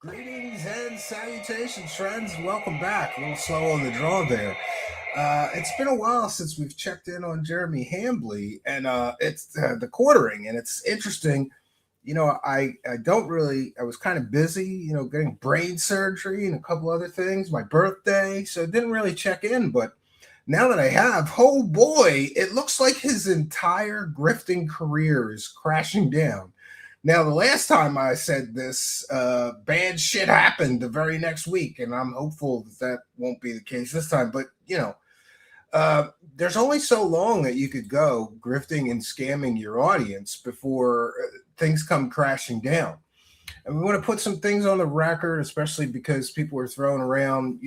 Greetings and salutations, friends. Welcome back. A little slow on the draw there. It's been a while since we've checked in on Jeremy Hambley, and it's the quartering, and it's interesting. I don't really. I was kind of busy, getting brain surgery and a couple other things. My birthday, so didn't really check in. But now that I have, oh boy, it looks like his entire grifting career is crashing down. Now, the last time I said this, bad shit happened the very next week, and I'm hopeful that won't be the case this time. But there's only so long that you could go grifting and scamming your audience before things come crashing down. And we want to put some things on the record, especially because people are throwing around,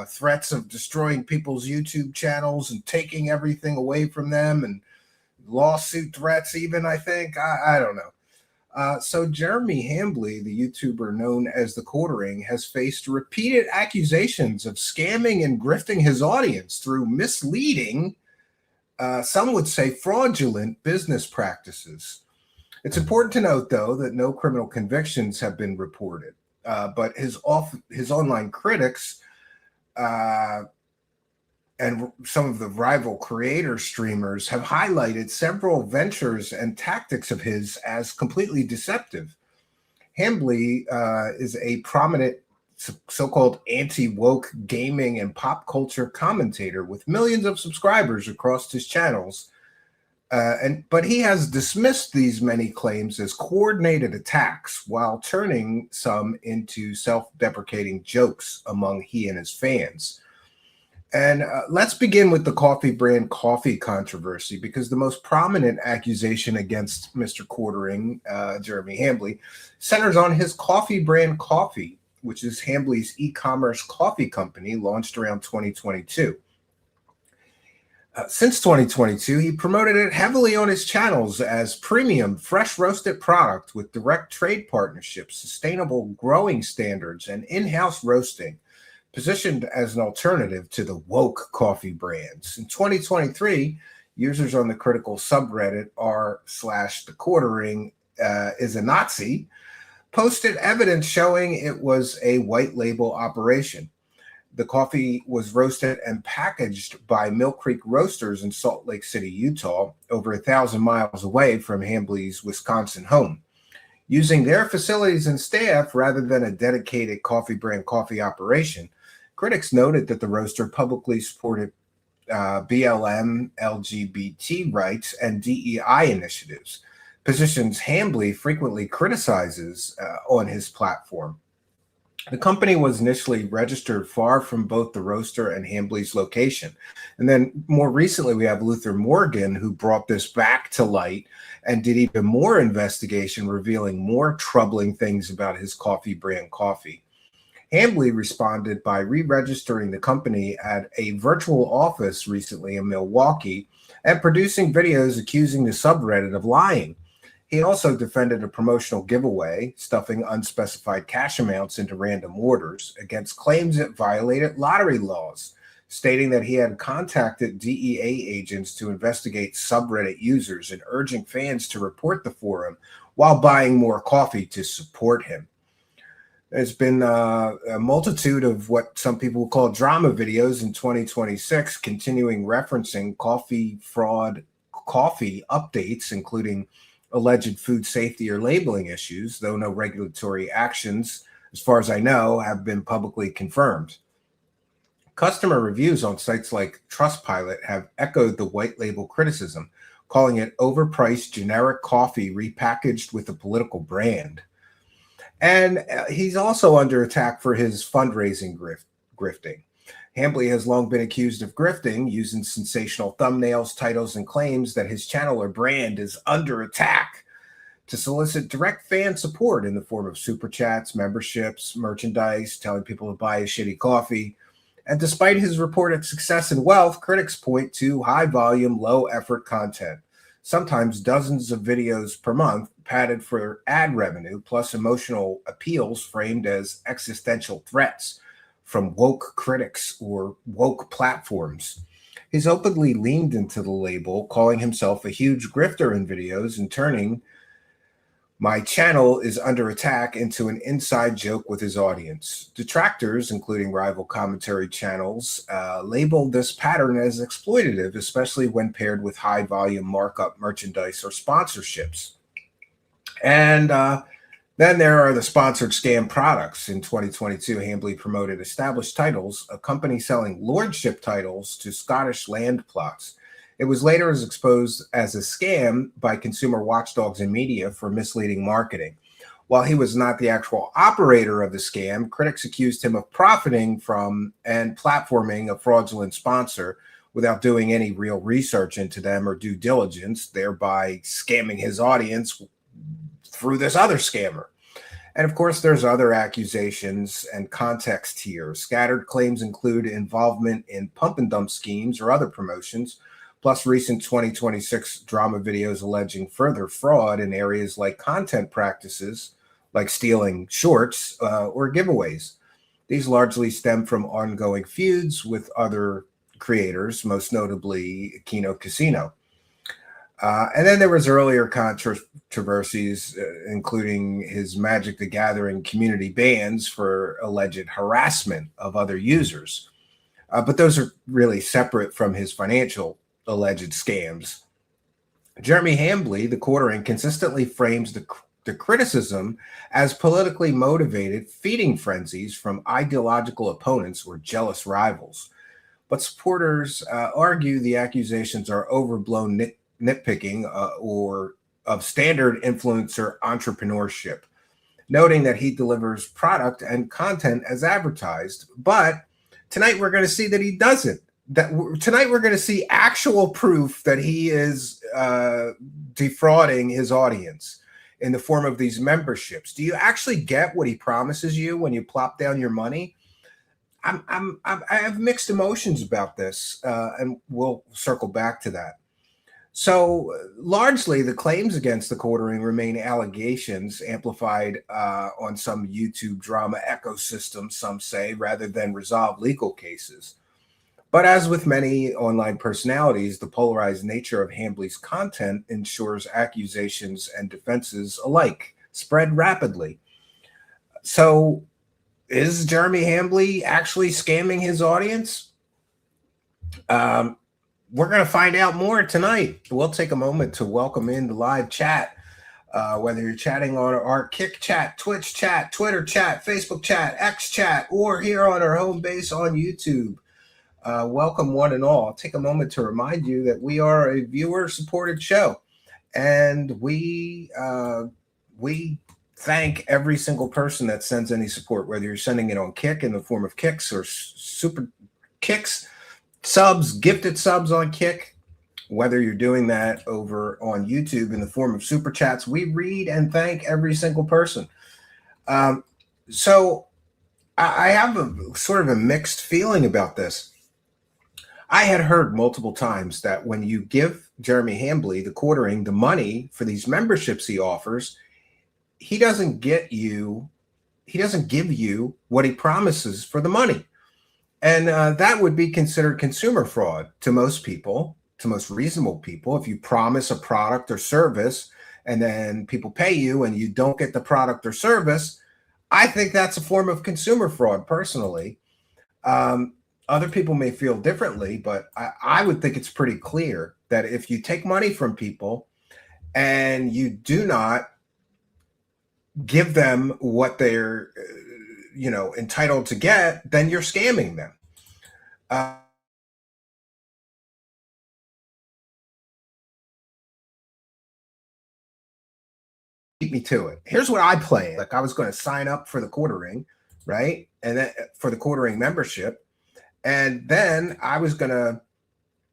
threats of destroying people's YouTube channels and taking everything away from them, and lawsuit threats, even. I think I don't know. So Jeremy Hambley, the YouTuber known as the Quartering, has faced repeated accusations of scamming and grifting his audience through misleading, some would say fraudulent business practices. It's important to note, though, that no criminal convictions have been reported, but his online critics and some of the rival creator streamers have highlighted several ventures and tactics of his as completely deceptive. Hambley is a prominent so-called anti-woke gaming and pop culture commentator with millions of subscribers across his channels. But he has dismissed these many claims as coordinated attacks while turning some into self-deprecating jokes among he and his fans. And let's begin with the coffee brand coffee controversy, because the most prominent accusation against Mr. Quartering, Jeremy Hambley, centers on his coffee brand coffee, which is Hambley's e-commerce coffee company launched around 2022. Since 2022, he promoted it heavily on his channels as premium, fresh roasted product with direct trade partnerships, sustainable growing standards, and in-house roasting, positioned as an alternative to the woke coffee brands. In 2023, users on the critical subreddit r/the Quartering is a Nazi posted evidence showing it was a white label operation. The coffee was roasted and packaged by Mill Creek Roasters in Salt Lake City, Utah, over 1,000 miles away from Hambley's Wisconsin home. Using their facilities and staff rather than a dedicated coffee brand coffee operation, critics noted that the roaster publicly supported BLM, LGBT rights, and DEI initiatives, positions Hambley frequently criticizes on his platform. The company was initially registered far from both the roaster and Hambley's location. And then more recently, we have Luther Morgan, who brought this back to light and did even more investigation, revealing more troubling things about his coffee brand coffee. Hambley responded by re-registering the company at a virtual office recently in Milwaukee and producing videos accusing the subreddit of lying. He also defended a promotional giveaway, stuffing unspecified cash amounts into random orders, against claims it violated lottery laws, stating that he had contacted DEA agents to investigate subreddit users and urging fans to report the forum while buying more coffee to support him. There's been a multitude of what some people call drama videos in 2026, continuing referencing coffee fraud, coffee updates, including alleged food safety or labeling issues, though no regulatory actions, as far as I know, have been publicly confirmed. Customer reviews on sites like Trustpilot have echoed the white label criticism, calling it overpriced generic coffee repackaged with a political brand. And he's also under attack for his fundraising grifting. Hambley has long been accused of grifting, using sensational thumbnails, titles, and claims that his channel or brand is under attack to solicit direct fan support in the form of super chats, memberships, merchandise, telling people to buy his shitty coffee. And despite his reported success and wealth, critics point to high volume, low effort content, sometimes dozens of videos per month, padded for ad revenue, plus emotional appeals framed as existential threats from woke critics or woke platforms. He's openly leaned into the label, calling himself a huge grifter in videos and turning My channel is under attack into an inside joke with his audience. Detractors, including rival commentary channels, labeled this pattern as exploitative, especially when paired with high volume markup merchandise or sponsorships. And then there are the sponsored scam products. In 2022, Hambly promoted Established Titles, a company selling lordship titles to Scottish land plots. It was later exposed as a scam by consumer watchdogs and media for misleading marketing. While he was not the actual operator of the scam, critics accused him of profiting from and platforming a fraudulent sponsor without doing any real research into them or due diligence, thereby scamming his audience through this other scammer. And of course, there's other accusations and context here. Scattered claims include involvement in pump and dump schemes or other promotions, plus recent 2026 drama videos alleging further fraud in areas like content practices, like stealing shorts or giveaways. These largely stem from ongoing feuds with other creators, most notably Kino Casino. And then there was earlier controversies, including his Magic the Gathering community bans for alleged harassment of other users. But those are really separate from his financial alleged scams. Jeremy Hambly, the quartering, consistently frames the criticism as politically motivated feeding frenzies from ideological opponents or jealous rivals. But supporters argue the accusations are overblown nitpicking or of standard influencer entrepreneurship, noting that he delivers product and content as advertised. But tonight we're going to see that he doesn't. Tonight we're going to see actual proof that he is defrauding his audience in the form of these memberships. Do you actually get what he promises you when you plop down your money? I have mixed emotions about this, and we'll circle back to that. So largely the claims against the quartering remain allegations amplified on some YouTube drama ecosystem, some say, rather than resolved legal cases. But as with many online personalities, the polarized nature of Hambly's content ensures accusations and defenses alike spread rapidly. So is Jeremy Hambly actually scamming his audience? We're going to find out more tonight. We'll take a moment to welcome in the live chat, whether you're chatting on our Kick chat, Twitch chat, Twitter chat, Facebook chat, X chat, or here on our home base on YouTube. Welcome one and all. I'll take a moment to remind you that we are a viewer-supported show, and we thank every single person that sends any support, whether you're sending it on Kick in the form of kicks or super kicks, subs, gifted subs on Kick, whether you're doing that over on YouTube in the form of super chats. We read and thank every single person. So I have a sort of a mixed feeling about this. I had heard multiple times that when you give Jeremy Hambly, the quartering, the money for these memberships he offers, he doesn't give you what he promises for the money. And that would be considered consumer fraud to most people, to most reasonable people. If you promise a product or service and then people pay you and you don't get the product or service, I think that's a form of consumer fraud personally. Other people may feel differently, but I would think it's pretty clear that if you take money from people and you do not give them what they're, entitled to get, then you're scamming them. Beat me to it. Here's what I planned. Like I was going to sign up for the quartering, right? And then for the quartering membership. And then I was going to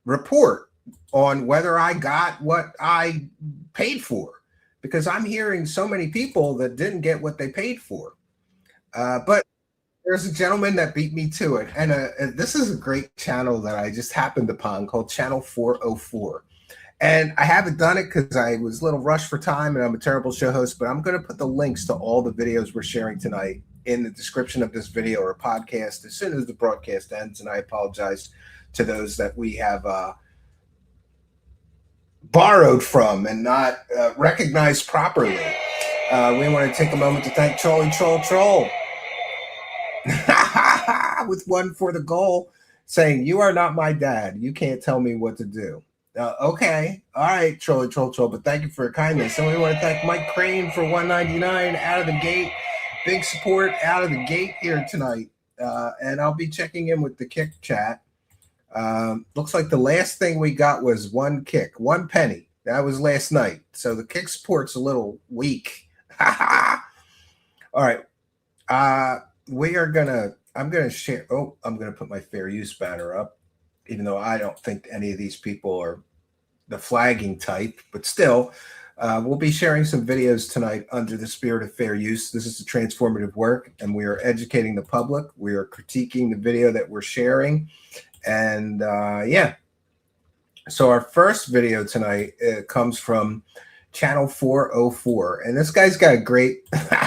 report on whether I got what I paid for, because I'm hearing so many people that didn't get what they paid for. But there's a gentleman that beat me to it. And this is a great channel that I just happened upon called Channel 404. And I haven't done it because I was a little rushed for time and I'm a terrible show host, but I'm going to put the links to all the videos we're sharing tonight in the description of this video or podcast as soon as the broadcast ends. And I apologize to those that we have borrowed from and not recognized properly. We want to take a moment to thank Troll with one for the goal, saying, "You are not my dad. You can't tell me what to do." Okay, all right, Troll, but thank you for your kindness. And we want to thank Mike Crane for 199 out of the gate. Big support out of the gate here tonight. And I'll be checking in with the kick chat. Looks like the last thing we got was one kick, 1 penny. That was last night. So the kick support's a little weak. All right. I'm gonna share. Oh, I'm gonna put my fair use banner up, even though I don't think any of these people are the flagging type, but still, we'll be sharing some videos tonight under the spirit of fair use. This is a transformative work, and we are educating the public. We are critiquing the video that we're sharing, and yeah. So our first video tonight comes from Channel 404, and this guy's got a great,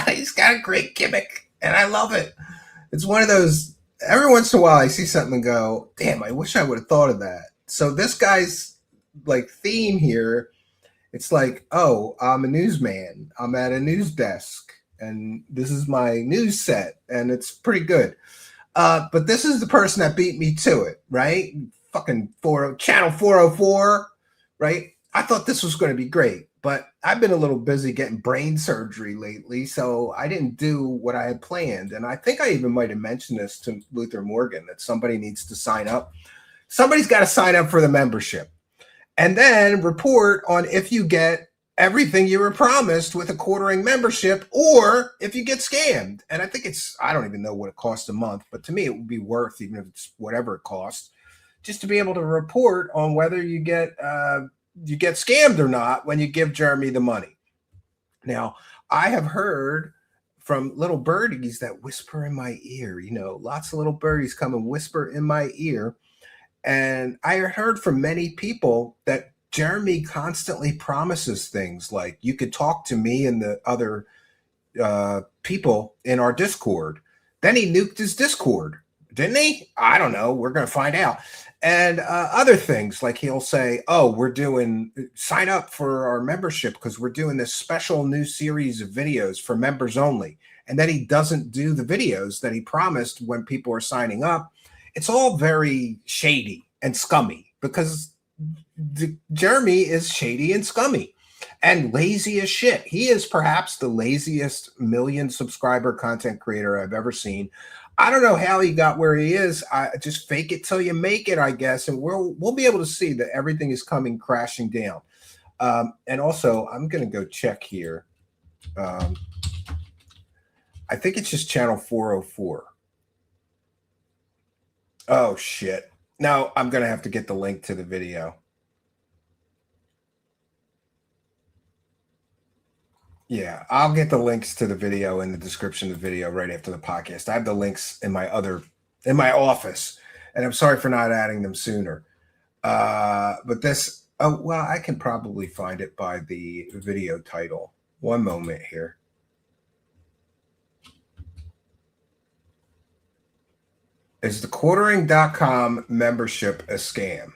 he's got a great gimmick, and I love it. It's one of those, every once in a while I see something and go, damn, I wish I would have thought of that. So this guy's like theme here, it's like, oh, I'm a newsman. I'm at a news desk, and this is my news set, and it's pretty good. But this is the person that beat me to it, right? Fucking Channel 404, right? I thought this was going to be great, but I've been a little busy getting brain surgery lately, so I didn't do what I had planned. And I think I even might have mentioned this to Luther Morgan, that somebody needs to sign up. Somebody's got to sign up for the membership and then report on if you get everything you were promised with a quartering membership, or if you get scammed. And I think I don't even know what it costs a month, but to me it would be worth, even if it's whatever it costs, just to be able to report on whether you get scammed or not when you give Jeremy the money. Now, I have heard from little birdies that whisper in my ear, lots of little birdies come and whisper in my ear. And I heard from many people that Jeremy constantly promises things like, you could talk to me and the other people in our Discord. Then he nuked his Discord, didn't he? I don't know. We're going to find out. And other things, like he'll say, oh, sign up for our membership because we're doing this special new series of videos for members only. And then he doesn't do the videos that he promised when people are signing up. It's all very shady and scummy, because Jeremy is shady and scummy and lazy as shit. He is perhaps the laziest million subscriber content creator I've ever seen. I don't know how he got where he is. I just fake it till you make it, I guess. And we'll be able to see that everything is coming crashing down. And also, I'm going to go check here. I think it's just Channel 404. Oh, shit. Now I'm going to have to get the link to the video. Yeah, I'll get the links to the video in the description of the video right after the podcast. I have the links in my office, and I'm sorry for not adding them sooner. But this, I can probably find it by the video title. One moment here. Is the quartering.com membership a scam?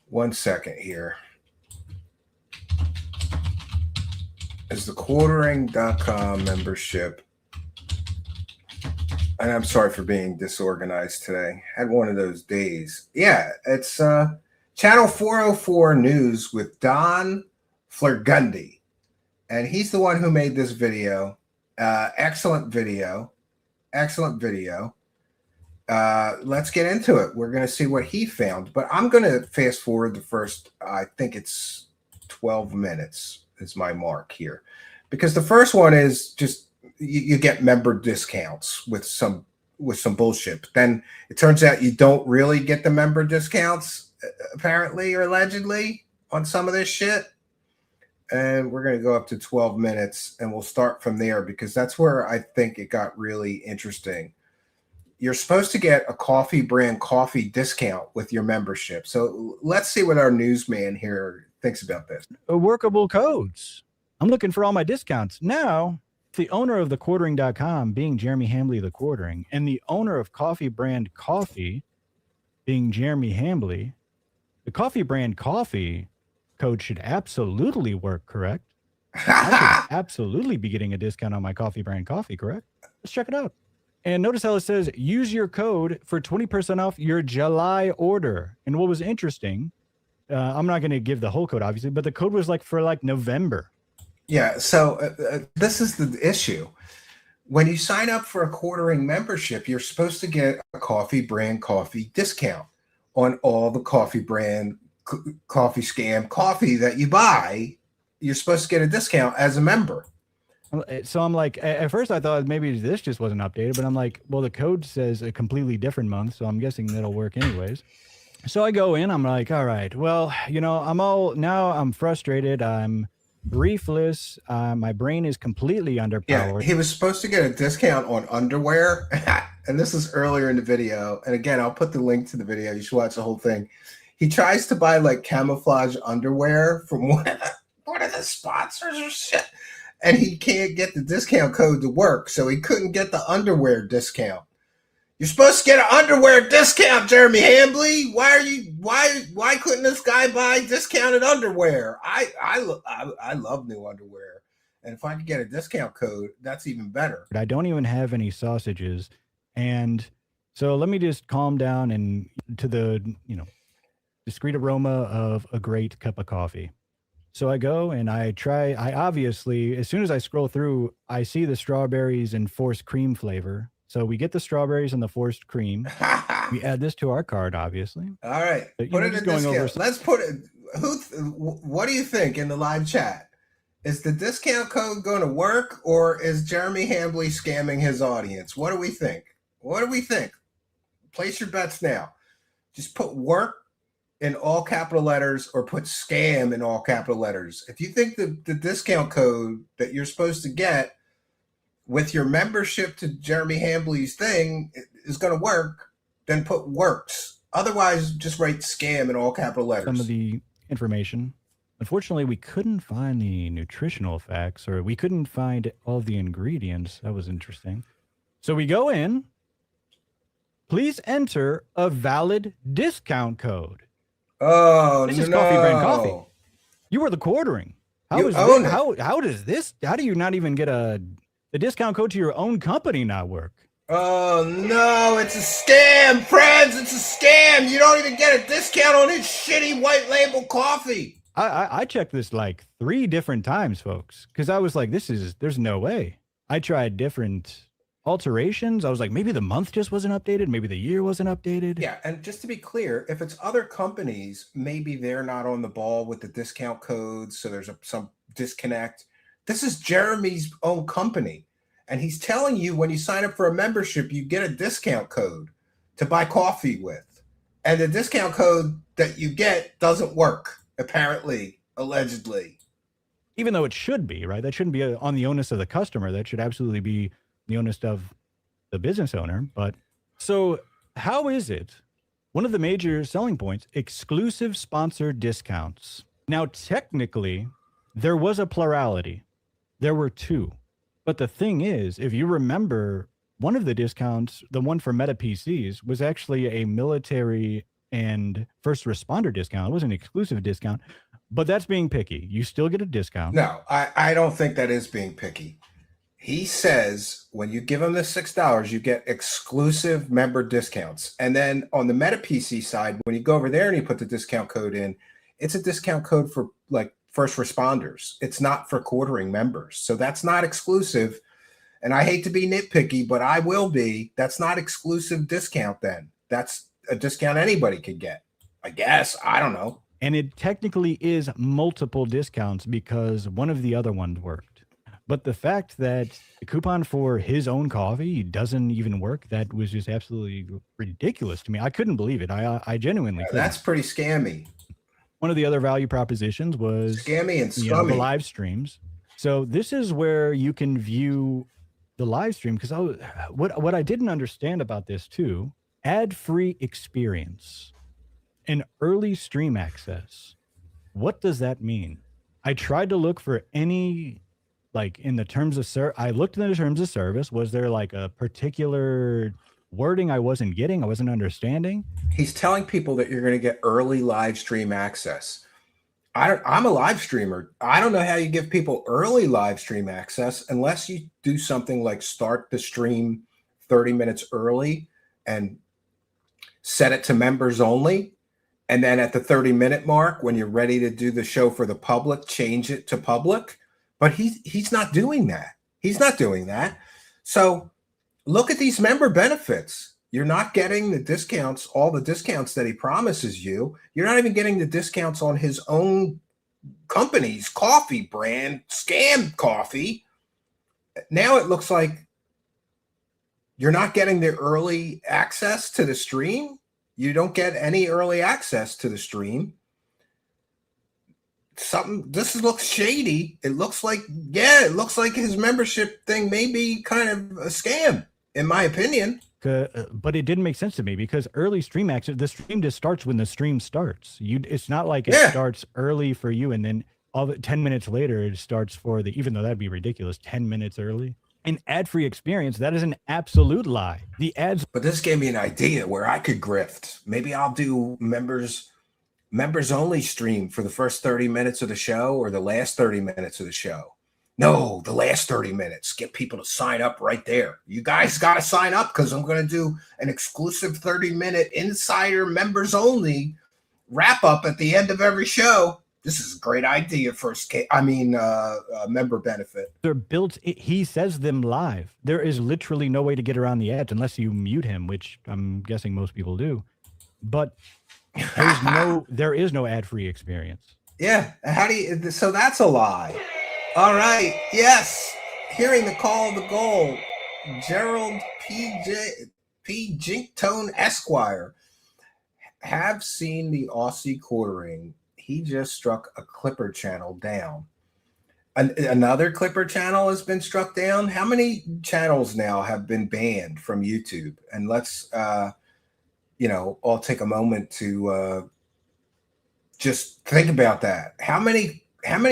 1 second here. Is the quartering.com membership, and I'm sorry for being disorganized today. Had one of those days. Yeah, it's Channel 404 News with Don Flergundy. And he's the one who made this video. Excellent video. Excellent video. Let's get into it. We're going to see what he found. But I'm going to fast forward the first, I think it's 12 minutes is my mark here. Because the first one is just you get member discounts with some bullshit. But then it turns out you don't really get the member discounts, apparently or allegedly, on some of this shit. And we're going to go up to 12 minutes, and we'll start from there, because that's where I think it got really interesting. You're supposed to get a coffee brand coffee discount with your membership. So let's see what our newsman here thinks about this. Workable codes. I'm looking for all my discounts. Now, the owner of the quartering.com being Jeremy Hambley, the quartering, and the owner of coffee brand coffee being Jeremy Hambley, the coffee brand coffee code should absolutely work, correct? I could absolutely be getting a discount on my coffee brand coffee, correct? Let's check it out. And notice how it says use your code for 20% off your July order. And what was interesting, I'm not going to give the whole code, obviously, but the code was like for like November. Yeah. So this is the issue. When you sign up for a quartering membership, you're supposed to get a coffee brand coffee discount on all the coffee brand coffee scam coffee that you buy. You're supposed to get a discount as a member. So I'm like, at first I thought maybe this just wasn't updated, but I'm like, well, the code says a completely different month, so I'm guessing that'll work anyways. So I go in, I'm like, all right, well, I'm frustrated. I'm briefless. My brain is completely underpowered. Yeah, he was supposed to get a discount on underwear. And this is earlier in the video. And again, I'll put the link to the video. You should watch the whole thing. He tries to buy like camouflage underwear from one of the sponsors or shit. And he can't get the discount code to work. So he couldn't get the underwear discount. You're supposed to get an underwear discount, Jeremy Hambley. Why couldn't this guy buy discounted underwear? I love new underwear. And if I could get a discount code, that's even better. I don't even have any sausages. And so let me just calm down and to the, discreet aroma of a great cup of coffee. So I go and I obviously, as soon as I scroll through, I see the strawberries and forced cream flavor. So we get the strawberries and the forced cream. We add this to our card, obviously. All right. Put it in discount. Let's put it. What do you think in the live chat? Is the discount code going to work, or is Jeremy Hambley scamming his audience? What do we think? Place your bets now. Just put work in all capital letters or put scam in all capital letters. If you think the discount code that you're supposed to get with your membership to Jeremy Hambley's thing is going to work, then put works. Otherwise, just write scam in all capital letters. Some of the information. Unfortunately, we couldn't find the nutritional facts, or we couldn't find all the ingredients. That was interesting. So we go in. Please enter a valid discount code. Oh, this is Coffee Brand Coffee. You were the quartering. How does this? How do you not even get the discount code to your own company not work? Oh no, it's a scam, friends. It's a scam. You don't even get a discount on his shitty white label coffee. I checked this like 3 different times, folks, because I was like, there's no way. I tried different alterations. I was like, maybe the month just wasn't updated. Maybe the year wasn't updated. Yeah. And just to be clear, if it's other companies, maybe they're not on the ball with the discount codes. So there's some disconnect. This is Jeremy's own company. And he's telling you when you sign up for a membership, you get a discount code to buy coffee with. And the discount code that you get doesn't work, apparently, allegedly. Even though it should be, right? That shouldn't be on the onus of the customer. That should absolutely be the onus of the business owner. But so how is it? One of the major selling points, exclusive sponsor discounts. Now, technically, there was a plurality. There were 2. But the thing is, if you remember, one of the discounts, the one for Meta PCs, was actually a military and first responder discount. It was an exclusive discount, but that's being picky. You still get a discount. No, I don't think that is being picky. He says when you give him the $6, you get exclusive member discounts. And then on the Meta PC side, when you go over there and you put the discount code in, it's a discount code for like first responders. It's not for quartering members. So that's not exclusive. And I hate to be nitpicky, but I will be. That's not exclusive discount then. That's a discount anybody could get, I guess. I don't know. And it technically is multiple discounts because one of the other ones worked. But the fact that the coupon for his own coffee doesn't even work, that was just absolutely ridiculous to me. I couldn't believe it. I genuinely couldn't. That's pretty scammy. One of the other value propositions was scammy and scummy. The live streams. So this is where you can view the live stream, because what I didn't understand about this too, ad-free experience and early stream access. What does that mean? I tried to look for any, like in the terms of I looked in the terms of service. Was there like a particular wording I wasn't getting? I wasn't understanding. He's telling people that you're going to get early live stream access. I'm a live streamer. I don't know how you give people early live stream access unless you do something like start the stream 30 minutes early and set it to members only. And then at the 30-minute mark, when you're ready to do the show for the public, change it to public. But he's not doing that. He's not doing that. So look at these member benefits. You're not getting the discounts, all the discounts that he promises you. You're not even getting the discounts on his own company's coffee brand, Scam Coffee. Now it looks like you're not getting the early access to the stream. You don't get any early access to the stream. This looks shady. It looks like his membership thing may be kind of a scam, in my opinion. But it didn't make sense to me because early stream access, the stream just starts when the stream starts. It's not like it starts early for you and then 10 minutes later it starts for even though that'd be ridiculous, 10 minutes early. An ad-free experience, that is an absolute lie. The ads. But this gave me an idea where I could grift. Maybe I'll do members only stream for the first 30 minutes of the show or the last 30 minutes of the show. No, the last 30 minutes. Get people to sign up right there. You guys got to sign up because I'm going to do an exclusive 30-minute insider members only wrap up at the end of every show. This is a great idea for member benefit. They're built. He says them live. There is literally no way to get around the ads unless you mute him, which I'm guessing most people do. But there is no ad-free experience. Yeah. So that's a lie. All right. Yes. Hearing the call of the goal. Gerald P. Jinktone Esquire. Have seen the Aussie quartering. He just struck a Clipper channel down. Another Clipper channel has been struck down. How many channels now have been banned from YouTube? And let's, all take a moment to just think about that. How many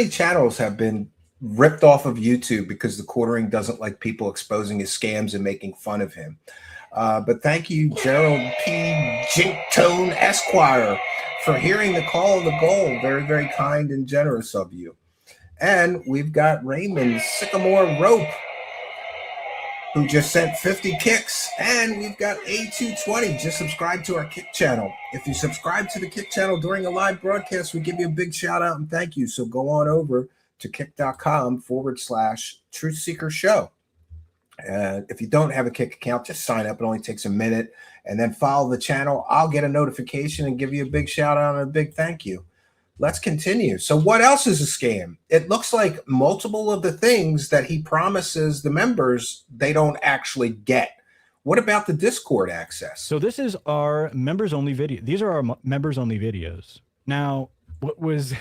channels have been ripped off of YouTube because the quartering doesn't like people exposing his scams and making fun of him? But thank you, Gerald P. Jinktone Esquire, for hearing the call of the goal. Very, very kind and generous of you. And we've got Raymond Sycamore Rope, who just sent 50 kicks. And we've got A220, just subscribe to our Kick channel. If you subscribe to the Kick channel during a live broadcast, we give you a big shout out and thank you. So go on over to kick.com/Truth Seeker Show. If you don't have a Kick account, just sign up. It only takes a minute and then follow the channel. I'll get a notification and give you a big shout out and a big thank you. Let's continue. So what else is a scam? It looks like multiple of the things that he promises the members, they don't actually get. What about the Discord access? So this is our members only video. These are our members only videos. Now, what was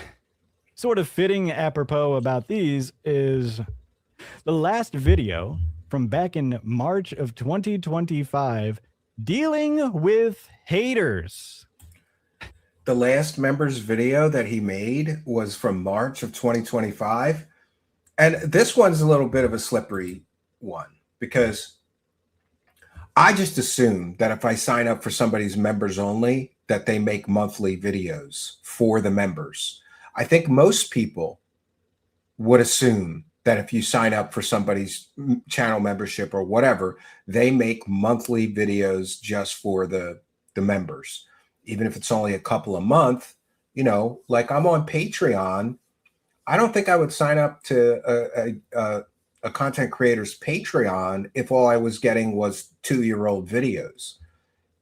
sort of fitting apropos about these is the last video from back in March of 2025, dealing with haters. The last members video that he made was from March of 2025. And this one's a little bit of a slippery one because I just assume that if I sign up for somebody's members only, that they make monthly videos for the members. I think most people would assume that if you sign up for somebody's channel membership or whatever, they make monthly videos just for the members. Even if it's only a couple a month, like I'm on Patreon. I don't think I would sign up to a content creator's Patreon if all I was getting was 2-year-old videos.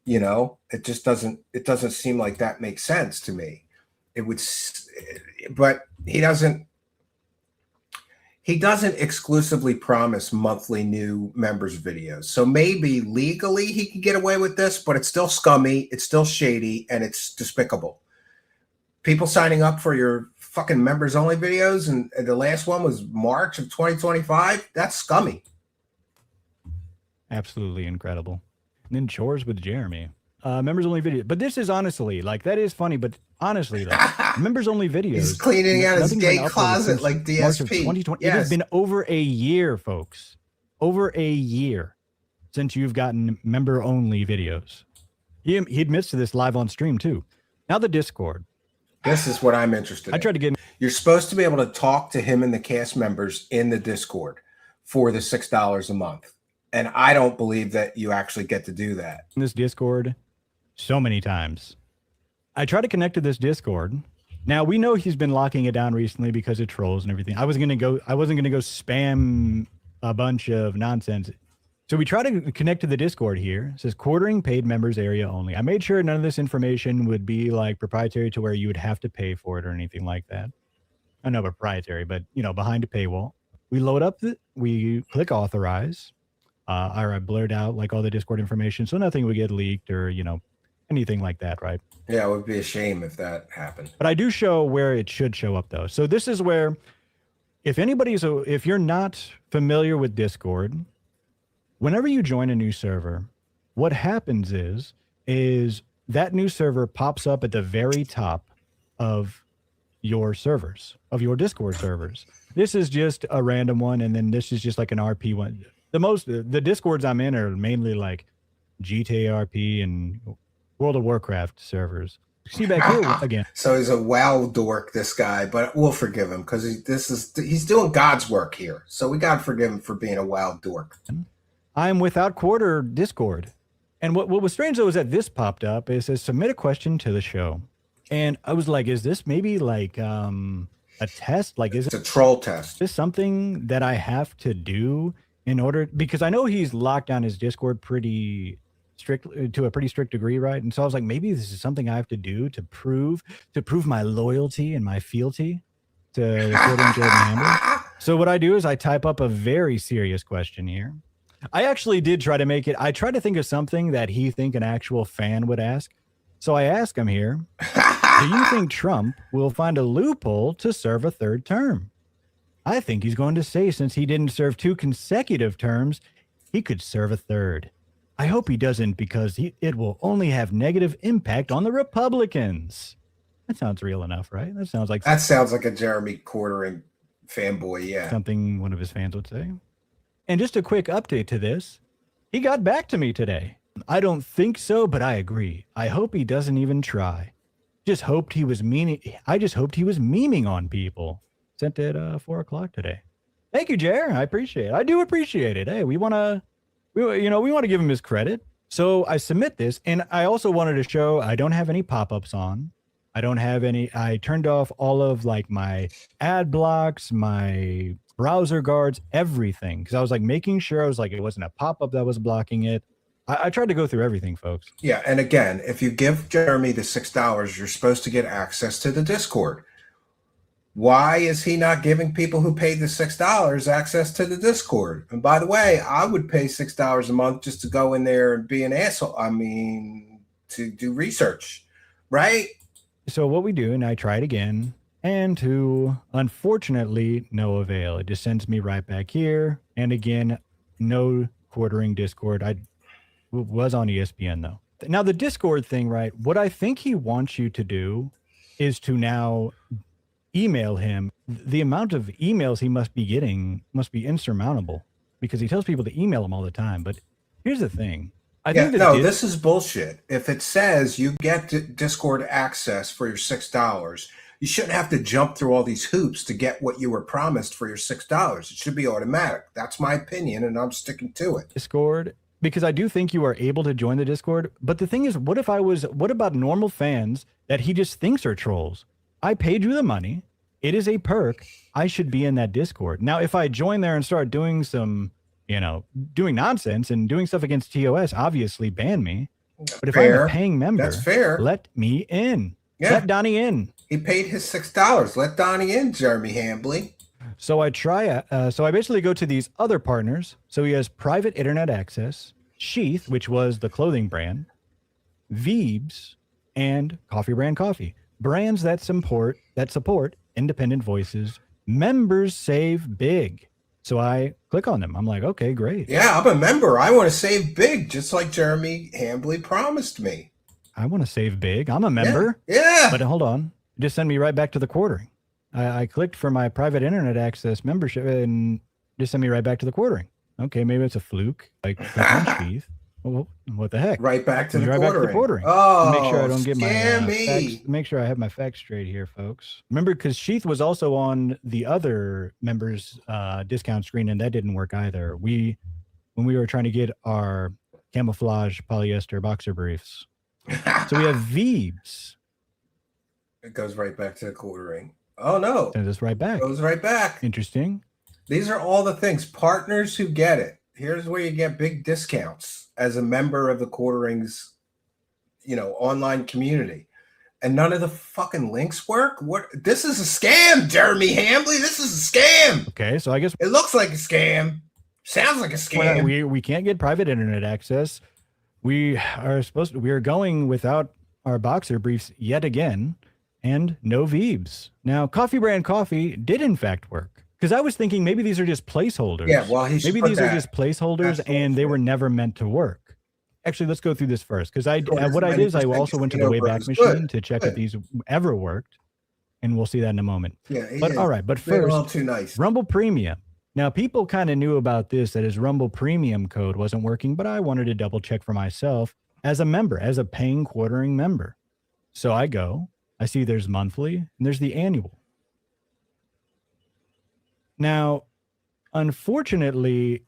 It just doesn't seem like that makes sense to me. It would, but he doesn't exclusively promise monthly new members videos. So maybe legally he can get away with this, but it's still scummy, it's still shady, and it's despicable. People signing up for your fucking members only videos, and the last one was March of 2025. That's scummy. Absolutely incredible. And then chores with Jeremy. Members only video. But this is honestly, that is funny, but honestly, members only videos. He's cleaning out his gay closet like DSP. March of 2020. Yes. It has been over a year, folks. Over a year since you've gotten member only videos. He admits to this live on stream too. Now the Discord. This is what I'm interested in. I tried to get You're supposed to be able to talk to him and the cast members in the Discord for the $6 a month. And I don't believe that you actually get to do that. in this Discord so many times. I try to connect to this Discord. Now we know he's been locking it down recently because of trolls and everything. I wasn't gonna go spam a bunch of nonsense. So we try to connect to the Discord here. It says quartering paid members area only. I made sure none of this information would be like proprietary to where you would have to pay for it or anything like that. I know proprietary, but behind a paywall. We load up we click authorize. I blurred out like all the Discord information, so nothing would get leaked or anything like that, right? Yeah, it would be a shame if that happened. But I do show where it should show up though. So this is where, if you're not familiar with Discord, whenever you join a new server, what happens is that new server pops up at the very top of your servers, of your Discord servers. This is just a random one, and then this is just like an RP one. The Discords I'm in are mainly like GTA RP and World of Warcraft servers. See back here again. So he's a WoW dork, this guy, but we'll forgive him because he's doing God's work here. So we got to forgive him for being a WoW dork. I'm without quarter Discord. And what was strange though is that this popped up. It says submit a question to the show. And I was like, is this maybe like a test? Like, is it's a troll test? Is this something that I have to do in order, because I know he's locked down his Discord pretty strict to a pretty strict degree, right? And so I was like, maybe this is something I have to do to prove my loyalty and my fealty to recording Jordan Hamble. So what I do is I type up a very serious question here. I actually did try to make it. I tried to think of something that he think an actual fan would ask. So I ask him here, do you think Trump will find a loophole to serve a third term? I think he's going to say since he didn't serve 2 consecutive terms, he could serve a third. I hope he doesn't because it will only have negative impact on the Republicans. That sounds real enough, right? That sounds like a Jeremy quartering fanboy, yeah. Something one of his fans would say. And just a quick update to this. He got back to me today. I don't think so, but I agree. I hope he doesn't even try. I just hoped he was memeing on people. Sent it 4 o'clock today. Thank you, Jer. I appreciate it. I do appreciate it. Hey, we want to give him his credit. So I submit this, and I also wanted to show I don't have any pop-ups on. I turned off all of like my ad blocks, my browser guards, everything. Because I was like making sure it wasn't a pop-up that was blocking it. I tried to go through everything, folks. Yeah, and again, if you give Jeremy the $6, you're supposed to get access to the Discord. Why is he not giving people who paid the $6 access to the Discord? And by the way, I would pay $6 a month just to go in there and be an asshole. I mean, to do research, right? So what we do, and I tried again, and to unfortunately no avail. It just sends me right back here. And again, no quartering Discord. I was on ESPN though. Now the Discord thing, right? What I think he wants you to do is to now email him. The amount of emails he must be getting must be insurmountable because he tells people to email him all the time. But here's the thing. This is bullshit. If it says you get Discord access for your $6, you shouldn't have to jump through all these hoops to get what you were promised for your $6. It should be automatic. That's my opinion, and I'm sticking to it. Discord, because I do think you are able to join the Discord. But the thing is, what about normal fans that he just thinks are trolls? I paid you the money. It is a perk. I should be in that Discord. Now, if I join there and start doing some, doing nonsense and doing stuff against TOS, obviously ban me. But if I'm a paying member, that's fair. Let me in. Yeah. Let Donnie in. He paid his $6. Let Donnie in, Jeremy Hambley. So I basically go to these other partners. So he has private internet access, Sheath, which was the clothing brand, Veebs, and Coffee Brand Coffee. Brands that support independent voices. Members save big. So I click on them. I'm like, okay, great. Yeah, I'm a member. I want to save big, just like Jeremy Hambley promised me. I want to save big. I'm a member. Yeah. But hold on. It just sent me right back to the quartering. I clicked for my private internet access membership and just sent me right back to the quartering. Okay, maybe it's a fluke. Like click on Sheath. Well, what the heck? Right back to Goes the right back to the quartering. quartering. Oh, Make sure I don't get my facts. scammy. Make sure I have my facts straight here, folks. Remember, because Sheath was also on the other members' discount screen, and that didn't work either. When we were trying to get our camouflage polyester boxer briefs. So we have Veebs. It goes right back to the quartering. Oh no. Sends us right back. Goes right back. Interesting. These are all the things. Partners who get it. Here's where you get big discounts as a member of the quarterings, online community. And none of the fucking links work. What? This is a scam, Jeremy Hambley. This is a scam. Okay, so I guess it looks like a scam. Sounds like a scam. We can't get private internet access. We are going without our boxer briefs yet again, and no Veebs. Now, Coffee Brand Coffee did in fact work, because I was thinking maybe these are just placeholders. Yeah, well, maybe these are just placeholders, and they were never meant to work. Actually, let's go through this first, because what I did is I also went to the Wayback Machine to check if these ever worked, and we'll see that in a moment. Yeah, but all right, but first, too nice. Rumble Premium. Now, people kind of knew about this, that his Rumble Premium code wasn't working, but I wanted to double check for myself as a member, as a paying quartering member. So I see there's monthly and there's the annual. Now, unfortunately,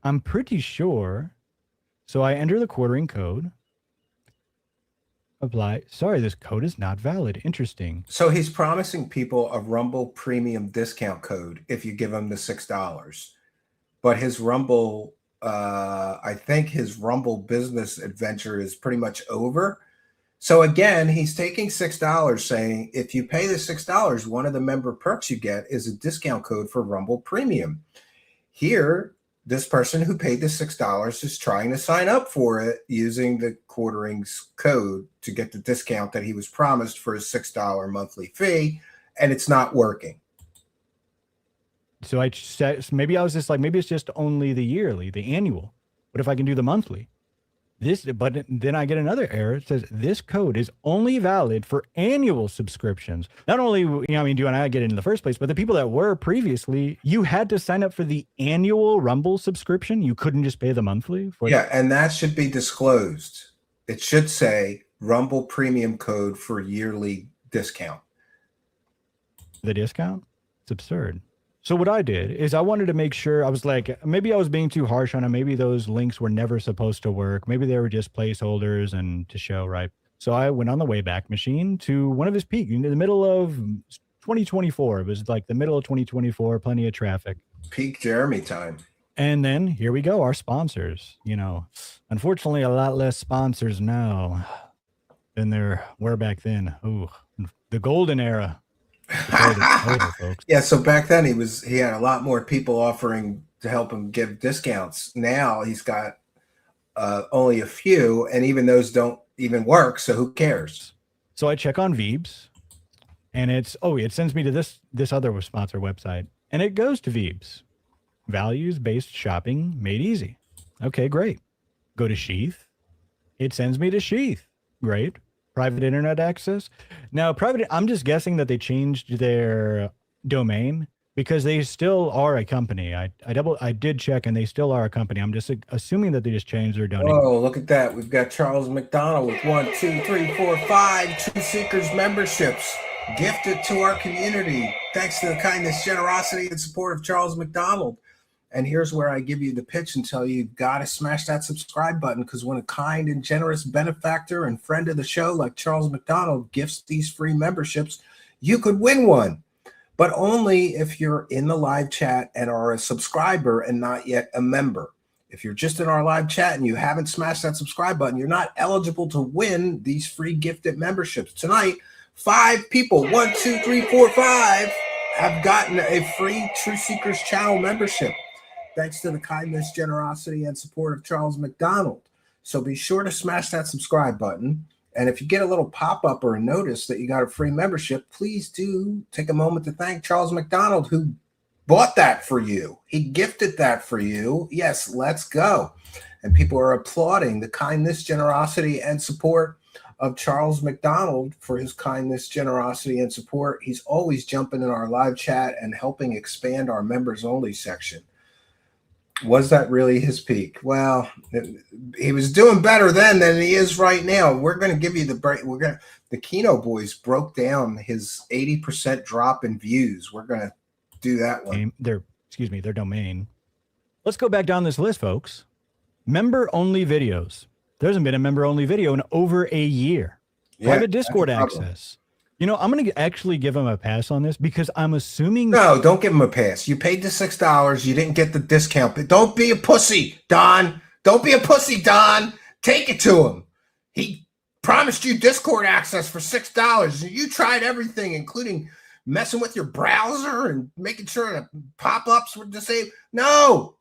I'm pretty sure. So I enter the quartering code. Apply. Sorry, this code is not valid. Interesting. So he's promising people a Rumble Premium discount code if you give him the $6. But his Rumble, I think his Rumble business adventure is pretty much over. So again, he's taking $6, saying if you pay the $6, one of the member perks you get is a discount code for Rumble Premium. Here, this person who paid the $6 is trying to sign up for it using the quarterings code to get the discount that he was promised for his $6 monthly fee, and it's not working. So I said, maybe I was just like, maybe it's just only the yearly, the annual. What if I can do the monthly? But then I get another error. It says this code is only valid for annual subscriptions. Not only, do I get it in the first place, but the people that were previously, you had to sign up for the annual Rumble subscription. You couldn't just pay the monthly. And that should be disclosed. It should say Rumble Premium code for yearly discount. The discount? It's absurd. So what I did is I wanted to make sure, I was like, maybe I was being too harsh on it. Maybe those links were never supposed to work. Maybe they were just placeholders and to show, right? So I went on the Wayback Machine to one of his peaks in the middle of 2024. It was like the middle of 2024, plenty of traffic. Peak Jeremy time. And then here we go, our sponsors. Unfortunately, a lot less sponsors now than there were back then. Ooh, the golden era. Folks. Yeah, so back then he had a lot more people offering to help him give discounts. Now he's got only a few, and even those don't even work, so who cares? So I check on Veebs, and it sends me to this other sponsor website, and it goes to Veebs. Values-based shopping made easy. Okay, great. Go to Sheath. It sends me to Sheath. Great. Private internet access. Now, I'm just guessing that they changed their domain because they still are a company. I did check, and they still are a company. I'm just assuming that they just changed their domain. Oh, look at that. We've got Charles McDonald with 1, 2, 3, 4, 5 True Seekers memberships gifted to our community. Thanks to the kindness, generosity, and support of Charles McDonald. And here's where I give you the pitch and tell you you've got to smash that subscribe button, because when a kind and generous benefactor and friend of the show like Charles McDonald gifts these free memberships, you could win one. But only if you're in the live chat and are a subscriber and not yet a member. If you're just in our live chat and you haven't smashed that subscribe button, you're not eligible to win these free gifted memberships. Tonight, 5 people, 1, 2, 3, 4, 5, have gotten a free True Seekers channel membership, thanks to the kindness, generosity, and support of Charles McDonald. So be sure to smash that subscribe button. And if you get a little pop-up or a notice that you got a free membership, please do take a moment to thank Charles McDonald, who bought that for you. He gifted that for you. Yes, let's go. And people are applauding the kindness, generosity, and support of Charles McDonald for his kindness, generosity, and support. He's always jumping in our live chat and helping expand our members-only section. Was that really his peak? Well, he was doing better then than he is right now. We're going to give you the break. The Keno boys broke down his 80% drop in views. We're going to do that one. Their domain. Let's go back down this list, folks. Member only videos. There hasn't been a member only video in over a year. Yeah, Private Discord access. You know, I'm going to actually give him a pass on this because I'm assuming. No, don't give him a pass. You paid the $6. You didn't get the discount. But don't be a pussy, Don. Don't be a pussy, Don. Take it to him. He promised you Discord access for $6. You tried everything, including messing with your browser and making sure that pop-ups were disabled. No,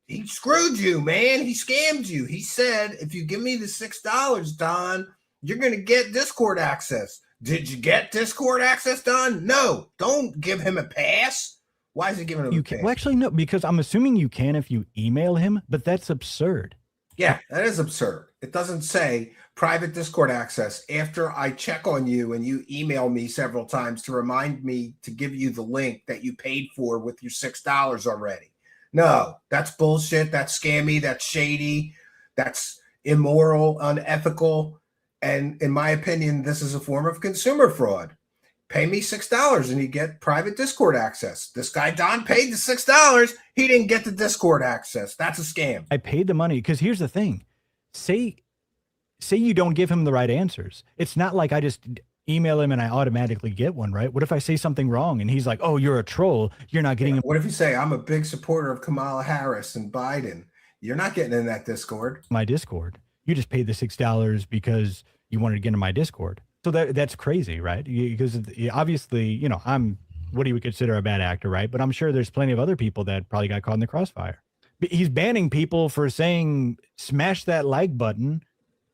he screwed you, man. He scammed you. He said, if you give me the $6, Don, you're going to get Discord access. Did you get Discord access, Don? No. Don't give him a pass. Why is he giving him a pass? Well, actually, no, because I'm assuming you can if you email him, but that's absurd. Yeah, that is absurd. It doesn't say private Discord access after I check on you and you email me several times to remind me to give you the link that you paid for with your $6 already. No, that's bullshit. That's scammy. That's shady. That's immoral, unethical. And in my opinion, this is a form of consumer fraud. Pay me $6 and you get private Discord access. This guy, Don, paid the $6. He didn't get the Discord access. That's a scam. I paid the money because here's the thing. Say you don't give him the right answers. It's not like I just email him and I automatically get one, right? What if I say something wrong and he's like, oh, you're a troll. You're not getting him. What if you say, I'm a big supporter of Kamala Harris and Biden? You're not getting in that Discord. My Discord. You just paid the $6 because you wanted to get in my Discord. So that's crazy, right? Because obviously, you know, I'm what he would consider a bad actor, right? But I'm sure there's plenty of other people that probably got caught in the crossfire. He's banning people for saying, smash that like button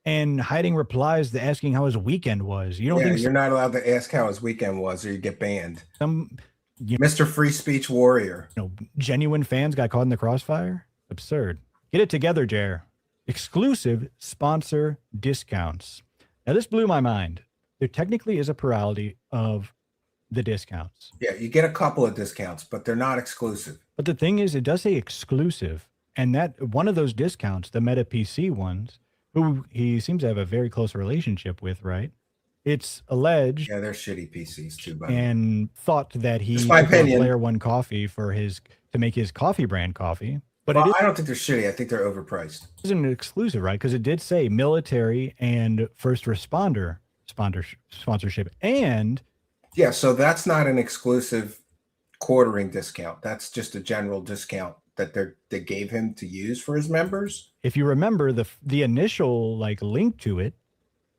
and hiding replies to asking how his weekend was. You don't think you're not allowed to ask how his weekend was or you get banned. Mr. Free Speech Warrior. You know, genuine fans got caught in the crossfire? Absurd. Get it together, Jer. Exclusive sponsor discounts. Now, this blew my mind. There technically is a plurality of the discounts. Yeah, you get a couple of discounts, but they're not exclusive. But the thing is, it does say exclusive. And that one of those discounts, the Meta PC ones, who he seems to have a very close relationship with, right? It's alleged. Yeah, they're shitty PCs too, buddy. And thought that he took my opinion. Player One coffee to make his coffee brand coffee. But I don't think they're shitty. I think they're overpriced. It isn't exclusive, right? Because it did say military and first responder sponsorship. And yeah, so that's not an exclusive quartering discount. That's just a general discount that they gave him to use for his members. If you remember, the initial link to it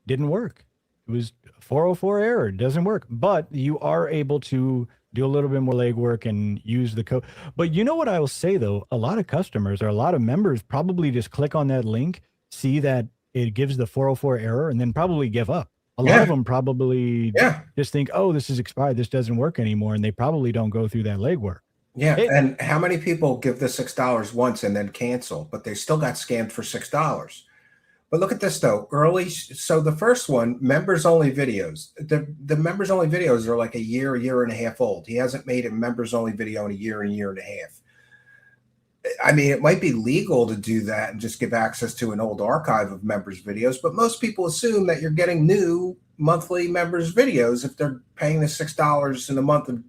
didn't work. It was 404 error. It doesn't work. But you are able to do a little bit more legwork and use the code. But you know what I will say, though? A lot of customers or a lot of members probably just click on that link, see that it gives the 404 error, and then probably give up. A lot of them probably just think, oh, this is expired. This doesn't work anymore. And they probably don't go through that legwork. Yeah. And how many people give the $6 once and then cancel, but they still got scammed for $6? But look at this, though. So the first one, members only videos. The members only videos are like a year and a half old. He hasn't made a members only video in a year and a half. I mean, it might be legal to do that and just give access to an old archive of members videos, but most people assume that you're getting new monthly members videos. If they're paying the $6 in the month of,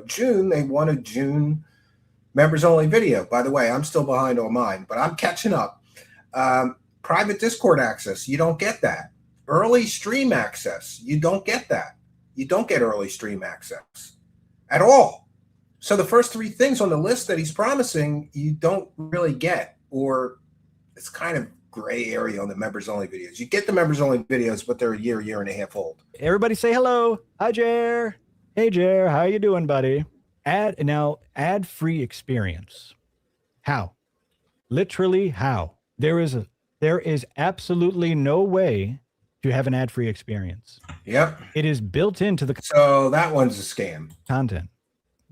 June, they want a June members only video. By the way, I'm still behind on mine, but I'm catching up. Private Discord access, you don't get that. Early stream access, you don't get that. You don't get early stream access at all. So the first three things on the list that he's promising, you don't really get, or it's kind of gray area on the members only videos. You get the members only videos, but they're a year and a half old. Everybody say hello. Hi, Jer. Hey, Jer. How you doing, buddy? Ad-free experience. How? Literally how? There is absolutely no way to have an ad-free experience. Yep. It is built into the. So that one's a scam. Content.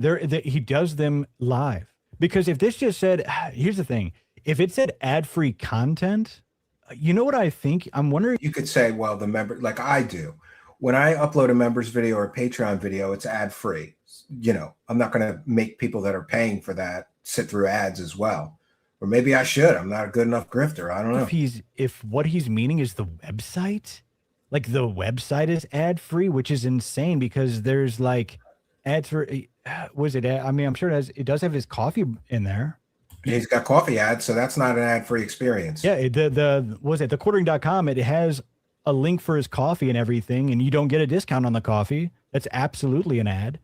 He does them live. Because if this just said, here's the thing. If it said ad-free content, you know what I think? I'm wondering. You could say, well, the member, like I do. When I upload a members video or a Patreon video, it's ad-free. I'm not going to make people that are paying for that sit through ads as well. Or maybe I should. I'm not a good enough grifter. I don't know. If what he's meaning is the website, like the website is ad free, which is insane because there's like ads for was it? I mean, I'm sure it does have his coffee in there. He's got coffee ads, so that's not an ad-free experience. Yeah, the was it the quartering.com? It has a link for his coffee and everything, and you don't get a discount on the coffee. That's absolutely an ad.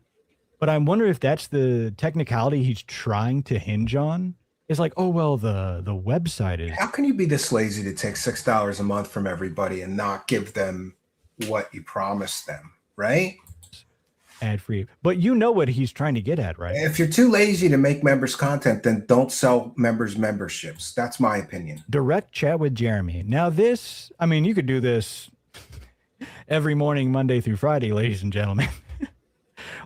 But I wonder if that's the technicality he's trying to hinge on. It's like, oh well, the website is. How can you be this lazy to take $6 a month from everybody and not give them what you promised them, right? Ad free, but you know what he's trying to get at, right? If you're too lazy to make members content, then don't sell members memberships. That's my opinion. Direct chat with Jeremy. Now this, I mean, you could do this every morning, Monday through Friday, ladies and gentlemen.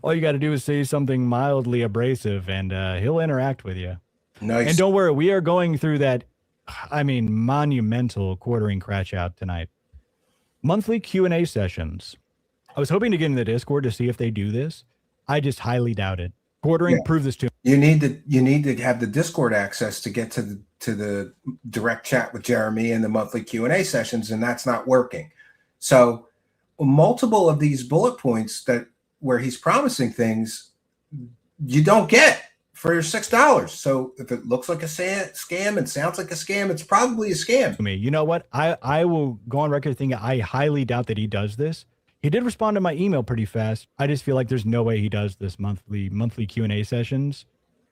All you got to do is say something mildly abrasive and he'll interact with you. Nice. And don't worry, we are going through that, I mean, monumental quartering crash out tonight. Monthly Q&A sessions. I was hoping to get in the Discord to see if they do this. I just highly doubt it. Quartering, prove this to me. You need to have the Discord access to get to the direct chat with Jeremy and the monthly Q&A sessions, and that's not working. So multiple of these bullet points where he's promising things, you don't get for your $6. So if it looks like a scam and sounds like a scam, it's probably a scam. You know what? I will go on record thinking I highly doubt that he does this. He did respond to my email pretty fast. I just feel like there's no way he does this monthly Q&A sessions.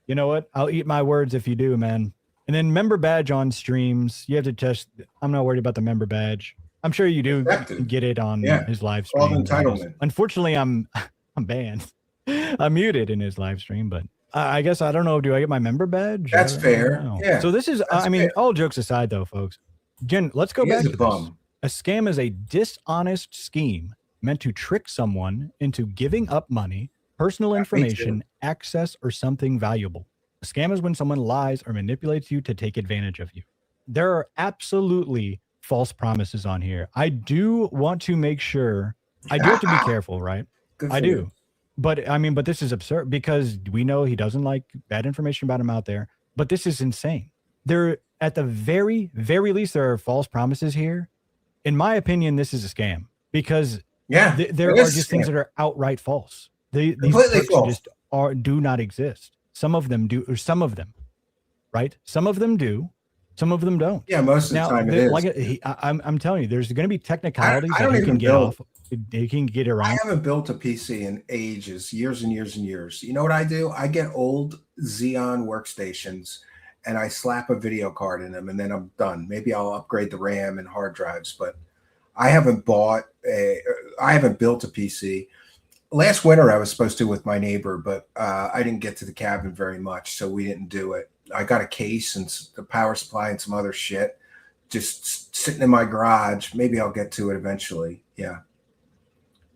You know what? I'll eat my words if you do, man. And then member badge on streams. You have to test. I'm not worried about the member badge. I'm sure you do get it on his live stream. All entitlement. Unfortunately, I'm banned. I'm muted in his live stream, but I guess I don't know. Do I get my member badge? That's fair. Yeah. So this is, I mean, all jokes aside though, folks. Jen, let's go back to this. A scam is a dishonest scheme meant to trick someone into giving up money, personal information, access, or something valuable. A scam is when someone lies or manipulates you to take advantage of you. There are absolutely false promises on here. I do want to make sure, I do have to be careful, right? I do. You. But I mean, but this is absurd because we know he doesn't like bad information about him out there, but this is insane. There, at the very, very least, there are false promises here. In my opinion, this is a scam because there are just things that are outright false. These perks just do not exist. Some of them do, or some of them, right? Some of them do, some of them don't. Yeah, most of the time it is. Like I'm telling you, there's going to be technicalities that you can get off. They can get around. I haven't built a PC in ages, years and years and years. You know what I do? I get old Xeon workstations and I slap a video card in them and then I'm done. Maybe I'll upgrade the RAM and hard drives, but I haven't built a PC. Last winter I was supposed to with my neighbor, but I didn't get to the cabin very much, so we didn't do it. I got a case and the power supply and some other shit just sitting in my garage. Maybe I'll get to it eventually. Yeah.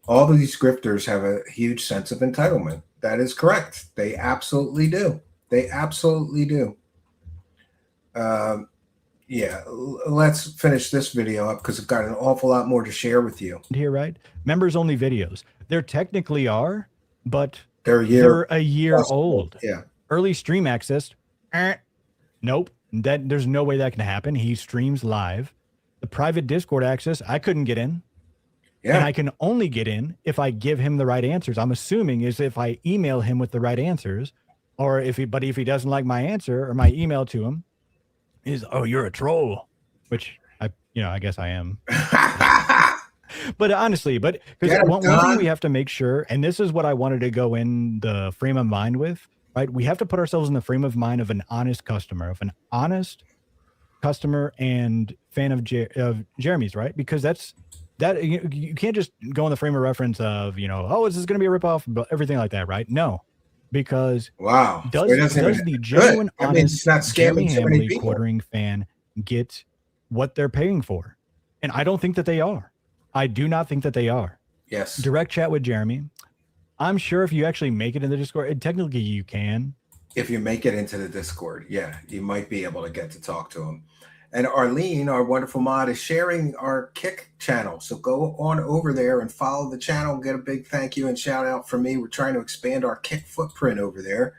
All of these grifters have a huge sense of entitlement. That is correct. They absolutely do. They absolutely do. Yeah, let's finish this video up because I've got an awful lot more to share with you. Here, right? Members only videos. There technically are, but they're a year old. Yeah. Early stream access. Nope. There's no way that can happen. He streams live. The private Discord access, I couldn't get in. Yeah. And I can only get in if I give him the right answers. I'm assuming is if I email him with the right answers, or if he doesn't like my answer or my email to him is, oh, you're a troll, which I guess I am. But honestly, because one thing we have to make sure, and this is what I wanted to go in the frame of mind with, right? We have to put ourselves in the frame of mind of an honest customer, and fan of Jeremy's, right? Because that you can't just go in the frame of reference of, oh, is this going to be a ripoff, but everything like that, right? No, because does the genuine, honest Jeremy Hamley quartering fan get what they're paying for? And I don't think that they are. I do not think that they are. Yes. Direct chat with Jeremy. I'm sure if you actually make it in the Discord, technically you can. If you make it into the Discord, yeah, you might be able to get to talk to him. And Arlene, our wonderful mod, is sharing our Kick channel. So go on over there and follow the channel. Get a big thank you and shout out from me. We're trying to expand our Kick footprint over there.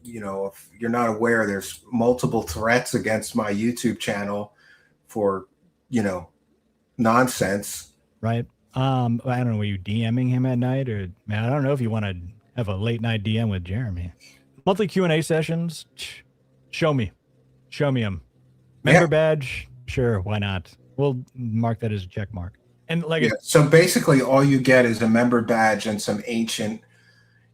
if you're not aware, there's multiple threats against my YouTube channel for, nonsense. Right. I don't know. Were you DMing him at night, or man? I don't know if you want to have a late night DM with Jeremy. Monthly Q&A sessions. Show me them. Member badge. Sure, why not? We'll mark that as a check mark. And so basically, all you get is a member badge and some ancient.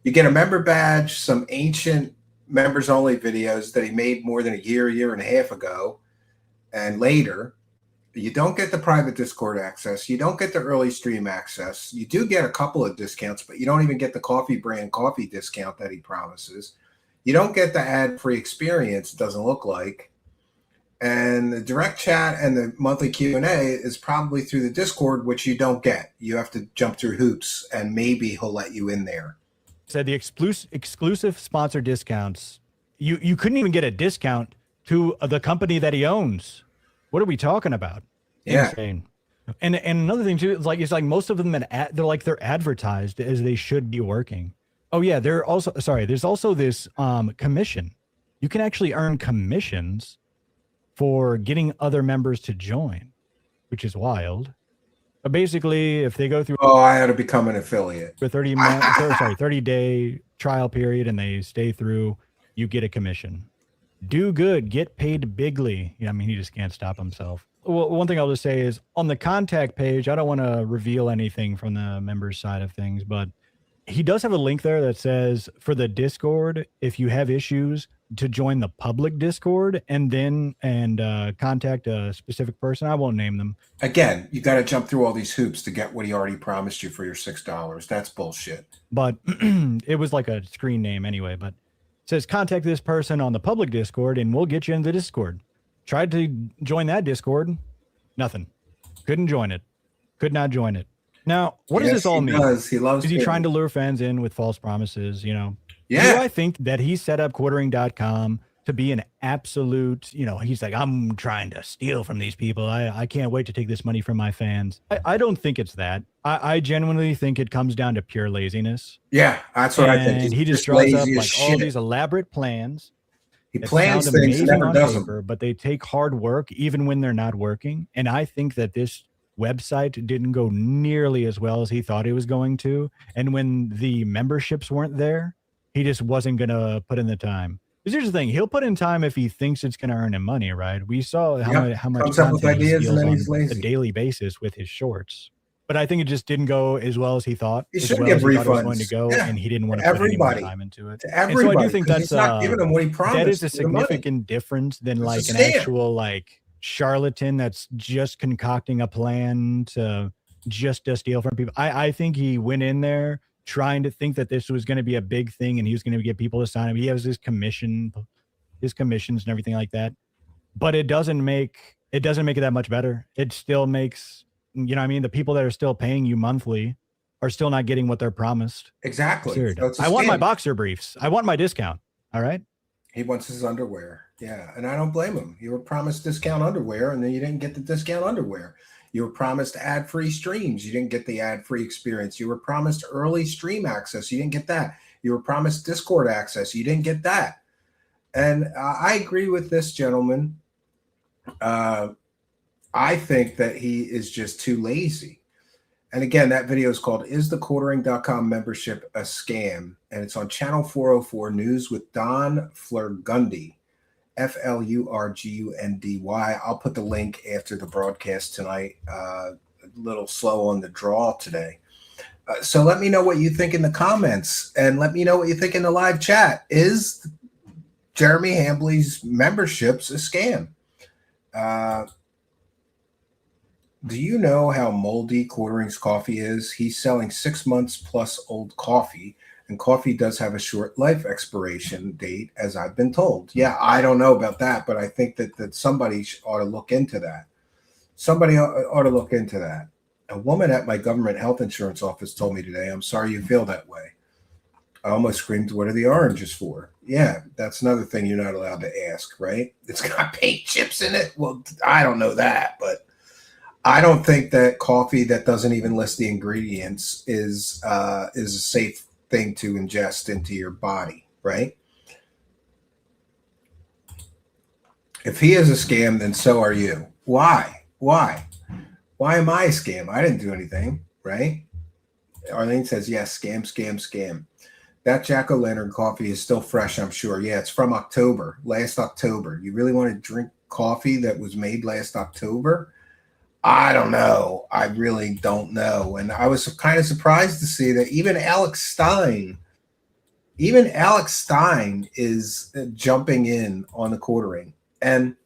You get a member badge, some ancient members only videos that he made more than a year and a half ago, and later. You don't get the private Discord access. You don't get the early stream access. You do get a couple of discounts, but you don't even get the coffee brand coffee discount that he promises. You don't get the ad-free experience, it doesn't look like. And the direct chat and the monthly Q&A is probably through the Discord, which you don't get. You have to jump through hoops, and maybe he'll let you in there. Said the exclusive sponsor discounts. You couldn't even get a discount to the company that he owns. What are we talking about? Yeah. Insane. And another thing too, it's like most of them they're advertised as they should be working. Oh yeah, there's also this commission. You can actually earn commissions for getting other members to join, which is wild. But basically, if they go through I had to become an affiliate. For 30-day trial period and they stay through, you get a commission. Do good, get paid bigly. I mean, he just can't stop himself. Well, one thing I'll just say is on the contact page, I don't want to reveal anything from the members side of things, but he does have a link there that says for the Discord, if you have issues, to join the public Discord and contact a specific person. I won't name them. Again, you got to jump through all these hoops to get what he already promised you for your $6. That's bullshit. But it was like a screen name anyway, but it says contact this person on the public Discord and we'll get you in the Discord. Tried to join that Discord. Nothing. Couldn't join it. Could not join it. Now, what does this all mean? He loves Is he trying to lure fans in with false promises? Yeah. Do I think that he set up quartering.com to be an absolute, he's like, I'm trying to steal from these people. I can't wait to take this money from my fans. I don't think it's that. I genuinely think it comes down to pure laziness. Yeah, that's what I think. And he just draws up like all these elaborate plans. He plans things, never does them. But they take hard work even when they're not working. And I think that this website didn't go nearly as well as he thought it was going to. And when the memberships weren't there, he just wasn't going to put in the time. Because here's the thing, he'll put in time if he thinks it's going to earn him money, right? We saw how much content he steals on a daily basis with his shorts. But I think it just didn't go as well as he thought. He should give refunds. It was going to go, and he didn't want to put any more time into it. To everybody. And so I do think that's not giving him what he promised. That is a significant difference than like an actual charlatan that's just concocting a plan to steal from people. I think he went in there trying to think that this was going to be a big thing and he was going to get people to sign him. He has his commissions and everything like that. But it doesn't make it that much better. It still makes, the people that are still paying you monthly are still not getting what they're promised. Exactly. So I want my boxer briefs. I want my discount. All right. He wants his underwear. Yeah. And I don't blame him. You were promised discount underwear and then you didn't get the discount underwear. You were promised ad-free streams. You didn't get the ad-free experience. You were promised early stream access. You didn't get that. You were promised Discord access. You didn't get that. And I agree with this gentleman. I think that he is just too lazy. And again, that video is called Is the Quartering.com Membership a Scam? And it's on Channel 404 News with Don Flurgundy. Flurgundy. I'll put the link after the broadcast tonight. A little slow on the draw today. So let me know what you think in the comments and let me know what you think in the live chat. Is Jeremy Hambley's memberships a scam? Do you know how moldy Quartering's coffee is? He's selling 6 months plus old coffee, and coffee does have a short life expiration date, as I've been told. Yeah, I don't know about that, but I think that somebody ought to look into that. Somebody ought to look into that. A woman at my government health insurance office told me today, I'm sorry you feel that way. I almost screamed, what are the oranges for? Yeah, that's another thing you're not allowed to ask, right? It's got paint chips in it. Well, I don't know that, but I don't think that coffee that doesn't even list the ingredients is a safe thing to ingest into your body, right? If he is a scam, then so are you. Why? Why? Why am I a scam? I didn't do anything, right? Arlene says, yes, scam, scam, scam. That jack-o'-lantern coffee is still fresh, I'm sure. Yeah, it's from October, last October. You really want to drink coffee that was made last October? I don't know. I really don't know. And I was kind of surprised to see that even Alex Stein is jumping in on the quartering. And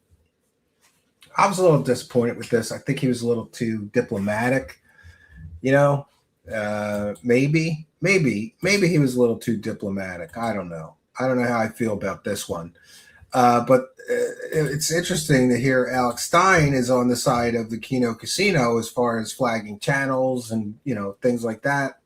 I was a little disappointed with this. I think he was a little too diplomatic, you know. Maybe he was a little too diplomatic. I don't know how I feel about this one. But it's interesting to hear Alex Stein is on the side of the Keno Casino as far as flagging channels and, you know, things like that.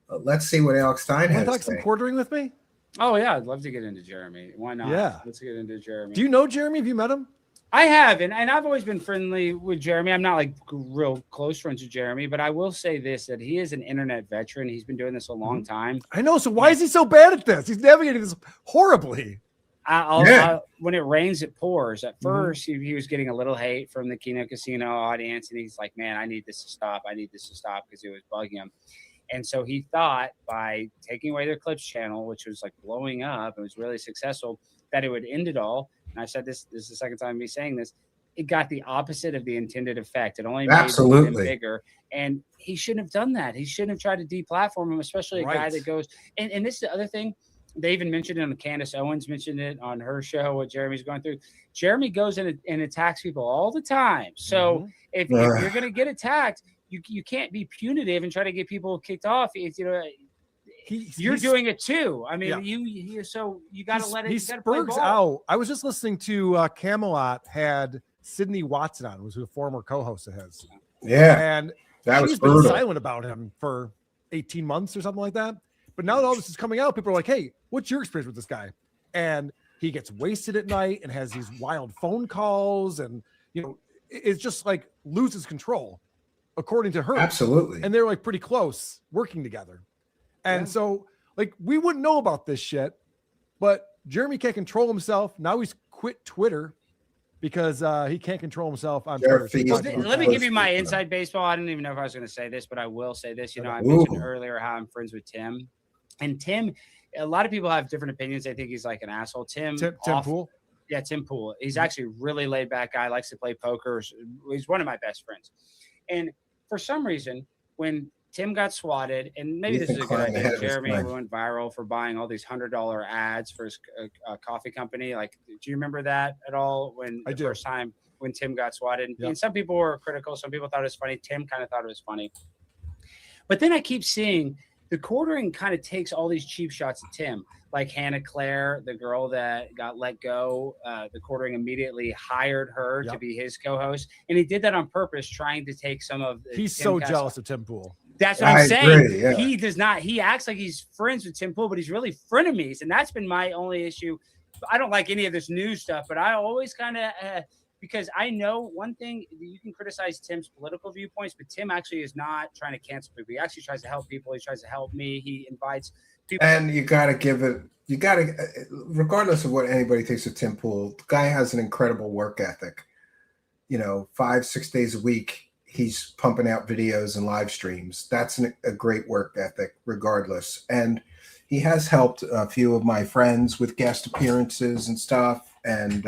Let's see what Alex Stein has to say. Want to talk some quartering with me? Oh, yeah. I'd love to get into Jeremy. Why not? Yeah. Let's get into Jeremy. Do you know Jeremy? Have you met him? I have, and I've always been friendly with Jeremy. I'm not like real close friends with Jeremy, but I will say this, that he is an internet veteran. He's been doing this a long time. I know. So why is he so bad at this? He's navigating this horribly. When it rains, it pours. At first, he was getting a little hate from the Keno Casino audience, and he's like, man, I need this to stop. I need this to stop, because it was bugging him. And so he thought by taking away their clips channel, which was like blowing up, it was really successful, that it would end it all. And I said this is the second time me saying this. It got the opposite of the intended effect. It only made him bigger. And he shouldn't have done that. He shouldn't have tried to deplatform him, especially a guy that goes. And this is the other thing. They even mentioned it on Candace Owens mentioned it on her show, what Jeremy's going through. Jeremy goes in and attacks people all the time. So if you're going to get attacked, you can't be punitive and try to get people kicked off. If, you know, you're doing it too. I mean, so you got to let it. He spurgs out. I was just listening to Camelot had Sydney Watson on, who's a former co-host of his. Yeah, and she's been silent about him for 18 months or something like that. But now that all this is coming out, people are like, "Hey, what's your experience with this guy?" And he gets wasted at night and has these wild phone calls, and you know, it's just like loses control, according to her. Absolutely. And they're like pretty close working together. And so, like, we wouldn't know about this shit, but Jeremy can't control himself. Now he's quit Twitter because he can't control himself on Twitter. So let me give you my inside baseball. I didn't even know if I was going to say this, but I will say this. You know, I mentioned earlier how I'm friends with Tim. And Tim, a lot of people have different opinions. They think he's like an asshole. Tim Poole? Yeah, Tim Poole. He's actually a really laid back guy, likes to play poker. He's one of my best friends. And for some reason, when Tim got swatted, and maybe this is a good idea. Jeremy went viral for buying all these $100 ads for his coffee company. Like, do you remember that at all? When the first time when Tim got swatted, and some people were critical, some people thought it was funny. Tim kind of thought it was funny, but then I keep seeing the quartering kind of takes all these cheap shots at Tim, like Hannah Claire, the girl that got let go. The quartering immediately hired her to be his co-host, and he did that on purpose, trying to take some of. He's so jealous of Tim Poole. That's what I'm saying. Agree, yeah. He does not. He acts like he's friends with Tim Poole, but he's really frenemies, and that's been my only issue. I don't like any of this news stuff, but I always kind of because I know one thing: you can criticize Tim's political viewpoints, but Tim actually is not trying to cancel people. He actually tries to help people. He tries to help me. He invites people. And you got to give it. You got to, regardless of what anybody thinks of Tim Poole, the guy has an incredible work ethic. You know, 5-6 days a week. He's pumping out videos and live streams. That's a great work ethic, regardless. And he has helped a few of my friends with guest appearances and stuff. And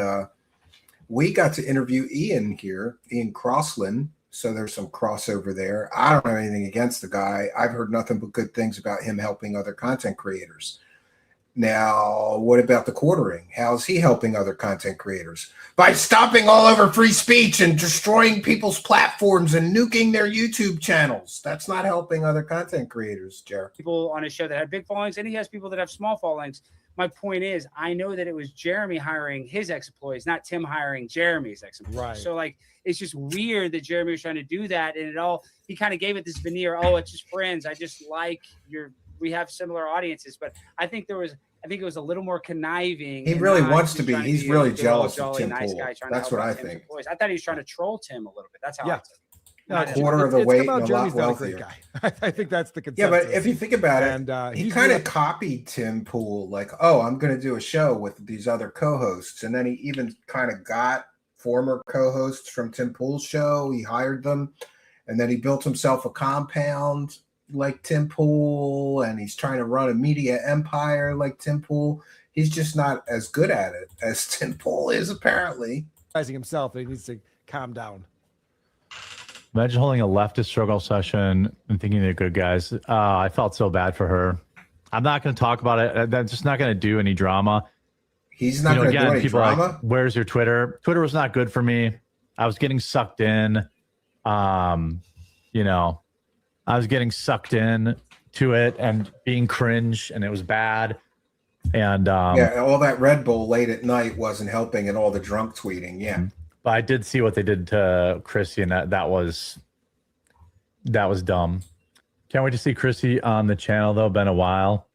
we got to interview Ian Crossland. So there's some crossover there. I don't have anything against the guy. I've heard nothing but good things about him helping other content creators. Now, what about the quartering? How's he helping other content creators? By stopping all over free speech and destroying people's platforms and nuking their YouTube channels. That's not helping other content creators, Jared. People on his show that have big followings, and he has people that have small followings. My point is, I know that it was Jeremy hiring his ex-employees, not Tim hiring Jeremy's ex-employees. Right. So, like, it's just weird that Jeremy was trying to do that, and he kind of gave it this veneer. Oh, it's just friends. I just like we have similar audiences, but I think it was a little more conniving. He really wants to be. He's really jealous of Tim Poole. That's what I think. I thought he was trying to troll Tim a little bit. That's how I took it. a quarter of the it's weight come out and a lot Jeremy's not a great wealthier. guy. I think that's the Yeah, consensus. but if you think about it, and he he's kind doing of copied Tim Pool, like, oh, I'm going to do a show with these other co-hosts. And then he even kind of got former co-hosts from Tim Pool's show. He hired them, and then he built himself a compound like Tim Pool, and he's trying to run a media empire like Tim Pool. He's just not as good at it as Tim Pool is, apparently. himself that he needs to calm down. Imagine holding a leftist struggle session and thinking they're good guys. I felt so bad for her. I'm not going to talk about it. That's just not going to do any drama. He's not going to do any people drama. Like, where's your Twitter? Twitter was not good for me. I was getting sucked in. I was getting sucked in to it and being cringe, and it was bad. And yeah, all that Red Bull late at night wasn't helping, and all the drunk tweeting. Yeah. But I did see what they did to Chrissy, and that was dumb. Can't wait to see Chrissy on the channel, though. Been a while.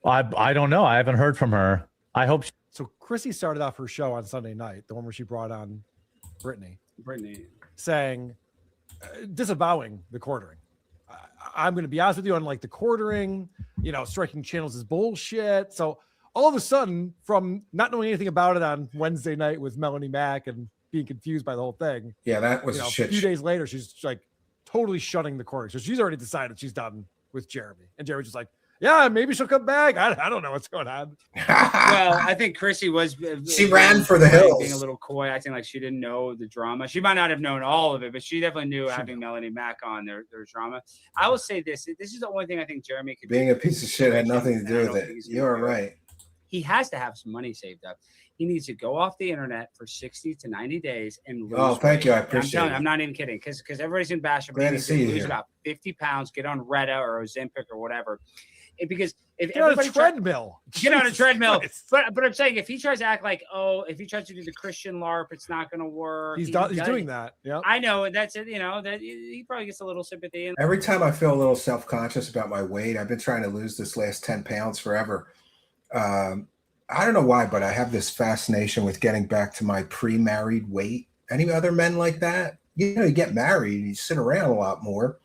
I don't know. I haven't heard from her. I hope. So Chrissy started off her show on Sunday night, the one where she brought on Brittany, saying, disavowing the quartering. I'm going to be honest with you on like the quartering, striking channels is bullshit. So all of a sudden, from not knowing anything about it on Wednesday night with Melanie Mack and being confused by the whole thing. Yeah, that was a shit. few days later, she's like totally shunning the quartering. So she's already decided she's done with Jeremy. And Jeremy's just like, yeah, maybe she'll come back. I don't know what's going on. Well, I think Chrissy was. She ran for the hills. Being a little coy, acting like she didn't know the drama. She might not have known all of it, but she definitely knew having Melanie Mack on there was drama. I will say this. This is the only thing I think Jeremy could Being a piece of shit had nothing to do with it. You're right. He has to have some money saved up. He needs to go off the internet for 60 to 90 days and lose. Oh, thank you. I I'm appreciate telling it. you, I'm not even kidding. Because everybody's in bash. Glad to see you lose here. about 50 pounds, get on Retta or Ozempic or whatever. Because if Get on a everybody treadmill. get on a treadmill. Christ. But I'm saying if he tries to act like, if he tries to do the Christian LARP, it's not going to work. He's doing that. Yeah. I know, and that's it. That he probably gets a little sympathy. And Every time I feel a little self-conscious about my weight, I've been trying to lose this last 10 pounds forever. I don't know why, but I have this fascination with getting back to my pre-married weight. Any other men like that? You get married, you sit around a lot more.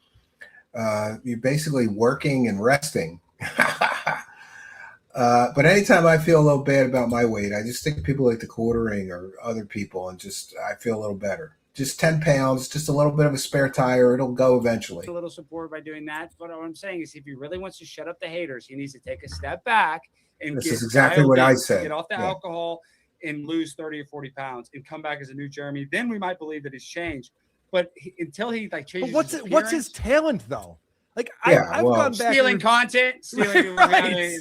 You're basically working and resting. But anytime I feel a little bad about my weight, I just think of people like the quartering or other people, and I feel a little better. Just 10 pounds, just a little bit of a spare tire. It'll go eventually. a little support by doing that. But what I'm saying is if he really wants to shut up the haters, he needs to take a step back and This is exactly what I said. Get off the Yeah. alcohol and lose 30 or 40 pounds and come back as a new Jeremy. Then we might believe that he's changed. But until he changes But what's his talent though? Like Yeah, I've well, gone back stealing content, stealing Right.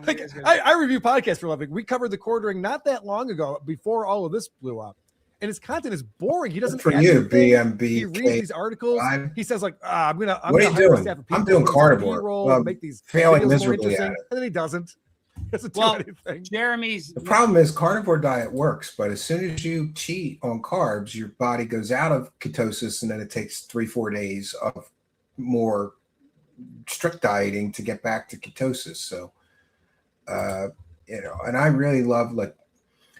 Like, I review podcasts for a living. We covered the quartering not that long ago, before all of this blew up, and his content is boring. He doesn't. For add you, anything. BMB. He reads these articles. He says like, I'm What gonna are you hire a doing? staff of people I'm doing to carnivore. B-roll, Well, make these failing videos more miserably interesting, at it. and then he doesn't. He doesn't do anything. Jeremy's The problem is carnivore diet works, but as soon as you cheat on carbs, your body goes out of ketosis, and then it takes 3-4 days of more strict dieting to get back to ketosis. So, and I really love, like,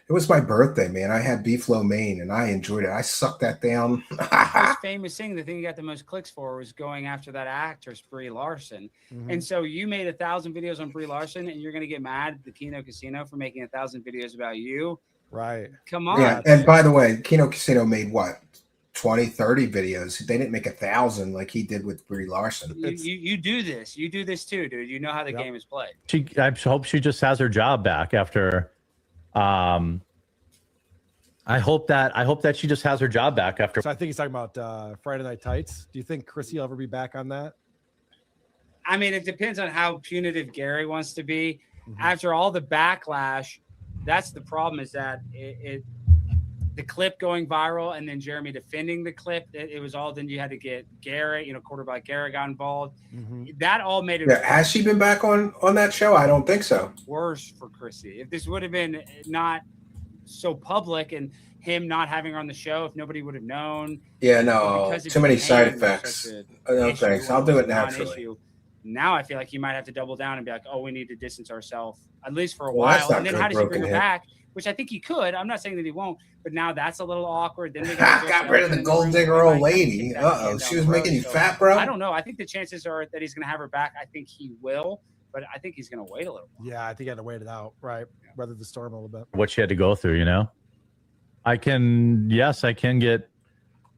it was my birthday, man. I had beef lo mein and I enjoyed it. I sucked that down. most famous thing, the thing you got the most clicks for was going after that actress, Brie Larson. Mhm. And so you made 1,000 videos on Brie Larson and you're going to get mad at the Kino Casino for making 1,000 videos about you. Right. Come on. Yeah. And by the way, Kino Casino made what? 20, 30 videos. They didn't make 1,000 like he did with Brie Larson. You do this. You do this too, dude. You know how the game is played. I hope she just has her job back after. I hope that she just has her job back after. So I think he's talking about Friday Night Tights. Do you think Chrissy will ever be back on that? I mean, it depends on how punitive Gary wants to be. Mhm. After all the backlash, that's the problem, is that the clip going viral and then Jeremy defending the clip, it was all, then you had to get Garrett, quarterback Garrett got involved. Mhm. That all made it Yeah, has she been back on that show? I don't think so. worse for Chrissy. If this would have been not so public and him not having her on the show, if nobody would have known. Yeah, no, because it too many became side such effects. a No, issue thanks. or I'll do it a naturally. non-issue. Now I feel like you might have to double down and be like, oh, we need to distance ourselves at least for a Well, that's while. not And then good, how does he bring broken her hip. back? which I think he could. I'm not saying that he won't, but now that's a little awkward. Then we got rid of the gold digger old lady. She was making you fat, bro. I don't know. I think the chances are that he's going to have her back. I think he will, but I think he's going to wait a little while. Yeah, I think he had to wait it out, right? Weather the storm a little bit. What she had to go through, you know? I can get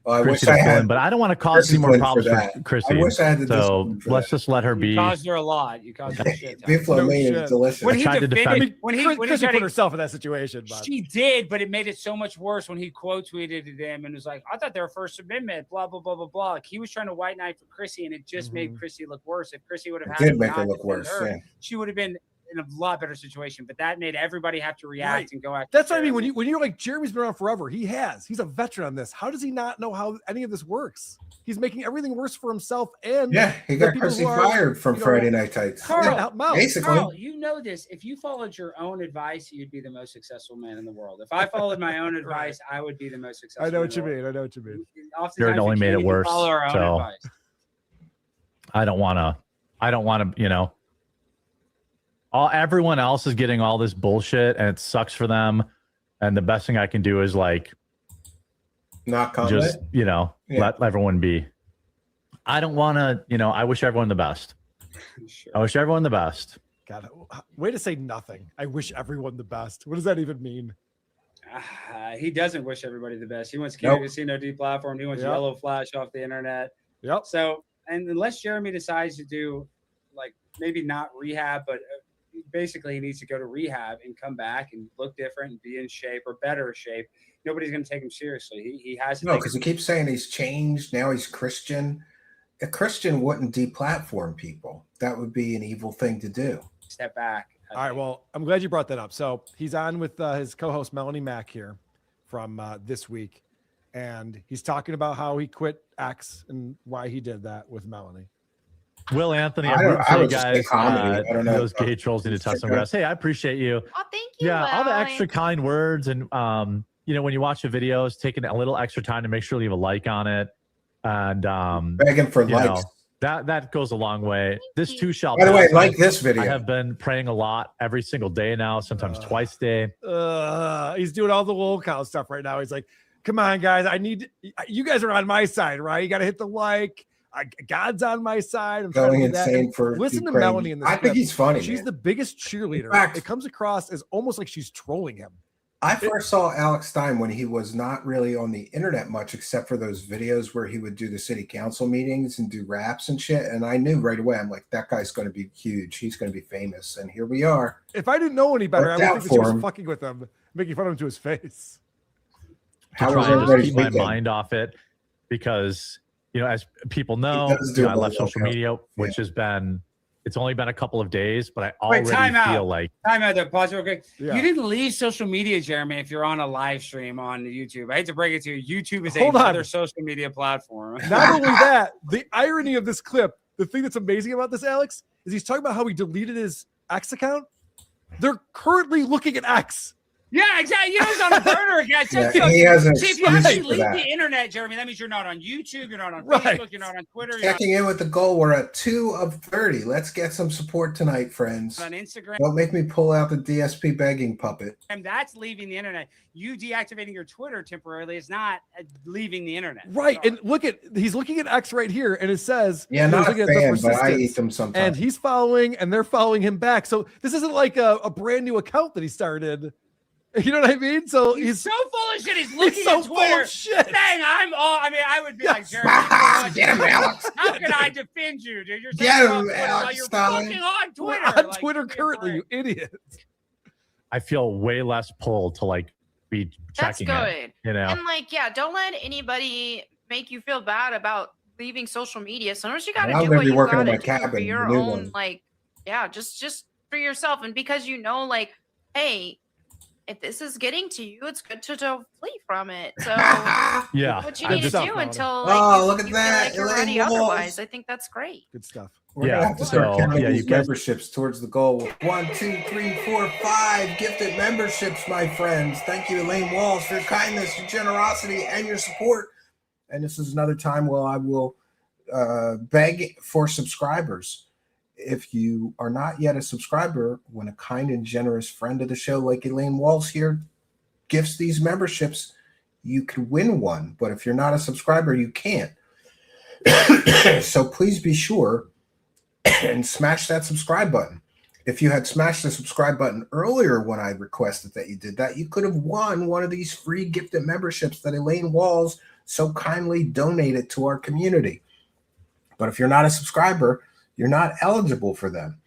I wish Chrissy I to fill had, in, but I don't want to cause any more problems for Chrissy. I wish I had the so discipline for let's that. just let her be. You caused her a lot. You caused her shit. Beef lo mein is delicious. When he tried to defend- defended, when he Chrissy tried put to, herself in that situation, but she did, but it made it so much worse when he quote tweeted at him and was like, "I thought they were First Amendment, blah blah blah blah blah." Like he was trying to white knight for Chrissy, and it just made Chrissy look worse. If Chrissy would have had Did to make her not look defend worse. her, Yeah. she would have been in a lot better situation. But that made everybody have to react Right. and go after. that's what I mean. Jeremy. When you're like, Jeremy's been around forever. He's a veteran on this. How does he not know how any of this works? He's making everything worse for himself. And Yeah, he the got people Chrissy who are, fired from you know, Friday Night Tights. Carl, Yeah, help him out. basically. Carl, you know this. If you followed your own advice, you'd be the most successful man in the world. If I followed my own advice, I would be the most successful. I know man what in you the mean. world. I know what you mean. Oftentimes Jared only we made can't it even worse, follow our own so- advice. I don't want to, you know, everyone else is getting all this bullshit and it sucks for them. And the best thing I can do is like, Not comment. just, you know, Yeah. let everyone be. I don't want to, you know, I wish everyone the best. Sure. I wish everyone the best. God, way to say nothing. I wish everyone the best. What does that even mean? He doesn't wish everybody the best. He wants Nope. Casino deplatformed. He wants Yep. Yellow Flash off the internet. Yep. So, and unless Jeremy decides to do, like, maybe not rehab, but basically he needs to go to rehab and come back and look different and be in shape or better shape. Nobody's going to take him seriously. He has to. No, take because he keeps saying he's changed. Now he's Christian. A Christian wouldn't deplatform people. That would be an evil thing to do. a step back. All right. Well, I'm glad you brought that up. So he's on with his co-host Melanie Mack here from This Week, and he's talking about how he quit X and why he did that with Melanie. Will Anthony, I I'm don't- rooting I for you would just say guys. comedy. I don't know. Those gay trolls need to touch some grass. Hey, I appreciate you. Oh, thank you. Yeah, all the Will. extra kind words and you know, when you watch the videos, taking a little extra time to make sure to leave a like on it, and Begging for you likes. know, that goes a long way. This too shall By the way, pass. like this video. I have been praying a lot every single day now, sometimes twice a day. He's doing all the lol cow stuff right now. He's like, "Come on, guys, you guys are on my side, right? You got to hit the like. God's on my side." I'm trying Going to do that. insane And for listen Ukraine. to Melanie in this. I think clip. he's funny. She's man. the biggest cheerleader. In fact- It comes across as almost like she's trolling him. I first saw Alex Stein when he was not really on the internet much, except for those videos where he would do the city council meetings and do raps and shit. And I knew right away, I'm like, that guy's going to be huge. He's going to be famous. And here we are. If I didn't know any better, I Worked would out think that she for was him. fucking with him, making fun of him to his face. How to was try and just everybody's keep my weekend? mind off it, because you know, as people know, does do you know, I a left little social bit. media, which has been, it's only been a couple of days, but I Wait, already time out. feel like Time out there. Pause real quick. Yeah. You didn't leave social media, Jeremy, if you're on a live stream on YouTube. I hate to break it to you. YouTube is Hold on. another social media platform. Not only that, the irony of this clip, the thing that's amazing about this, Alex, is he's talking about how he deleted his X account. They're currently looking at X. Yeah, exactly. You know, he's on a burner account. Yeah, So- he has an See, if you excuse actually for leave that. the internet, Jeremy, that means you're not on YouTube, you're not on Right. Facebook, you're not on Twitter, you're not Checking in with the goal. We're at 2 of 30. Let's get some support tonight, friends. on Instagram. Don't make me pull out the DSP begging puppet. And that's leaving the internet. You deactivating your Twitter temporarily is not leaving the internet. Right. Sorry. And he's looking at X right here, and it says, Yeah, you know, not a he's looking at the fan, but I persistence, eat them sometimes. and he's following, and they're following him back. So this isn't like a brand new account that he started. You know what I mean? So He's so full of shit. He's looking he's so at full Twitter. of shit. Saying I'm all. I mean, I would be like, Yes. Jeremy, you know what? Get him, Alex. How can I defend you, dude? You're Get saying him, on Twitter while Alex you're Stein. fucking on We're Twitter. on Like, Twitter give me a currently, break. you idiot. I feel way less pull to like be That's checking good. it. You know, And like, yeah, don't let anybody make you feel bad about leaving social media. Sometimes you got to I'm do gonna what be you working got on to my do cabin, for your the new own, one. like, yeah, just for yourself. And because you know, like, hey, if this is getting to you, it's good to flee from it. So yeah. what you I need to just- do until Oh, like, look at you that. feel like you're Elaine ready Walls. otherwise. I think that's great. Good stuff. We're Yeah, gonna have to start so, counting yeah, you these guys- memberships towards the goal. 1, 2, 3, 4, 5 gifted memberships, my friends. Thank you, Elaine Walls, for your kindness, your generosity, and your support. And this is another time where I will beg for subscribers. If you are not yet a subscriber, when a kind and generous friend of the show like Elaine Walls here gifts these memberships, you can win one. But if you're not a subscriber, you can't. So please be sure and smash that subscribe button. If you had smashed the subscribe button earlier when I requested that you did that, you could have won one of these free gifted memberships that Elaine Walls so kindly donated to our community. But if you're not a subscriber, you're not eligible for them.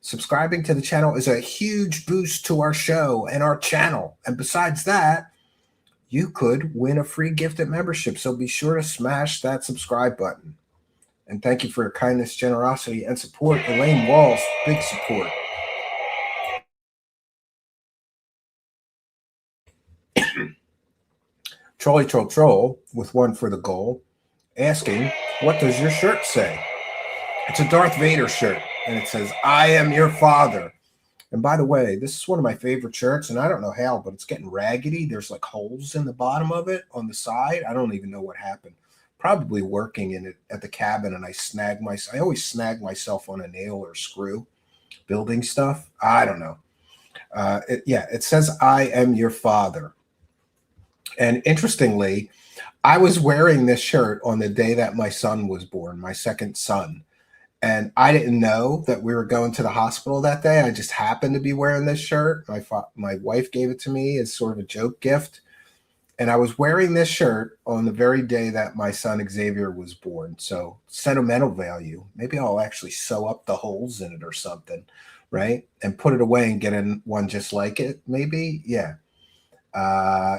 Subscribing to the channel is a huge boost to our show and our channel. And besides that, you could win a free gifted membership. So be sure to smash that subscribe button. And thank you for your kindness, generosity, and support. Elaine Walls, big support. Trolly Troll Troll, with one for the goal, asking, what does your shirt say? It's a Darth Vader shirt, and it says, I am your father. And by the way, this is one of my favorite shirts, and I don't know how, but it's getting raggedy. There's like holes in the bottom of it on the side. I don't even know what happened. Probably working in it at the cabin, and I always snag myself on a nail or screw building stuff. I don't know. It says, I am your father. And interestingly, I was wearing this shirt on the day that my son was born, my second son. And I didn't know that we were going to the hospital that day. I just happened to be wearing this shirt. My wife gave it to me as sort of a joke gift. And I was wearing this shirt on the very day that my son Xavier was born. So sentimental value. Maybe I'll actually sew up the holes in it or something, right? And put it away and get in one just like it, maybe. Yeah.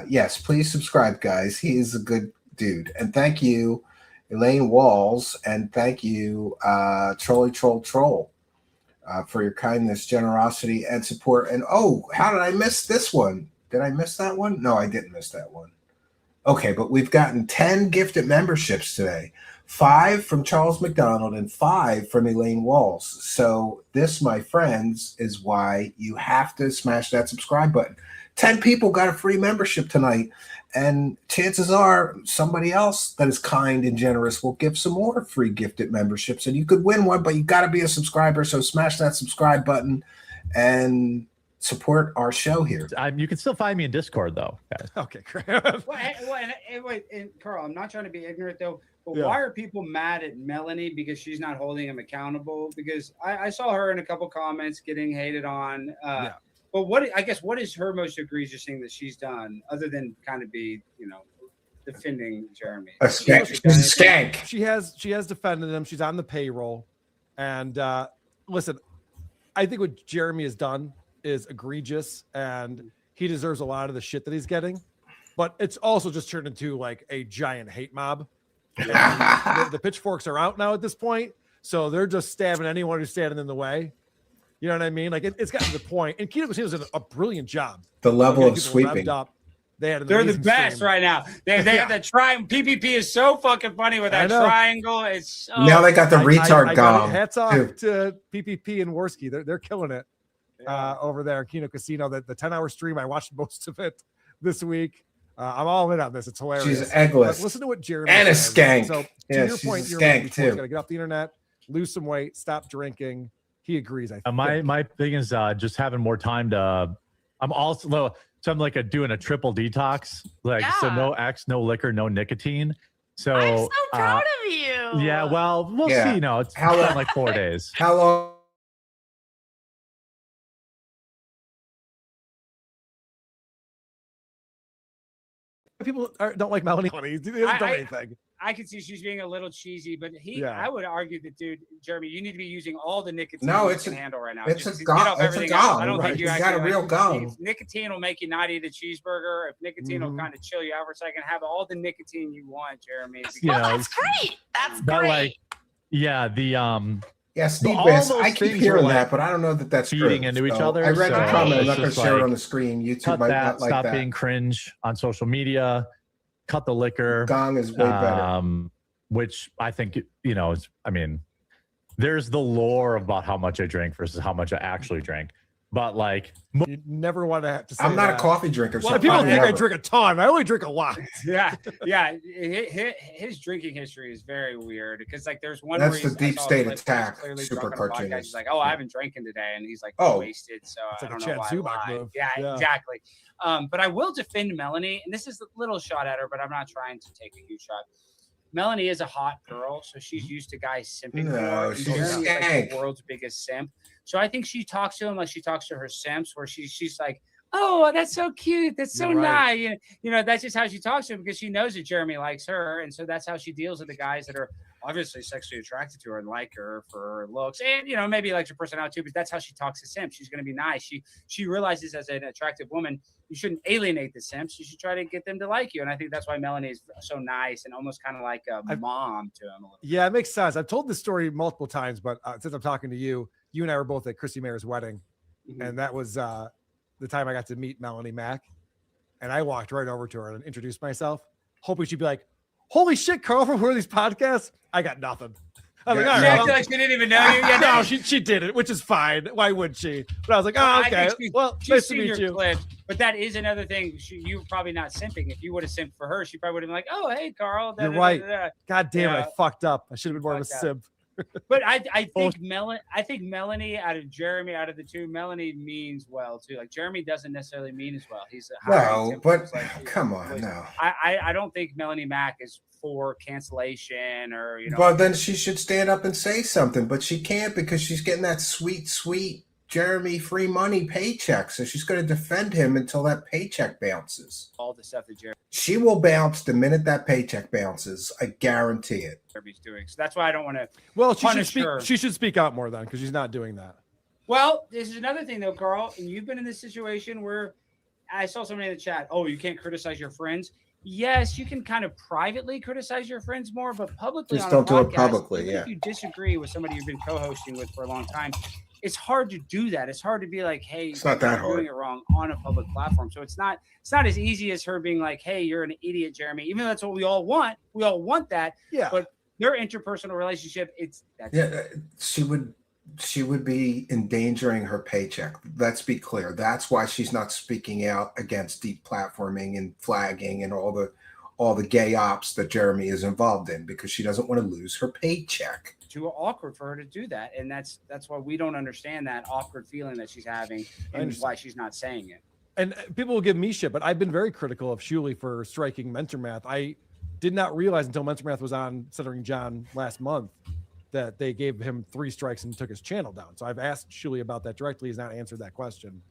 Yes, please subscribe, guys. He is a good dude. And thank you, Elaine Walls, and thank you, Trolly Troll Troll, for your kindness, generosity, and support. And oh, how did I miss this one? Did I miss that one? No, I didn't miss that one. Okay, but we've gotten 10 gifted memberships today. 5 from Charles McDonald and 5 from Elaine Walls. So this, my friends, is why you have to smash that subscribe button. 10 people got a free membership tonight, and chances are somebody else that is kind and generous will give some more free gifted memberships, and you could win one, but you got to be a subscriber. So smash that subscribe button and support our show here. You can still find me in Discord, though, guys. Okay, great. And Carl, I'm not trying to be ignorant, though, but why are people mad at Melanie because she's not holding him accountable? Because I saw her in a couple comments getting hated on. But what is her most egregious thing that she's done other than kind of be, defending Jeremy? She's a skank. She has defended him. She's on the payroll. And listen, I think what Jeremy has done is egregious, and he deserves a lot of the shit that he's getting. But it's also just turned into like a giant hate mob. The pitchforks are out now at this point, so they're just stabbing anyone who's standing in the way. You know what I mean? Like it's gotten to the point, and Kino Casino's done a brilliant job. The level of sweeping. They're the best right now. They have that triangle. PPP is so fucking funny with that triangle. It's so now they got the retard gong. Hats off to PPP and Worski. They're killing it over there at Kino Casino. The 10-hour stream, I watched most of it this week. I'm all in on this. It's hilarious. She's eggless. Listen to what Jeremy and says. a skank. So to your point, you're got to get off the internet, lose some weight, stop drinking. He agrees. I think. My thing is just having more time to. I'm also I'm like doing a triple detox, so no X, no liquor, no nicotine. So I'm so proud of you. Yeah, well, we'll see. It's been like 4 days. How long? People don't like Melanie. He hasn't done anything. I can see she's being a little cheesy, but I would argue that, dude, Jeremy, you need to be using all the nicotine you can handle right now. It's a gong. It's a gong. I don't think you got a real gong. Nicotine will make you not eat a cheeseburger. If nicotine will kind of chill you out for a second, have all the nicotine you want, Jeremy. That's great. That's great. Steve Bass, I keep hearing that, but I don't know that that's feeding true. into each other. I read the comment. I'm not going to share it on like, the screen. YouTube cut might that, not like stop that. being cringe on social media. Cut the liquor. Gong is way better. Which I think, there's the lore about how much I drink versus how much I actually drink. but like, You never want to have to say I'm not that. a coffee drinker. A lot so of people I've think I never- drink a ton. I only drink a lot. Yeah. His drinking history is very weird because like there's one. That's where the I deep saw a state clip where he's attack, clearly super drunk on a podcast. cartoonist. He's like, "Oh, I haven't drinking today," and he's like, Oh. wasted. So It's like I a don't know Chad why. Zumock I lied. move. Yeah, Yeah. exactly. But I will defend Melanie, and this is a little shot at her, but I'm not trying to take a huge shot. Melanie is a hot girl, so she's used to guys simping No, for her. she's Jeremy a is like skank. the world's biggest simp. So I think she talks to him like she talks to her simps, where she's like, "Oh, that's so cute. That's so You're right. nice." You know, that's just how she talks to him because she knows that Jeremy likes her, and so that's how she deals with the guys that are obviously sexually attracted to her and like her for her looks, and maybe likes her personality too. But that's how she talks to simps. She's going to be nice. She realizes as an attractive woman, you shouldn't alienate the simps. You should try to get them to like you, and I think that's why Melanie is so nice and almost kind of like a mom to him. A little. Yeah, it makes sense. I've told this story multiple times, but since I'm talking to you and I were both at Chrissy Mayer's wedding, and that was the time I got to meet Melanie Mack, and I walked right over to her and introduced myself, hoping she'd be like, "Holy shit, Carl, from where are these podcasts?" I got nothing. I was Yeah, like, "All She right, acted well." like she didn't even know you. Yeah, No, she did it, which is fine. Why would she? But I was like, "Oh, I okay. think Well, she's nice to seen meet your you." clips, but that is another thing. You're probably not simping. If you would have simped for her, she probably would have been like, "Oh, hey, Carl." You're right. God damn it, I Yeah. fucked up. I should have been more of a Fucked up. simp. But I think Melanie out of Jeremy, out of the two, Melanie means well too. Like Jeremy doesn't necessarily mean as well. He's a No, but come on, no. I don't think Melanie Mack is for cancellation or Well, then she should stand up and say something, but she can't because she's getting that sweet, sweet Jeremy free money paycheck. So she's going to defend him until that paycheck bounces. all the stuff that She will bounce the minute that paycheck bounces. I guarantee it. Jeremy's doing. So that's why I don't want to. Well, she should Punish her. speak. She should speak out more then, because she's not doing that. Well, this is another thing though, Carl, and you've been in this situation where I saw somebody in the chat. Oh, you can't criticize your friends. Yes, you can kind of privately criticize your friends more, but publicly, Just on a don't do it podcast, publicly, even yeah. If you disagree with somebody you've been co-hosting with for a long time, it's hard to do that. It's hard to be like, "Hey, It's not that you're doing hard. it wrong" on a public platform. So it's not as easy as her being like, "Hey, you're an idiot, Jeremy." Even though that's what we all want. We all want that. Yeah. But their interpersonal relationship, She would be endangering her paycheck. Let's be clear. That's why she's not speaking out against deep platforming and flagging and all the gay ops that Jeremy is involved in, because she doesn't want to lose her paycheck. too awkward for her to do that, and that's why we don't understand that awkward feeling that she's having I and understand. why she's not saying it. And people will give me shit, but I've been very critical of Shuley for striking Mentor Math. I did not realize until Mentor Math was on Centering John last month that they gave him 3 strikes and took his channel down. So I've asked Shuley about that directly. He's not answered that question.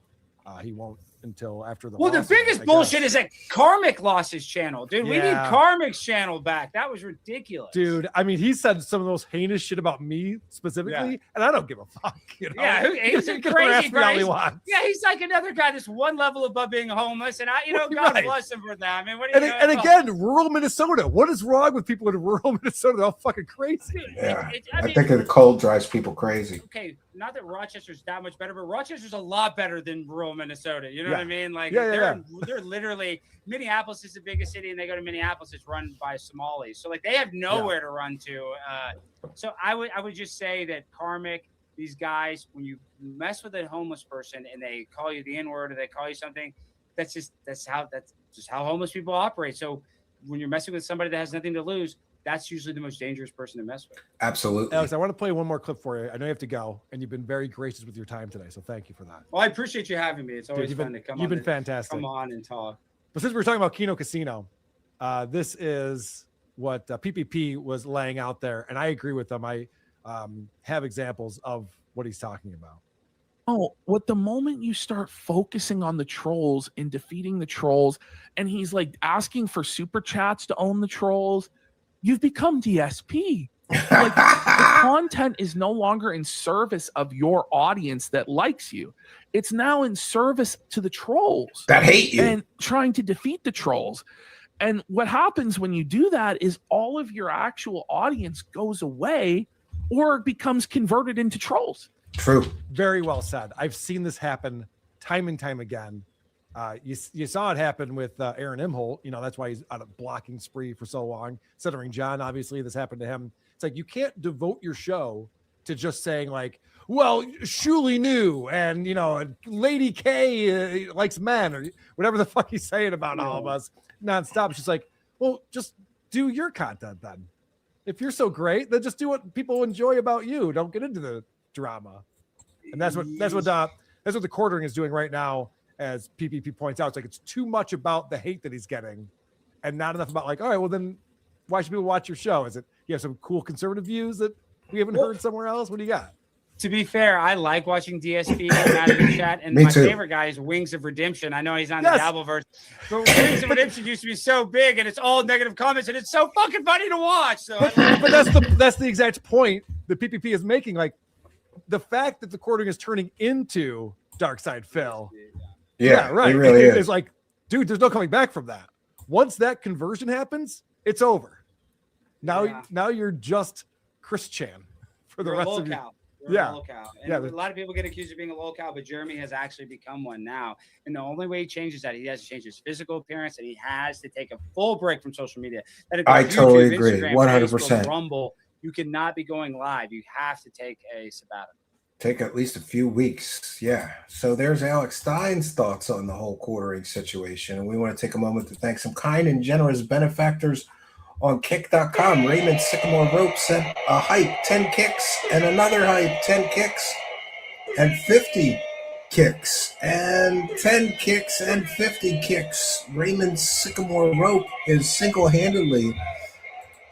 He won't until after the Well, the lawsuit, biggest I bullshit guess. is that Karmic lost his channel, dude. We need Yeah. Karmic's channel back. That was ridiculous, Dude, I mean, he said some of those heinous shit about me specifically, and I don't give a fuck. You know? Yeah, he's a He can crazy harass me all he guy. wants. Yeah, he's like another guy that's one level above being homeless, and God Right. bless him for that. I mean, what do you And again, rural Minnesota. What is wrong with people in rural Minnesota? They're all fucking crazy. Yeah, I I mean, think the cold drives people crazy. okay, not that Rochester's that much better, but Rochester's a lot better than rural Minnesota. You know what I mean? Like, Yeah, they're literally, Minneapolis is the biggest city, and they go to Minneapolis. It's run by Somalis, so like they have nowhere to run to. So I would just say that Karmic, these guys, when you mess with a homeless person and they call you the N-word or they call you something, that's just how homeless people operate. So when you're messing with somebody that has nothing to lose, that's usually the most dangerous person to mess with. Absolutely. Alex, I want to play one more clip for you. I know you have to go, and you've been very gracious with your time today, so thank you for that. Well, I appreciate you having me. It's always Dude, fun to come on. You've been fantastic. Come on and talk. But since we're talking about Keno Casino, this is what PPP was laying out there, and I agree with them. I have examples of what he's talking about. Oh, what the moment you start focusing on the trolls and defeating the trolls, and he's like asking for super chats to own the trolls, you've become DSP. Like, the content is no longer in service of your audience that likes you. It's now in service to the trolls that hate you and trying to defeat the trolls. And what happens when you do that is all of your actual audience goes away or becomes converted into trolls. True. Very well said. I've seen this happen time and time again. You saw it happen with Aaron Imholt. You know, that's why he's on a blocking spree for so long. Centering John, obviously, this happened to him. It's like you can't devote your show to just saying like, well, Shuli knew, and Lady K likes men, or whatever the fuck he's saying about all of us nonstop. It's just like, well, just do your content then. If you're so great, then just do what people enjoy about you. Don't get into the drama. And that's what the quartering is doing right now, as PPP points out. It's like it's too much about the hate that he's getting, and not enough about like, all right, well then, why should people watch your show? Is it you have some cool conservative views that we haven't heard somewhere else? What do you got? To be fair, I like watching DSP come out of the chat, and my favorite guy is Wings of Redemption. I know he's on the Dabbleverse, but Wings of Redemption used to be so big, and it's all negative comments, and it's so fucking funny to watch. So, but that's the exact point that PPP is making. Like the fact that the quartering is turning into Dark Side Phil. Yeah, right. It really is. It's like, dude, there's no coming back from that. Once that conversion happens, it's over. Now you're just Chris Chan for the rest of you. A lot of people get accused of being a lolcow, but Jeremy has actually become one now. And the only way he changes that, he has to change his physical appearance, and he has to take a full break from social media. I totally agree. Instagram, 100%. Facebook, Rumble. You cannot be going live. You have to take a sabbatical. Take at least a few weeks. Yeah. So there's Alex Stein's thoughts on the whole quartering situation. And we want to take a moment to thank some kind and generous benefactors on kick.com. Raymond Sycamore Rope sent a hype, 10 kicks, and another hype, 10 kicks, and 50 kicks, and 10 kicks and 50 kicks. Raymond Sycamore Rope is single-handedly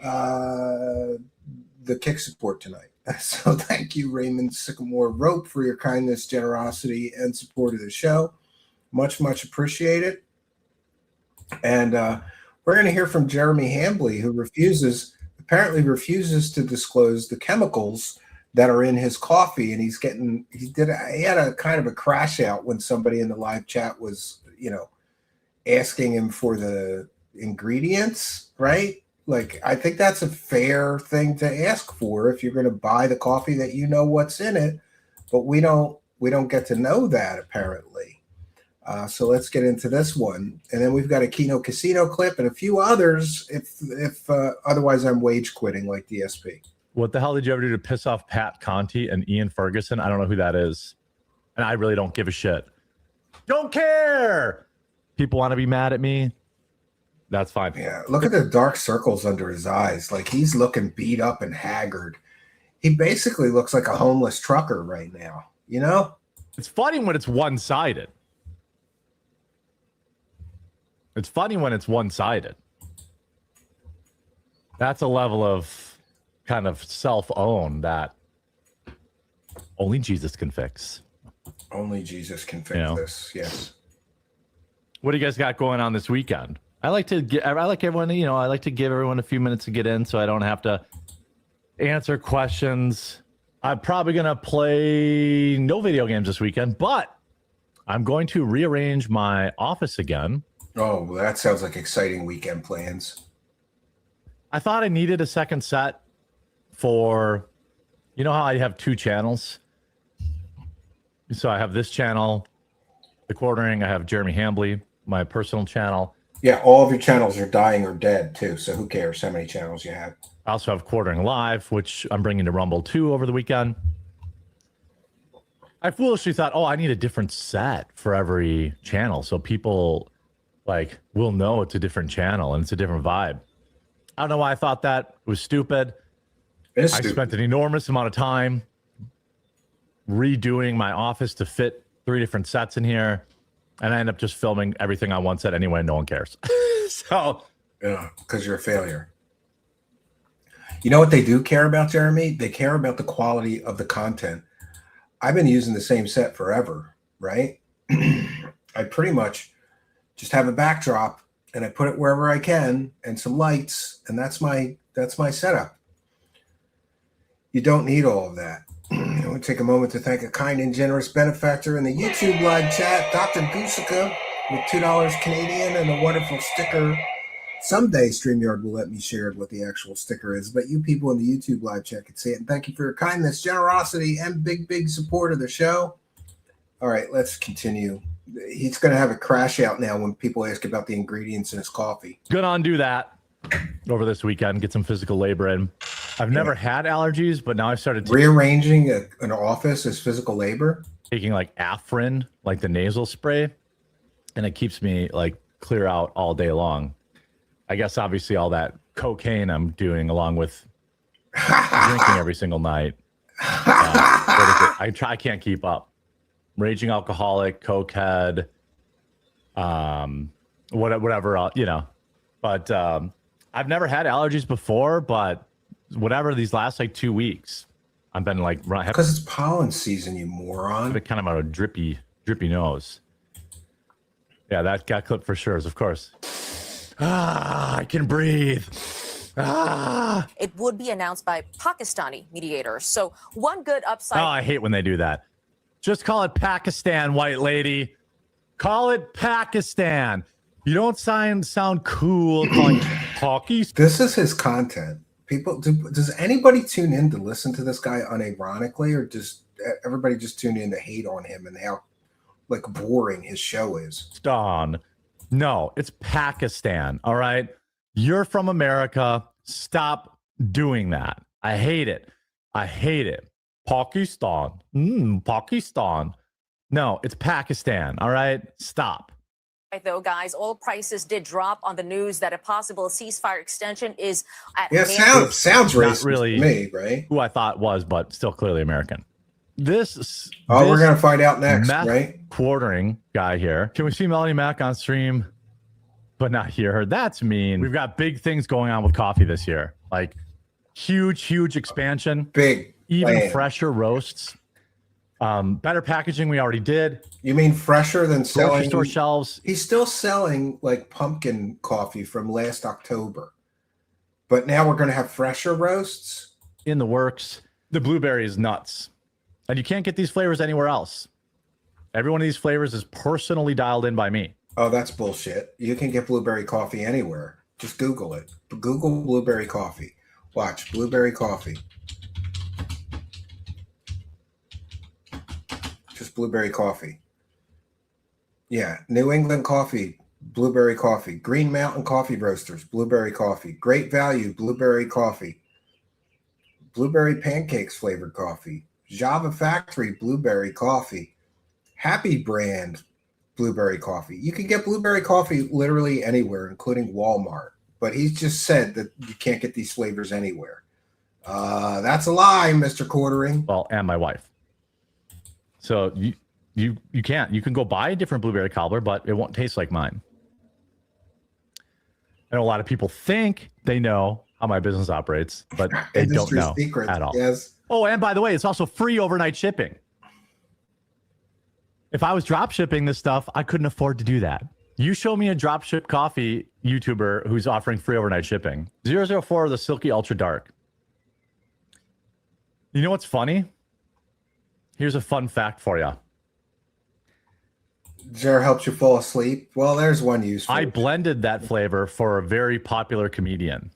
the kick support tonight. So thank you, Raymond Sycamore Rope, for your kindness, generosity, and support of the show. Much, much appreciated. And we're going to hear from Jeremy Hambley, who apparently refuses to disclose the chemicals that are in his coffee. And he had a kind of a crash out when somebody in the live chat was, asking him for the ingredients, right? Like, I think that's a fair thing to ask for if you're going to buy the coffee, that you know what's in it, but we don't get to know that apparently. So let's get into this one, and then we've got a Keno Casino clip and a few others. If otherwise, I'm wage quitting like DSP. What the hell did you ever do to piss off Pat Conti and Ian Ferguson? I don't know who that is, and I really don't give a shit. Don't care. People want to be mad at me. That's fine. Yeah, look at the dark circles under his eyes. Like, he's looking beat up and haggard. He basically looks like a homeless trucker right now. It's funny when it's one-sided. It's funny when it's one-sided. That's a level of kind of self-own that only Jesus can fix. Only Jesus can fix this. Yes. What do you guys got going on this weekend? I like everyone, I like to give everyone a few minutes to get in so I don't have to answer questions. I'm probably going to play no video games this weekend, but I'm going to rearrange my office again. Oh, well, that sounds like exciting weekend plans. I thought I needed a second set for, how I have two channels? So I have this channel, The Quartering. I have Jeremy Hambley, my personal channel. Yeah, all of your channels are dying or dead, too. So who cares how many channels you have? I also have Quartering Live, which I'm bringing to Rumble 2 over the weekend. I foolishly thought, I need a different set for every channel. So people, will know it's a different channel and it's a different vibe. I don't know why I thought that. It was stupid. I spent an enormous amount of time redoing my office to fit 3 different sets in here. And I end up just filming everything on one set anyway. No one cares. So, yeah, because you're a failure. You know what they do care about, Jeremy? They care about the quality of the content. I've been using the same set forever, right? I pretty much just have a backdrop and I put it wherever I can and some lights, and that's my setup. You don't need all of that. I want to take a moment to thank a kind and generous benefactor in the YouTube live chat, Dr. Gusica, with $2 Canadian and a wonderful sticker. Someday StreamYard will let me share what the actual sticker is, but you people in the YouTube live chat can see it. And thank you for your kindness, generosity, and big support of the show. All right, let's continue. He's going to have a crash out now when people ask about the ingredients in his coffee. Gonna undo that over this weekend, get some physical labor in. I've never had allergies, but now I've started Rearranging an office is physical labor. taking like Afrin, like the nasal spray, and it keeps me like clear out all day long. I guess obviously all that cocaine I'm doing along with drinking every single night. I can't keep up. Raging alcoholic, cokehead, whatever, you know. But I've never had allergies before, but whatever these last like 2 weeks, I've been like because it's pollen season, you moron. Kind of a drippy nose. Yeah, that got clipped for sure, of course. I can breathe. It would be announced by Pakistani mediators. So one good upside. Oh, I hate when they do that. Just call it Pakistan, white lady. Call it Pakistan. You don't sound cool calling Pakistan. This is his content. People, does anybody tune in to listen to this guy unironically, or does everybody just tune in to hate on him and how like boring his show is? Don. No, it's Pakistan. All right. You're from America. Stop doing that. I hate it. I hate it. Pakistan. Pakistan. No, it's Pakistan. All right. Stop. Though, guys, oil prices did drop on the news that a possible ceasefire extension is at sounds racist really to me, right? Who I thought was, but still clearly American. This we're gonna find out next, right? Quartering guy here. Can we see Melanie Mac on stream, but not hear her? That's mean. We've got big things going on with coffee this year, like huge expansion, big, even plan. Fresher roasts. Better packaging we already did. You mean fresher than selling? Grocery store shelves. He's still selling like pumpkin coffee from last October, but now we're going to have fresher roasts in the works. The blueberry is nuts, and you can't get these flavors anywhere else. Every one of these flavors is personally dialed in by me. Oh, that's bullshit. You can get blueberry coffee anywhere. Just Google it. Google blueberry coffee. Watch blueberry coffee. Just blueberry coffee. Yeah, New England coffee, blueberry coffee. Green Mountain Coffee Roasters, blueberry coffee. Great Value, blueberry coffee. Blueberry Pancakes flavored coffee. Java Factory, blueberry coffee. Happy Brand, blueberry coffee. You can get blueberry coffee literally anywhere, including Walmart. But he's just said that you can't get these flavors anywhere. That's a lie, Mr. Quartering. Well, and my wife. So you can't. You can go buy a different blueberry cobbler, but it won't taste like mine. I know a lot of people think they know how my business operates, but they don't know secret, at all. Yes. Oh, and by the way, it's also free overnight shipping. If I was drop shipping this stuff, I couldn't afford to do that. You show me a drop ship coffee YouTuber who's offering free overnight shipping. 004 the Silky Ultra Dark. You know what's funny? Here's a fun fact for you. Jar helps you fall asleep. Well, there's one use. I blended that flavor for a very popular comedian.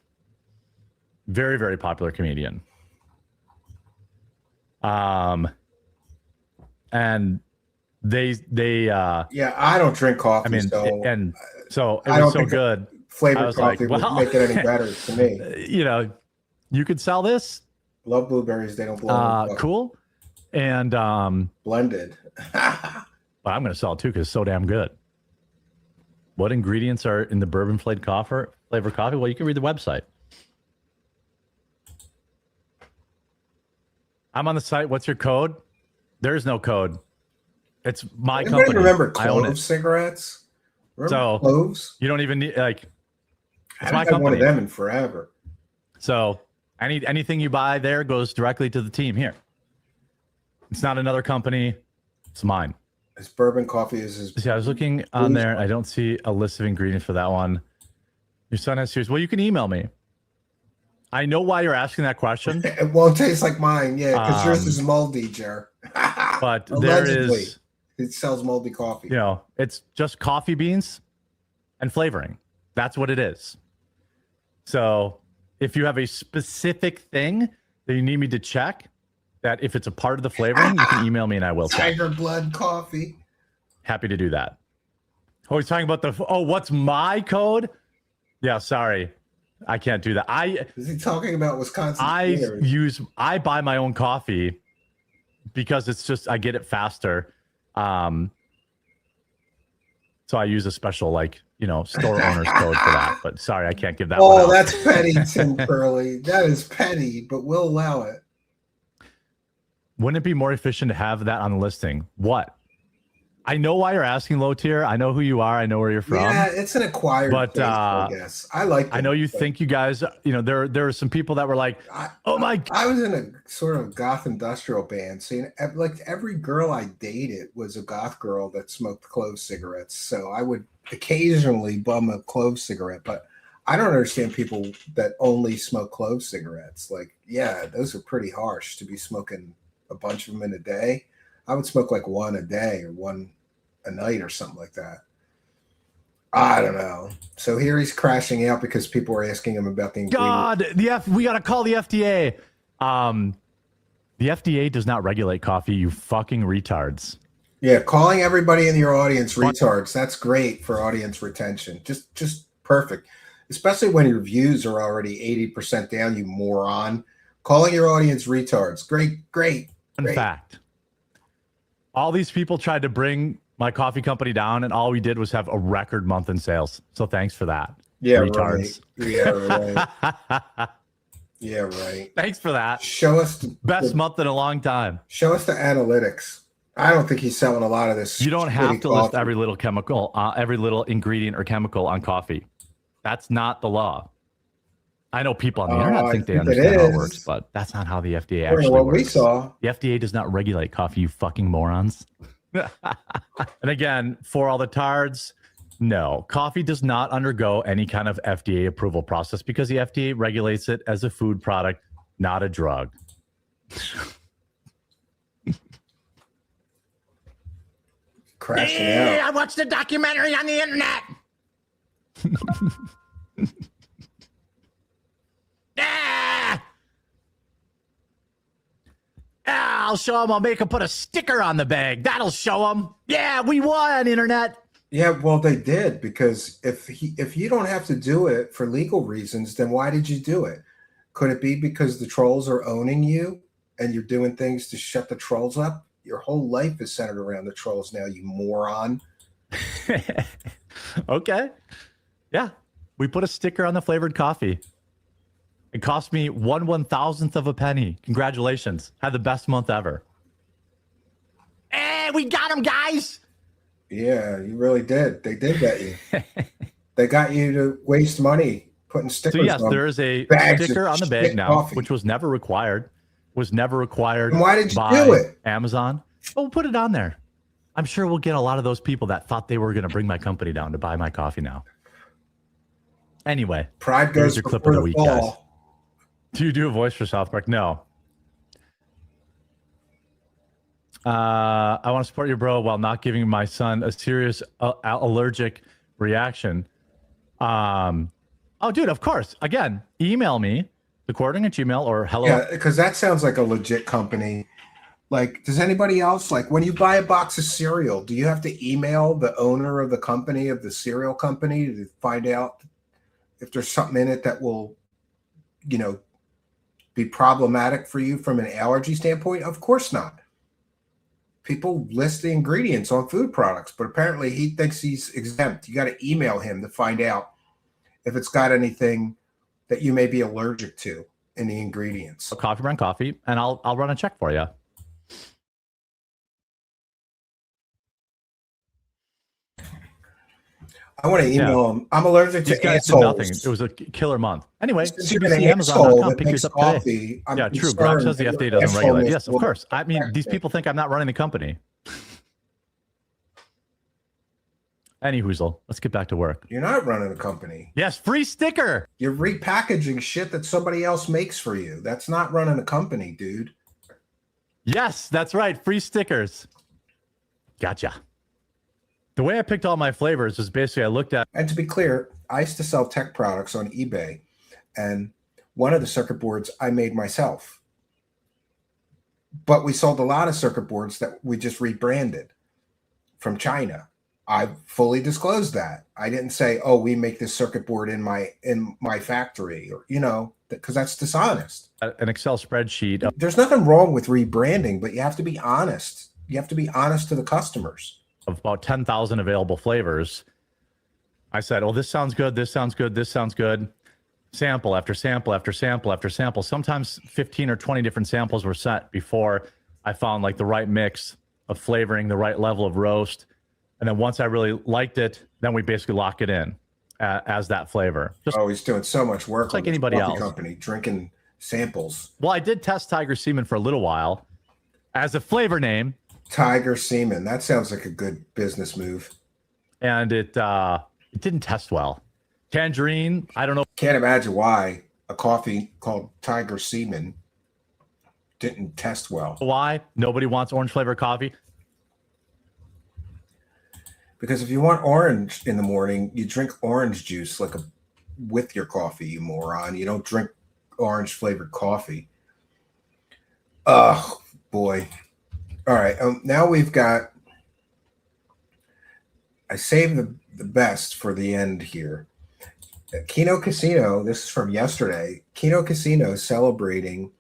Very popular comedian. And they yeah, I don't drink coffee. I mean, so it was so good. Flavored coffee would make it any better to me. You know, you could sell this. Love blueberries. They don't blow. Cool. And blended. But I'm going to sell it too because it's so damn good. What ingredients are in the bourbon flavored coffee? Well, you can read the website. I'm on the site. What's your code? There's no code. It's my company. Remember clove cigarettes? Remember cloves? You don't even need it's my company. One of them in forever. So anything you buy there goes directly to the team here. It's not another company. It's mine. His bourbon coffee is his. See, I was looking on there. I don't see a list of ingredients for that one. Your son has serious. Well, you can email me. I know why you're asking that question. It won't taste like mine. Yeah, because yours is moldy, Jer. But there is. It sells moldy coffee. You know, it's just coffee beans and flavoring. That's what it is. So if you have a specific thing that you need me to check, that if it's a part of the flavoring, you can email me and I will. Tiger blood coffee. Happy to do that. Oh, he's talking about what's my code? Yeah, sorry. I can't do that. Is he talking about Wisconsin? Sweeteners? I buy my own coffee because it's just, I get it faster. So I use a special, like, store owner's code for that. But sorry, I can't give that one out. That's petty, Tim Curley. That is petty, but we'll allow it. Wouldn't it be more efficient to have that on the listing? What? I know why you're asking, low tier. I know who you are. I know where you're from. Yeah, it's an acquired taste, I guess. I like I know you think you guys, there are some people that were like, oh my. I was in a sort of goth industrial band. So, like every girl I dated was a goth girl that smoked clove cigarettes. So I would occasionally bum a clove cigarette, but I don't understand people that only smoke clove cigarettes. Like, yeah, those are pretty harsh to be smoking a bunch of them in a day. I would smoke like one a day or one a night or something like that. I don't know. So here he's crashing out because people are asking him about the ingredient. God, we got to call the FDA. The FDA does not regulate coffee, you fucking retards. Yeah, calling everybody in your audience retards. That's great for audience retention. Just perfect. Especially when your views are already 80% down, you moron. Calling your audience retards. Great. In fact, all these people tried to bring my coffee company down, and all we did was have a record month in sales. So thanks for that. Yeah, retards. Right. Yeah, right. Yeah, right. Thanks for that. Show us the best month in a long time. Show us the analytics. I don't think he's selling a lot of this. You don't have to list every little chemical, every little ingredient or chemical on coffee. That's not the law. I know people on the internet think they understand how it works, but that's not how the FDA actually works. We saw. The FDA does not regulate coffee, you fucking morons. And again, for all the tards, no, coffee does not undergo any kind of FDA approval process because the FDA regulates it as a food product, not a drug. Crashing out. I watched a documentary on the internet. I'll show them. I'll make them put a sticker on the bag. That'll show them. Yeah, we won, internet. Yeah, well, they did, because if you don't have to do it for legal reasons, then why did you do it? Could it be because the trolls are owning you and you're doing things to shut the trolls up? Your whole life is centered around the trolls now, you moron. Okay. Yeah, we put a sticker on the flavored coffee. It cost me 1/1000th of a penny. Congratulations. Had the best month ever. Hey, we got them, guys. Yeah, you really did. They did get you. They got you to waste money putting stickers on. So yes, there is a sticker on the bag now, coffee, which was never required. And why did you do it? Amazon. Oh, we'll put it on there. I'm sure we'll get a lot of those people that thought they were going to bring my company down to buy my coffee now. Anyway, pride goes your clip before of the the week, fall. guys. Do you do a voice for South Park? No. I want to support your bro while not giving my son a serious allergic reaction. Oh, dude, of course. Again, email me, thecording@gmail or hello. Yeah, because that sounds like a legit company. Like, does anybody else, like, when you buy a box of cereal, do you have to email the owner of the company, of the cereal company, to find out if there's something in it that will, be problematic for you from an allergy standpoint? Of course not. People list the ingredients on food products, but apparently he thinks he's exempt. You got to email him to find out if it's got anything that you may be allergic to in the ingredients. Coffee Brand Coffee, and I'll run a check for you. I want to email him. I'm allergic to assholes. Nothing. It was a killer month. Anyway, CBC, Amazon.com, pick yours up today. Yeah, true. Grog says the FDA doesn't regulate. Yes, of course. I mean, these people think I'm not running the company. Any hoozle. Let's get back to work. You're not running a company. Yes, free sticker. You're repackaging shit that somebody else makes for you. That's not running a company, dude. Yes, that's right. Free stickers. Gotcha. The way I picked all my flavors is basically I looked at... And to be clear, I used to sell tech products on eBay, and one of the circuit boards I made myself. But we sold a lot of circuit boards that we just rebranded from China. I fully disclosed that. I didn't say, "Oh, we make this circuit board in my factory," or because that's dishonest. An Excel spreadsheet There's nothing wrong with rebranding, but you have to be honest. You have to be honest to the customers. of about 10,000 available flavors. I said, "Oh, this sounds good. This sounds good. This sounds good." Sample after sample after sample after sample. Sometimes 15 or 20 different samples were set before I found like the right mix of flavoring, the right level of roast. And then once I really liked it, then we basically lock it in as that flavor. He's doing so much work like on anybody coffee else. company, drinking samples. Well, I did test Tiger Seaman for a little while as a flavor name. Tiger Seaman. That sounds like a good business move. And it didn't test well. Tangerine, I don't know. Can't imagine why a coffee called Tiger Seaman didn't test well. Why? Nobody wants orange flavored coffee. Because if you want orange in the morning, you drink orange juice with your coffee, you moron. You don't drink orange flavored coffee. Oh, boy. All right. Now we've got, I saved the best for the end here. Kino Casino, this is from yesterday. Kino Casino celebrating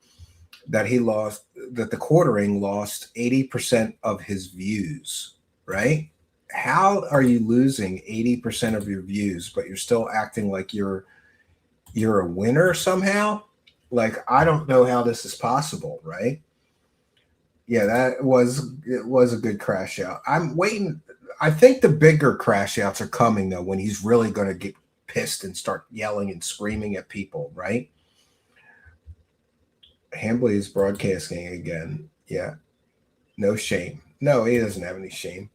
that the quartering lost 80% of his views, right? How are you losing 80% of your views, but you're still acting like you're a winner somehow? Like, I don't know how this is possible, right? Yeah, it was a good crash out. I'm waiting. I think the bigger crash outs are coming though, when he's really going to get pissed and start yelling and screaming at people, right? Hambly is broadcasting again. Yeah. No shame. No, he doesn't have any shame.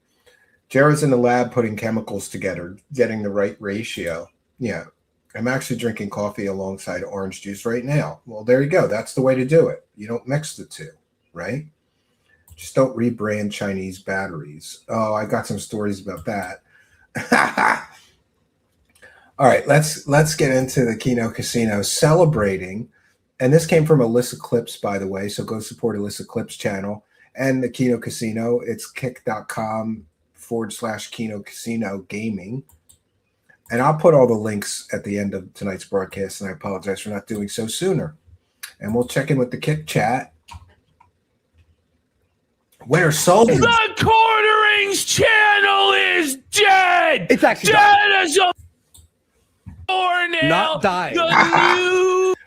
Jared's in the lab putting chemicals together, getting the right ratio. Yeah. I'm actually drinking coffee alongside orange juice right now. Well, there you go. That's the way to do it. You don't mix the two, right? Just don't rebrand Chinese batteries. Oh, I got some stories about that. All right, let's get into the Kino Casino celebrating. And this came from Alyssa Clips, by the way. So go support Alyssa Clips channel and the Kino Casino. It's kick.com/Kino Casino Gaming. And I'll put all the links at the end of tonight's broadcast, and I apologize for not doing so sooner. And we'll check in with the Kick chat. Winter Soldier. The Quarterings channel is dead. It's actually dead as a doornail. Not dying.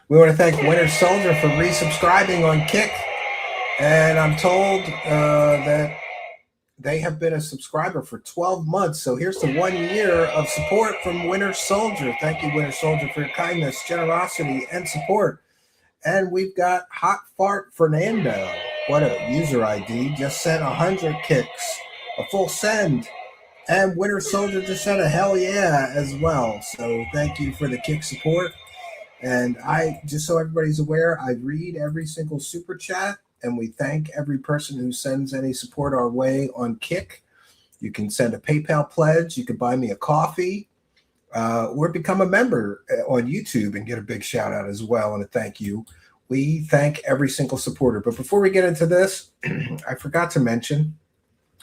We want to thank Winter Soldier for resubscribing on Kick. And I'm told that they have been a subscriber for 12 months. So here's the 1 year of support from Winter Soldier. Thank you, Winter Soldier, for your kindness, generosity, and support. And we've got Hot Fart Fernando. What a user ID. Just sent 100 kicks, a full send. And Winter Soldier just sent a hell yeah as well. So thank you for the Kick support. And just so everybody's aware, I read every single super chat, and we thank every person who sends any support our way on Kick. You can send a PayPal pledge. You can buy me a coffee. Or become a member on YouTube and get a big shout out as well and a thank you. We thank every single supporter. But before we get into this, I forgot to mention,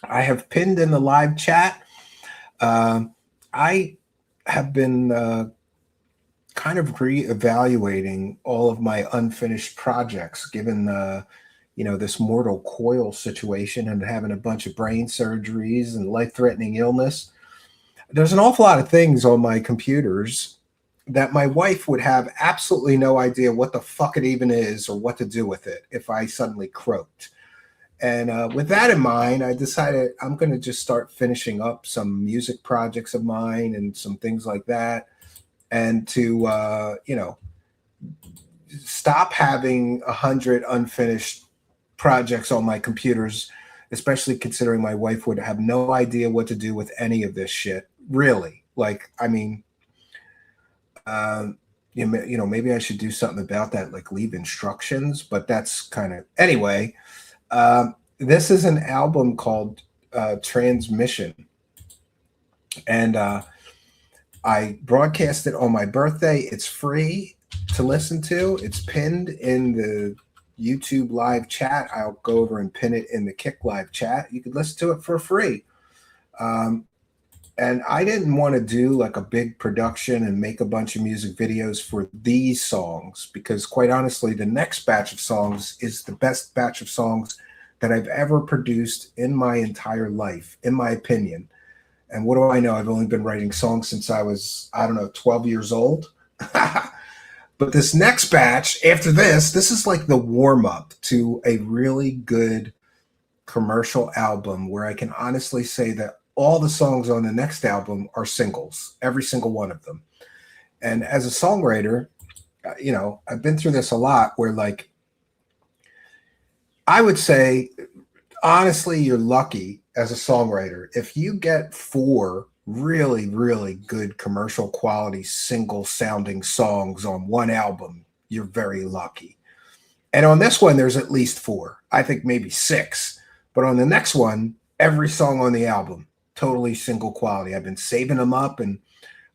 I have pinned in the live chat. I have been kind of reevaluating all of my unfinished projects, given this mortal coil situation and having a bunch of brain surgeries and life-threatening illness. There's an awful lot of things on my computers that my wife would have absolutely no idea what the fuck it even is or what to do with it if I suddenly croaked. And with that in mind, I decided I'm going to just start finishing up some music projects of mine and some things like that. And to, stop having 100 unfinished projects on my computers, especially considering my wife would have no idea what to do with any of this shit. Really. Like, I mean, maybe I should do something about that, like leave instructions, but that's kind of, anyway, this is an album called Transmission. And I broadcast it on my birthday. It's free to listen to. It's pinned in the YouTube live chat. I'll go over and pin it in the Kick live chat. You can listen to it for free. And I didn't want to do like a big production and make a bunch of music videos for these songs because, quite honestly, the next batch of songs is the best batch of songs that I've ever produced in my entire life, in my opinion. And what do I know? I've only been writing songs since I was, I don't know, 12 years old. But this next batch, after this is like the warm up to a really good commercial album where I can honestly say that all the songs on the next album are singles, every single one of them. And as a songwriter, you know, I've been through this a lot where, like, I would say, honestly, you're lucky as a songwriter if you get 4 really, really good commercial quality single sounding songs on one album. You're very lucky. And on this one, there's at least 4. I think maybe 6. But on the next one, every song on the album, totally single quality. I've been saving them up, and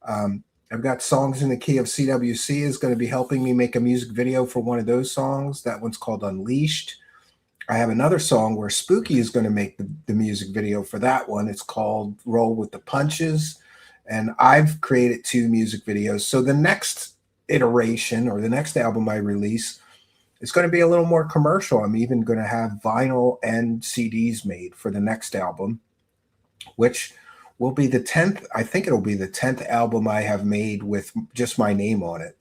I've got songs in the key of CWC is going to be helping me make a music video for one of those songs. That one's called Unleashed. I have another song where Spooky is going to make the music video for that one. It's called Roll with the Punches. And I've created 2 music videos. So the next iteration or the next album I release is going to be a little more commercial. I'm even going to have vinyl and CDs made for the next album, which will be the 10th. I think it'll be the 10th album I have made with just my name on it.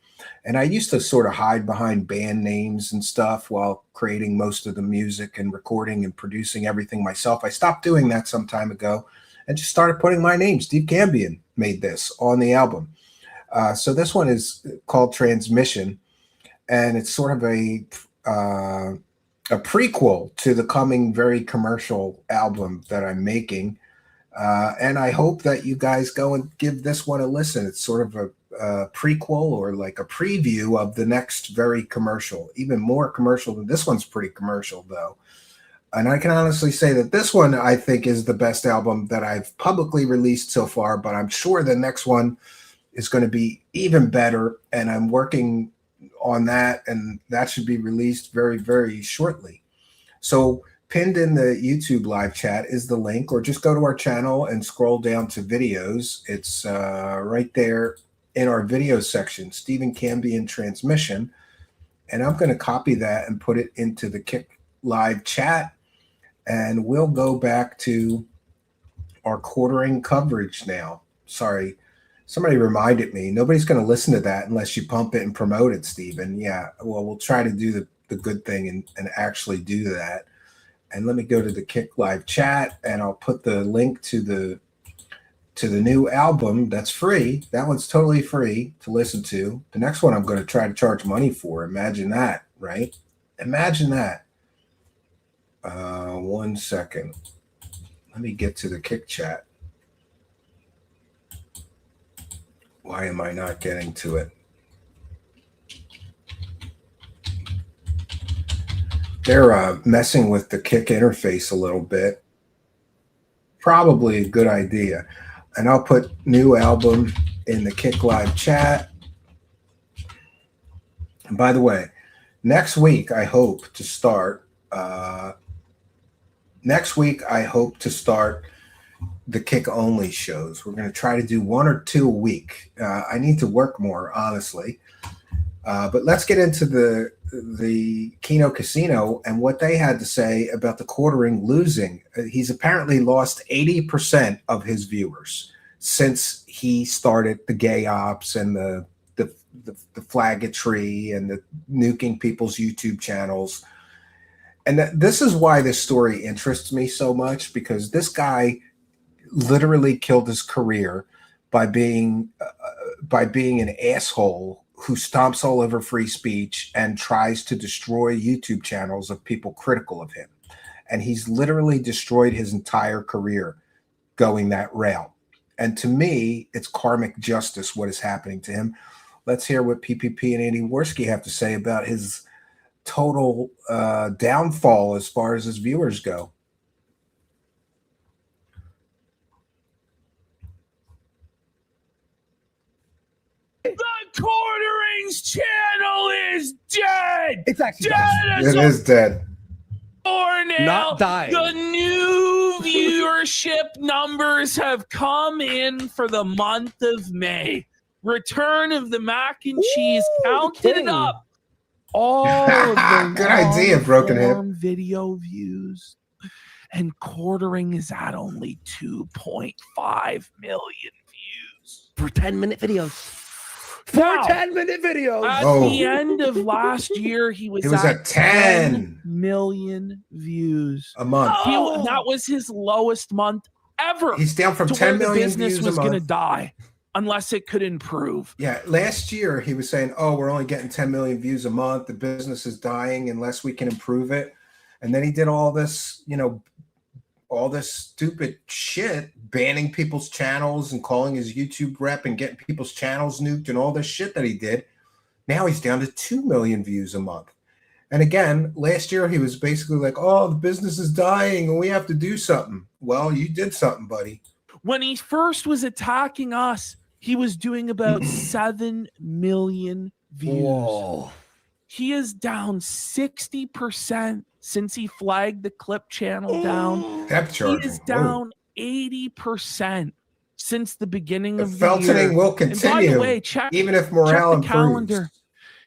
And I used to sort of hide behind band names and stuff while creating most of the music and recording and producing everything myself. I stopped doing that some time ago and just started putting my name. Steve Cambion made this on the album. So this one is called Transmission, and it's sort of a prequel to the coming very commercial album that I'm making. And I hope that you guys go and give this one a listen. It's sort of a prequel or like a preview of the next very commercial, even more commercial than this one's pretty commercial though. And I can honestly say that this one I think is the best album that I've publicly released so far, but I'm sure the next one is going to be even better. And I'm working on that, and that should be released very, very shortly. So pinned in the YouTube live chat is the link, or just go to our channel and scroll down to videos. It's right there in our video section, Stephen Cambion Transmission. And I'm going to copy that and put it into the Kick live chat. And we'll go back to our quartering coverage now. Sorry, somebody reminded me. Nobody's going to listen to that unless you pump it and promote it, Stephen. Yeah, well, we'll try to do the good thing and actually do that. And let me go to the Kick live chat, and I'll put the link to the new album that's free. That one's totally free to listen to. The next one I'm going to try to charge money for. Imagine that, right? Imagine that. 1 second. Let me get to the Kick chat. Why am I not getting to it? They're messing with the Kick interface a little bit. Probably a good idea. And I'll put new album in the Kick live chat. And by the way, next week I hope to start the Kick only shows. We're going to try to do 1 or 2 a week. I need to work more, honestly. But let's get into the Keno Casino and what they had to say about the quartering losing. He's apparently lost 80% of his viewers since he started the gay ops and the flaggetry and the nuking people's YouTube channels. And this is why this story interests me so much, because this guy literally killed his career by being an asshole who stomps all over free speech and tries to destroy YouTube channels of people critical of him. And he's literally destroyed his entire career going that route. And to me, it's karmic justice what is happening to him. Let's hear what PPP and Andy Worski have to say about his total downfall as far as his viewers go. The Quarterings channel is dead. It's actually dead. It is dead. Or now, Not dying. The new viewership numbers have come in for the month of May. Return of the mac and cheese. Counted it up. All of the Good idea, Broken Hip. long-form video views. And quartering is at only 2.5 million views. For 10-minute videos. For Now, 10-minute videos. At Oh. the end of last year, he was at 10 million views. a month. That was his lowest month ever. He's down from to 10 where the million business views was a going to month. die unless it could improve. Yeah, last year he was saying, "Oh, we're only getting 10 million views a month. The business is dying unless we can improve it." And then he did all this, all this stupid shit, banning people's channels and calling his YouTube rep and getting people's channels nuked and all this shit that he did. Now he's down to 2 million views a month. And again, last year he was basically like, "Oh, the business is dying and we have to do something." Well, you did something, buddy. When he first was attacking us, he was doing about 7 million views. Whoa. He is down 60% since he flagged the clip channel down. Depth He charging. is down 80% since the beginning The of the year. feltoning will And by the continue, way, check even if morale the improves. calendar.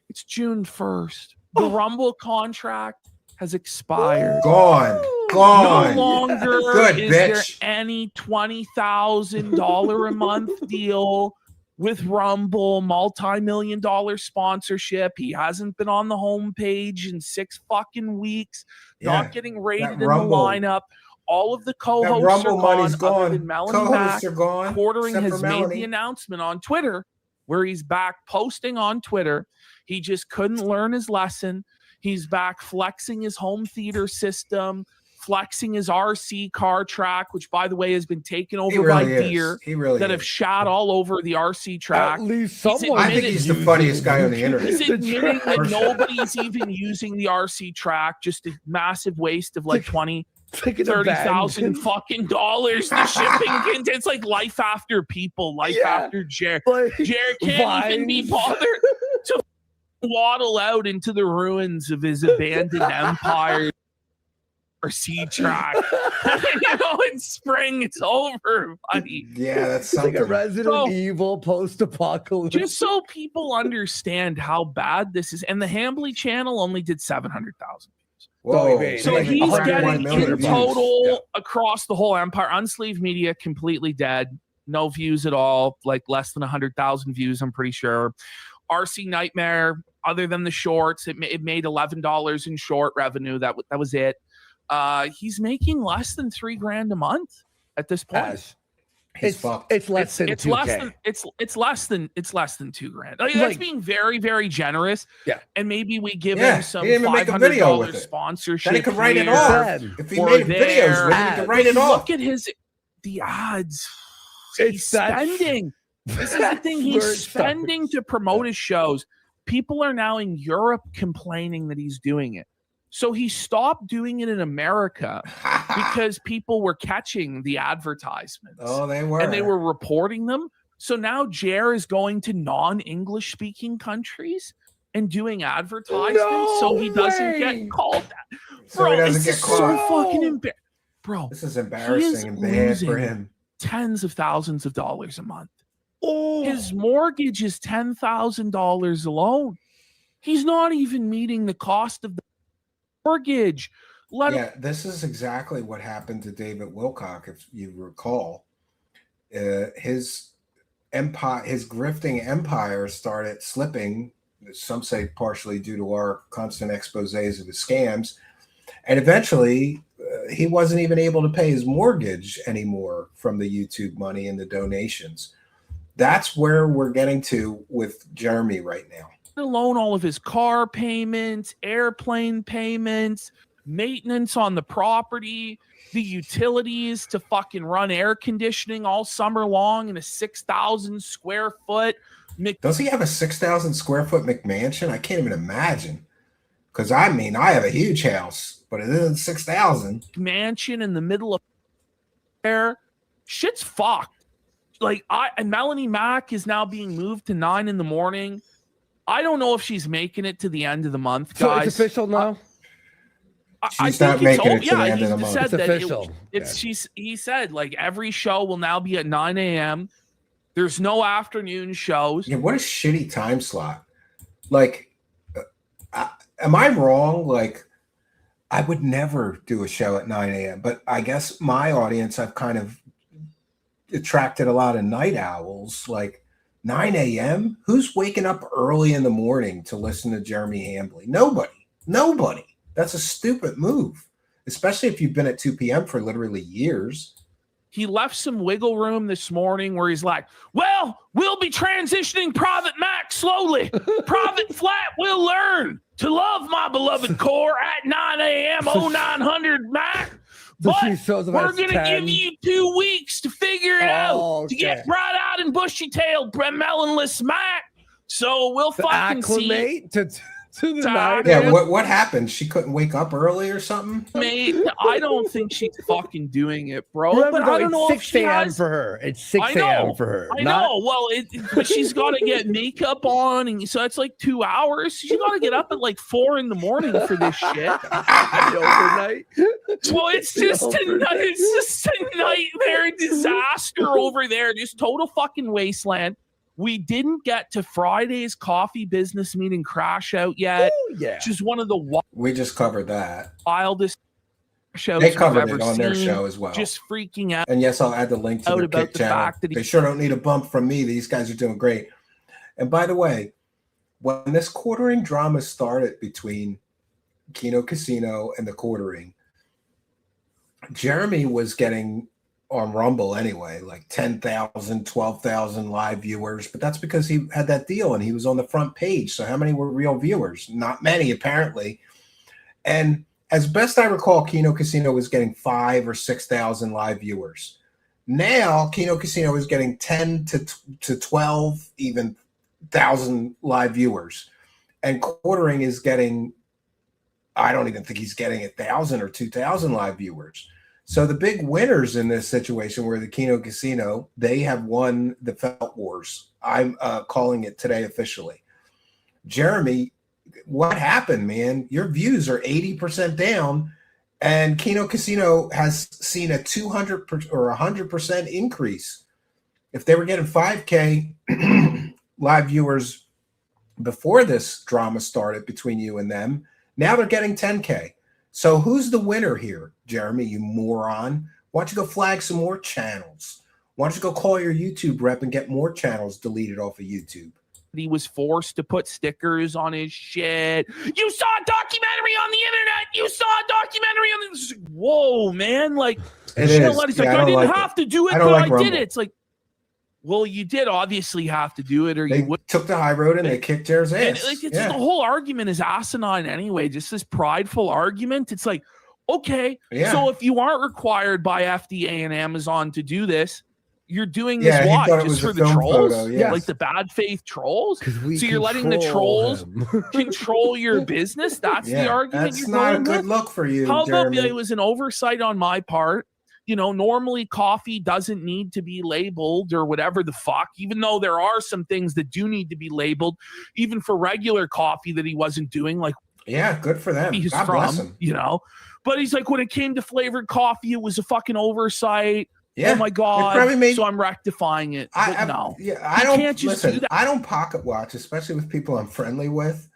It's June 1st. The Rumble contract has expired. Gone. Gone. No longer Good, is there bitch. any $20,000 a month deal with Rumble, multi-million dollar sponsorship. He hasn't been on the homepage in 6 fucking weeks, Yeah, not getting rated in the Rumble- lineup. All of the that co-hosts are Rumble money's gone, other gone. than Melanie Co-hosts Mack. are gone. Quartering except has for made Melanie. the announcement on Twitter where he's back posting on Twitter. He just couldn't learn his lesson. He's back flexing his home theater system, flexing his RC car track, which, by the way, has been taken He over by really deer is. He really that have is. shot all over the RC track. At least He's someone. I think he's the funniest guy on the internet. He's admitting that For sure. nobody's even using the RC track, just a massive waste of like 20, Taking a bag. $30,000 fucking dollars. The shipping, it's like life after people, life Yeah. after Jared. Like, Jared can't even be Vines. bothered to waddle out into the ruins of his abandoned empire or sea track. In spring, it's over, buddy. Yeah, that's It's like something. a Resident So- Evil post-apocalypse. Just so people understand how bad this is. And the Hambly channel only did 700,000. Whoa. wait, So like he's 101 getting million in views. total Yeah. across the whole empire. Unsleeved Media completely dead. No views at all. Like less than 100,000 views, I'm pretty sure. RC Nightmare, other than the shorts, it made $11 in short revenue. That was it. He's making less than $3,000 a month at this point. Ash, He's it's, fucked. it's less than It's 2K. less than $2,000. Like, that's Like- being very, very generous. Yeah. And maybe we give Yeah, him some he didn't even make a video with $500 it. sponsorship. Then he could write it here. off. Then, If he or made videos there. with it, he could write it off. Look at the ads. It's He's that- spending. This is the thing. Where He's it spending to promote his shows. People are now in Europe complaining that he's doing it. So he stopped doing it in America because people were catching the advertisements. Oh, they were. And they were reporting them. So now Jer is going to non-English speaking countries and doing advertisements so he doesn't way. get called that. So he Bro, doesn't this get is caught. so fucking embarrassing. Bro, This is embarrassing and bad for losing him. tens of thousands of dollars a month. Oh, His mortgage is $10,000 alone. He's not even meeting the cost of the mortgage. Yeah, this is exactly what happened to David Wilcock, if you recall. His empire, his grifting empire started slipping. Some say partially due to our constant exposés of his scams, and eventually he wasn't even able to pay his mortgage anymore from the YouTube money and the donations. That's where we're getting to with Jeremy right now. alone all of his car payments, airplane payments, maintenance on the property, the utilities to fucking run air conditioning all summer long in a 6,000 square foot Does he have a 6,000 square foot McMansion? I can't even imagine. Because I mean, I have a huge house, but it isn't 6,000. mansion in the middle of there. Shit's fucked. Like and Melanie Mack is now being moved to 9 a.m. I don't know if she's making it to the end of the month, so guys. it's official now. She's think not it's making it over. to the Yeah, end he of the just month. said It's that official. he said like every show will now be at 9 a.m. There's no afternoon shows. Yeah, what a shitty time slot. Like, am I wrong? Like, I would never do a show at 9 a.m., but I guess my audience, I've kind of attracted a lot of night owls. Like, 9 a.m.? Who's waking up early in the morning to listen to Jeremy Hambley? Nobody. That's a stupid move, especially if you've been at 2 p.m. for literally years. He left some wiggle room this morning where he's like, well, we'll be transitioning Private Mac slowly. Private Flat will learn to love my beloved core at 9 a.m. 0900 Mac. So But she shows up we're at going to 10. give you 2 weeks to figure it out, Oh, to get okay. bright-eyed and bushy-tailed melonless Mac. So we'll To fucking see. acclimate to the To night. Yeah, what happened? She couldn't wake up early or something? Mate, I don't think she's fucking doing it, bro. Remember, But though, I don't it's know if 6 she a.m. has. for her. It's 6 I know, a.m. for her. I Not- know. Well, but she's got to get makeup on, and so it's like 2 hours. She's got to get up at like 4 in the morning for this shit. The overnight. Well, it's just a nightmare disaster over there. Just total fucking wasteland. We didn't get to Friday's coffee business meeting crash out yet. Ooh, yeah. Which is one of the We just covered that. wildest shows They covered we've it ever on their seen. show as well. Just freaking out. And yes, I'll add the link to Out their about Kick the channel. fact that he- They sure don't need a bump from me. These guys are doing great. And by the way, when this quartering drama started between Kino Casino and the quartering, Jeremy was getting on Rumble anyway, like 10,000, 12,000 live viewers. But that's because he had that deal and he was on the front page. So how many were real viewers? Not many, apparently. And as best I recall, Kino Casino was getting 5,000 or 6,000 live viewers. Now, Kino Casino is getting 10 to 12 even thousand live viewers. And quartering is getting, I don't even think he's getting 1,000 or 2,000 live viewers. So the big winners in this situation were the Kino Casino. They have won the Felt Wars. I'm calling it today officially. Jeremy, what happened, man? Your views are 80% down, and Kino Casino has seen a 200% or 100% increase. If they were getting 5K live viewers before this drama started between you and them, now they're getting 10K. So who's the winner here, Jeremy, you moron? Why don't you go flag some more channels? Why don't you go call your YouTube rep and get more channels deleted off of YouTube? He was forced to put stickers on his shit. You saw a documentary on the internet. You saw a documentary on the. Whoa, man! Like, It shit, is. He's Yeah, like, I I don't didn't like have it. to do it, I don't but like I Rumble. did it. It's like, well, you did obviously have to do it, or They you would. took the high road and they kicked Jared's And ass. like, it's Yeah. the whole argument is asinine anyway. Just this prideful argument. It's like, okay, Yeah. so if you aren't required by FDA and Amazon to do this, you're doing Yeah, this he why? thought it Just was a for the film trolls? photo, yes. Like the bad faith trolls? 'Cause we So you're letting the control trolls him. control your business? That's the Yeah, argument that's you're not a going good with? look for you, How about Jeremy. it was an oversight on my part? You know, normally coffee doesn't need to be labeled or whatever the fuck, even though there are some things that do need to be labeled, even for regular coffee that he wasn't doing, like Yeah, good for them. he's God bless from, him. you know. But he's like, when it came to flavored coffee, it was a fucking oversight. Yeah, Oh my god! probably made- So I'm rectifying it. But no, I He don't can't just do listen. that. I don't pocket watch, especially with people I'm friendly with.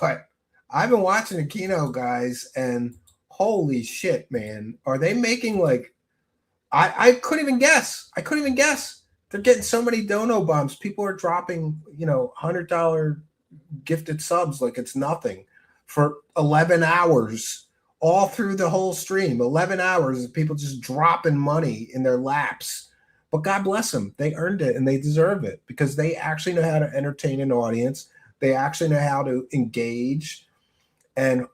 But I've been watching the Kino guys, and holy shit, man, are they making like? I couldn't even guess. I couldn't even guess. They're getting so many dono bombs. People are dropping, $100 gifted subs like it's nothing for 11 hours, all through the whole stream. 11 hours of people just dropping money in their laps. But God bless them. They earned it and they deserve it because they actually know how to entertain an audience. They actually know how to engage, and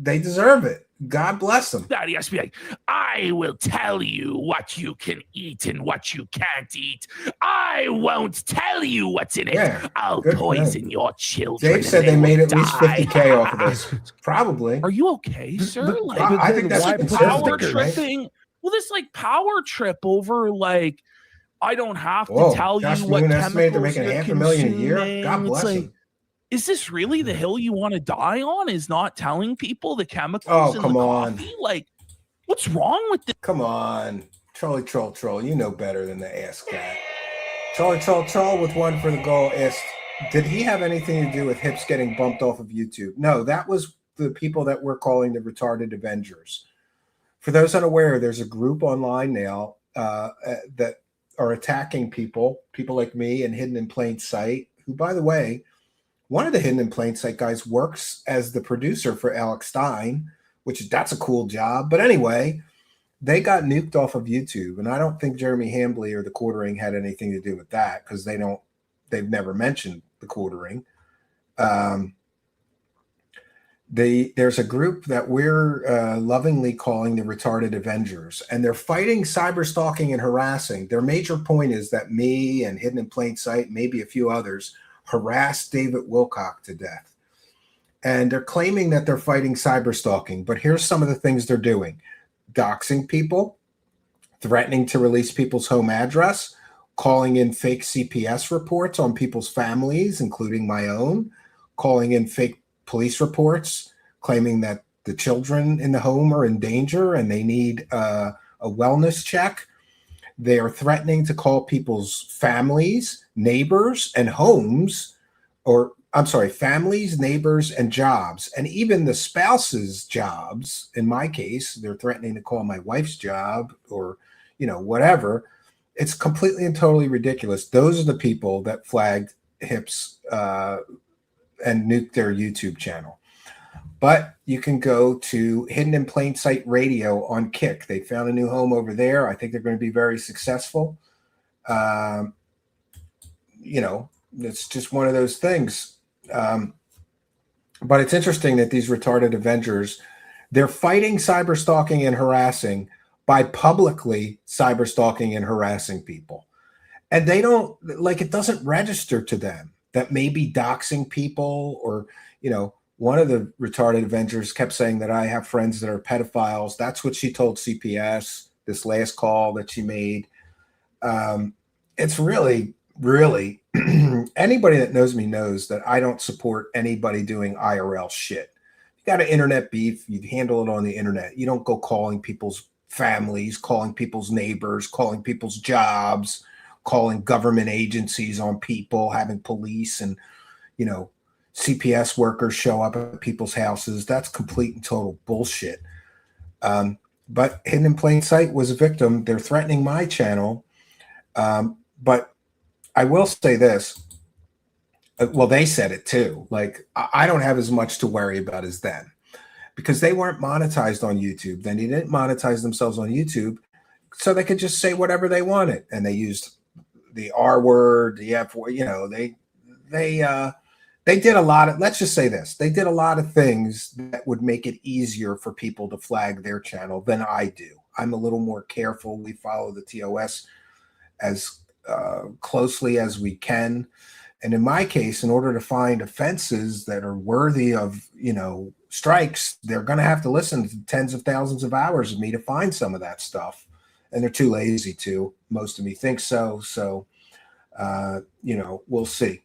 they deserve it. God bless them. that he has to be like, I will tell you what you can eat and what you can't eat. I won't tell you what's in it. Yeah, I'll good for poison them. your children. Dave said and they made will at least die." 50K off of this. Probably. Are you okay, sir? Like, I think that's why what put conservative, power stickers, right? tripping. Well, this like power trip over like I don't have to Whoa, tell Josh you what Moon estimated they're chemicals making you're $500,000 a year. God consuming. bless It's like, him. Is this really the hill you want to die on? Is not telling people the chemicals Oh, in come the on. coffee? Like, what's wrong with this? Come on. Trolley troll. You know better than to ask that. Trolley troll with one for the goal asked, did he have anything to do with Hips getting bumped off of YouTube? No, that was the people that we're calling the retarded Avengers. For those unaware, there's a group online now that are attacking people like me and Hidden in Plain Sight, who, by the way, one of the Hidden in Plain Sight guys works as the producer for Alex Stein, that's a cool job. But anyway, they got nuked off of YouTube, and I don't think Jeremy Hambley or the Quartering had anything to do with that, because they've never mentioned the Quartering. There's a group that we're lovingly calling the Retarded Avengers, and they're fighting cyber stalking and harassing. Their major point is that me and Hidden in Plain Sight, maybe a few others, harassed David Wilcock to death. And they're claiming that they're fighting cyber stalking, but here's some of the things they're doing: doxing people, threatening to release people's home address, calling in fake CPS reports on people's families, including my own, calling in fake police reports, claiming that the children in the home are in danger and they need a wellness check. They are threatening to call people's families, neighbors, and homes, families, neighbors, and jobs, and even the spouse's jobs. In my case, they're threatening to call my wife's job or, whatever. It's completely and totally ridiculous. Those are the people that flagged Hips and nuked their YouTube channel. But you can go to Hidden in Plain Sight Radio on Kick. They found a new home over there. I think they're going to be very successful. It's just one of those things. But it's interesting that these retarded Avengers, they're fighting cyber stalking and harassing by publicly cyber stalking and harassing people. And they don't, it doesn't register to them that maybe doxing people or, one of the retarded Avengers kept saying that I have friends that are pedophiles. That's what she told CPS, this last call that she made. It's really, really, anybody that knows me knows that I don't support anybody doing IRL shit. You got an internet beef, you handle it on the internet. You don't go calling people's families, calling people's neighbors, calling people's jobs, calling government agencies on people, having police and, CPS workers show up at people's houses. That's complete and total bullshit. But Hidden in Plain Sight was a victim. They're threatening my channel. But I will say this. Well, they said it too. I don't have as much to worry about as them, because they weren't monetized on YouTube. Then they didn't monetize themselves on YouTube, so they could just say whatever they wanted. And they used the R word, the F word, they did a lot of, let's just say this, they did a lot of things that would make it easier for people to flag their channel than I do. I'm a little more careful. We follow the TOS as closely as we can. And in my case, in order to find offenses that are worthy of, strikes, they're going to have to listen to tens of thousands of hours of me to find some of that stuff. And they're too lazy to. Most of me think so. So, we'll see.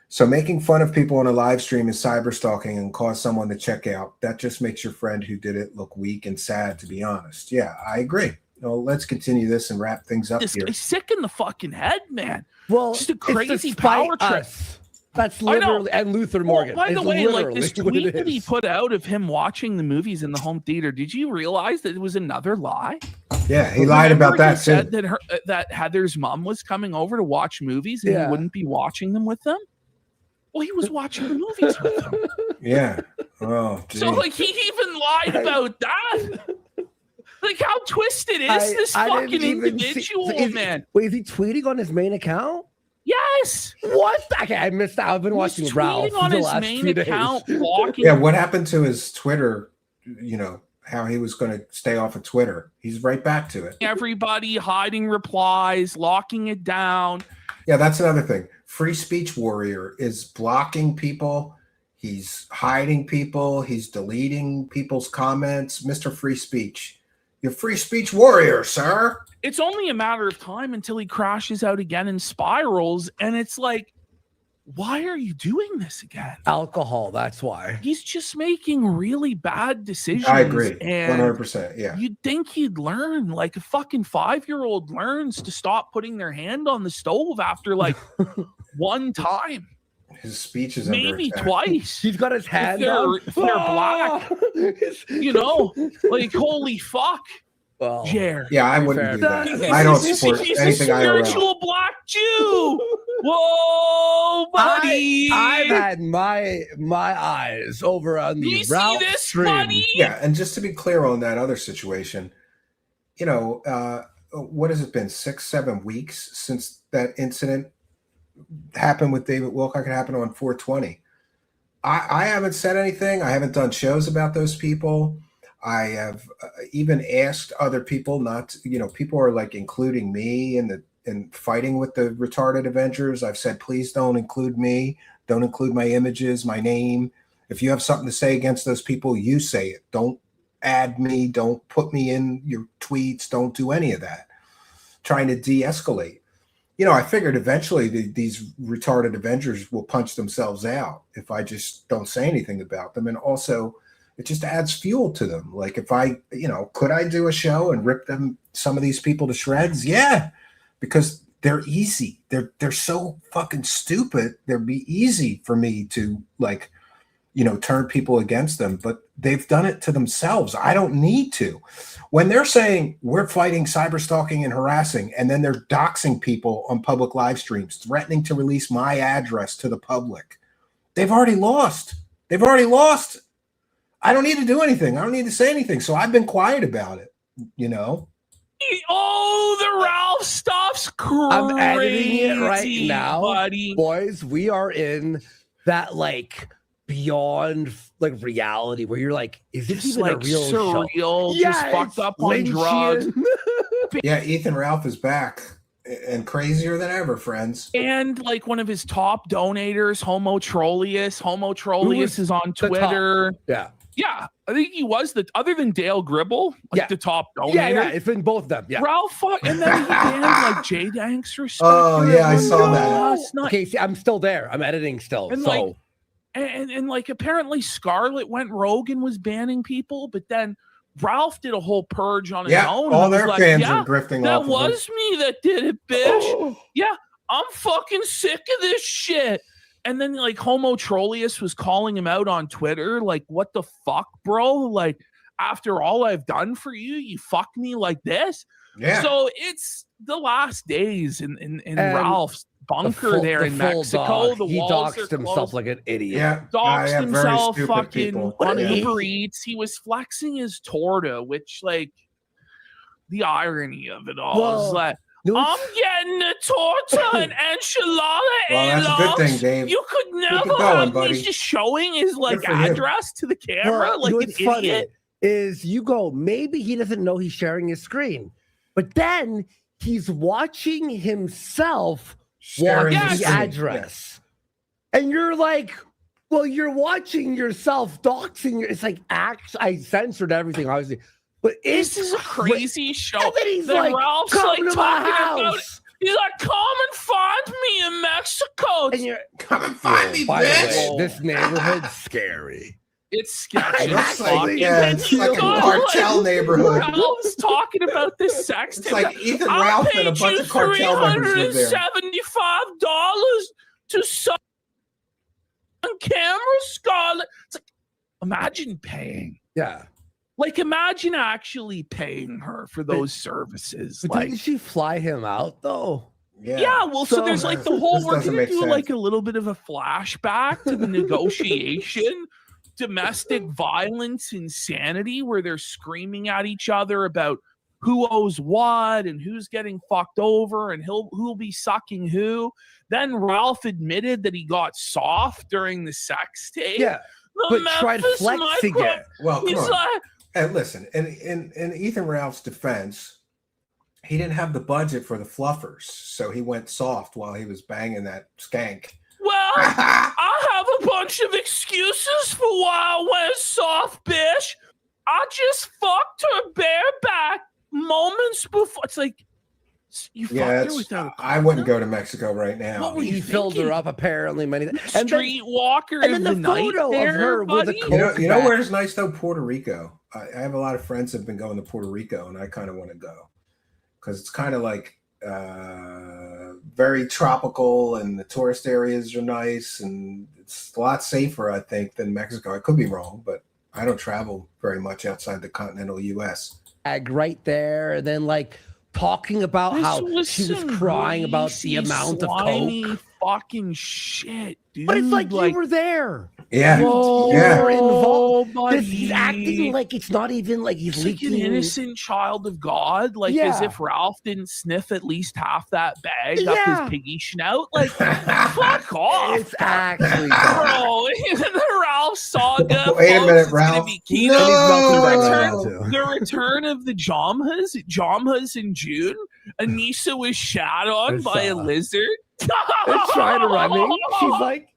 So making fun of people on a live stream is cyber stalking and cause someone to check out. That just makes your friend who did it look weak and sad, to be honest. Yeah, I agree. Well, let's continue this and wrap things up This here. guy's sick in the fucking head, man. Well, Just a it's to crazy spite power trip. us. That's literally, and Luther Morgan. By the It's way, literally this what tweet it that he is. put out of him watching the movies in the home theater, did you realize that it was another lie? Yeah, he lied about Remember that he said too. that Heather's mom was coming over to watch movies and he Yeah. wouldn't be watching them with them. Well, he was watching the movies with them. Yeah. Oh, geez. So, he even lied about that. How twisted is this fucking individual, man? Wait, is he tweeting on his main account? Yes. What? Okay, I missed out. I've been watching He's Ralph tweeting on the his last main few days. account, walking. Yeah, what happened to his Twitter? How he was going to stay off of Twitter. He's right back to it. Everybody hiding replies, locking it down. Yeah, that's another thing. Free speech warrior is blocking people. He's hiding people. He's deleting people's comments. Mr. Free Speech. You're free speech warrior, sir. It's only a matter of time until he crashes out again and spirals. And it's like, why are you doing this again? Alcohol. That's why. He's just making really bad decisions. I agree. And 100%. Yeah. you'd think he'd learn, like a fucking 5-year-old learns to stop putting their hand on the stove after like one time, His speech is under maybe attack. twice. He's got his hand they're- up. if they're black. You know, like holy fuck, Well, Jer. Yeah, I wouldn't do that. I don't support He's anything a IRL. spiritual black Jew. Whoa, buddy. I've had my eyes over on the You see Ralph this, stream. buddy? Yeah, and just to be clear on that other situation, you know, what has it been, 6-7 weeks since that incident happened with David Wilcock? It happened on 420. I haven't said anything. I haven't done shows about those people. I have even asked other people not to, you know, people are like including me in fighting with the retarded Avengers. I've said, please don't include me. Don't include my images, my name. If you have something to say against those people, you say it. Don't add me. Don't put me in your tweets. Don't do any of that. Trying to de-escalate. You know, I figured eventually these retarded Avengers will punch themselves out if I just don't say anything about them. And also, it just adds fuel to them. Like if I, you know, could I do a show and rip some of these people to shreds? Yeah, because they're easy. They're so fucking stupid. They'd be easy for me to like, you know, turn people against them, but they've done it to themselves. I don't need to. When they're saying we're fighting cyber stalking and harassing, and then they're doxing people on public live streams, threatening to release my address to the public, they've already lost. They've already lost. I don't need to do anything. I don't need to say anything. So I've been quiet about it, you know? Oh, the Ralph stuff's crazy. I'm editing it right now, buddy. boys. We are in that like beyond like reality where you're like, is this Just even like a real show? surreal, Yeah, just fucked it's up on drugs. Lynchian. Yeah, Ethan Ralph is back and crazier than ever, friends. And like one of his top donators, Homo Trollius is on the top? Twitter. Yeah. Yeah, I think he was other than Dale Gribble, like Yeah. the top donator. Yeah, it's been both of them. Yeah. Ralph, and then he banned like J Danks for Oh, yeah, I saw that. last night. Okay, see, I'm still there. I'm editing still. And so like, and like apparently Scarlett went rogue and was banning people, but then Ralph did a whole purge on his Yeah, own. all and was their like, fans yeah, are grifting that off of him. was me that did it, bitch. Yeah, I'm fucking sick of this shit. And then like Homo Trollius was calling him out on Twitter, like, what the fuck, bro? Like, after all I've done for you, you fuck me like this. Yeah. So it's the last days in Ralph's bunker there in Mexico. The he walls doxed are himself closed. like an idiot. Yeah. I Doxed have very himself stupid fucking people. on Yeah. Uber Eats. He was flexing his torta, which like the irony of it all is Well, like, no, I'm getting a torta and enchilada. Well, that's a good thing, Dave. You could never going, have buddy. he's just showing his like Good for you. address to the camera Well, like you know an what's funny idiot. is you go, maybe he doesn't know he's sharing his screen, but then he's watching himself Sharing watch the the screen, address. And you're like, well, you're watching yourself doxing. It's like, I censored everything, obviously. But This is a crazy show. And then he's Then like, Ralph's come like to my talking about it. house. He's like, come and find me in Mexico. And you're, Come and find me, by the bitch. way, this neighborhood's scary. It's sketchy. It looks as like, fuck. yeah, And it's he's like a got, cartel neighborhood. Ralph's talking about this sex It's tape. like Ethan I Ralph and a paid bunch you of cartel members live there. $375 to suck on camera, Scarlett. It's like, imagine paying. Yeah. Like, imagine actually paying her for those services. But Like, didn't she fly him out, though? yeah, well, so So- there's like the whole, This we're doesn't going to make do sense. like a little bit of a flashback to the negotiation, domestic violence, insanity, where they're screaming at each other about who owes what and who's getting fucked over and who'll be sucking who. Then Ralph admitted that he got soft during the sex tape. Yeah. The But tried Memphis flexing micro- it. Well, come He's on. like, And listen, in Ethan Ralph's defense, he didn't have the budget for the fluffers, so he went soft while he was banging that skank. well, I have a bunch of excuses for why I went soft, bitch. I just fucked her bareback moments before. It's like, you You Yeah, fucked her without a I wouldn't condom? go to Mexico right now. What were you He filled her thinking? up apparently many. And Streetwalker then of the the night photo of there, her with a buddy? coat. You know where's nice though? Puerto Rico. I have a lot of friends that have been going to Puerto Rico, and I kind of want to go because it's kind of like very tropical, and the tourist areas are nice, and it's a lot safer, I think, than Mexico. I could be wrong, but I don't travel very much outside the continental U.S. Right there, and then like talking about how she was some crying about the greasy, amount of slimy coke. fucking shit, dude. But it's like you were there. Yeah, Whoa, yeah. You're involved. buddy. He's acting like it's not even like he's He's like an leaking. innocent child of God, like as if Ralph didn't sniff at least half that bag up his piggy snout. Like, fuck off. It's actually bro. The Ralph saga. Wait a folks, minute, it's gonna Ralph. be key. No! The return of the Jomhas in June. Anissa was shat on by a lizard. It's trying to run me. She's like,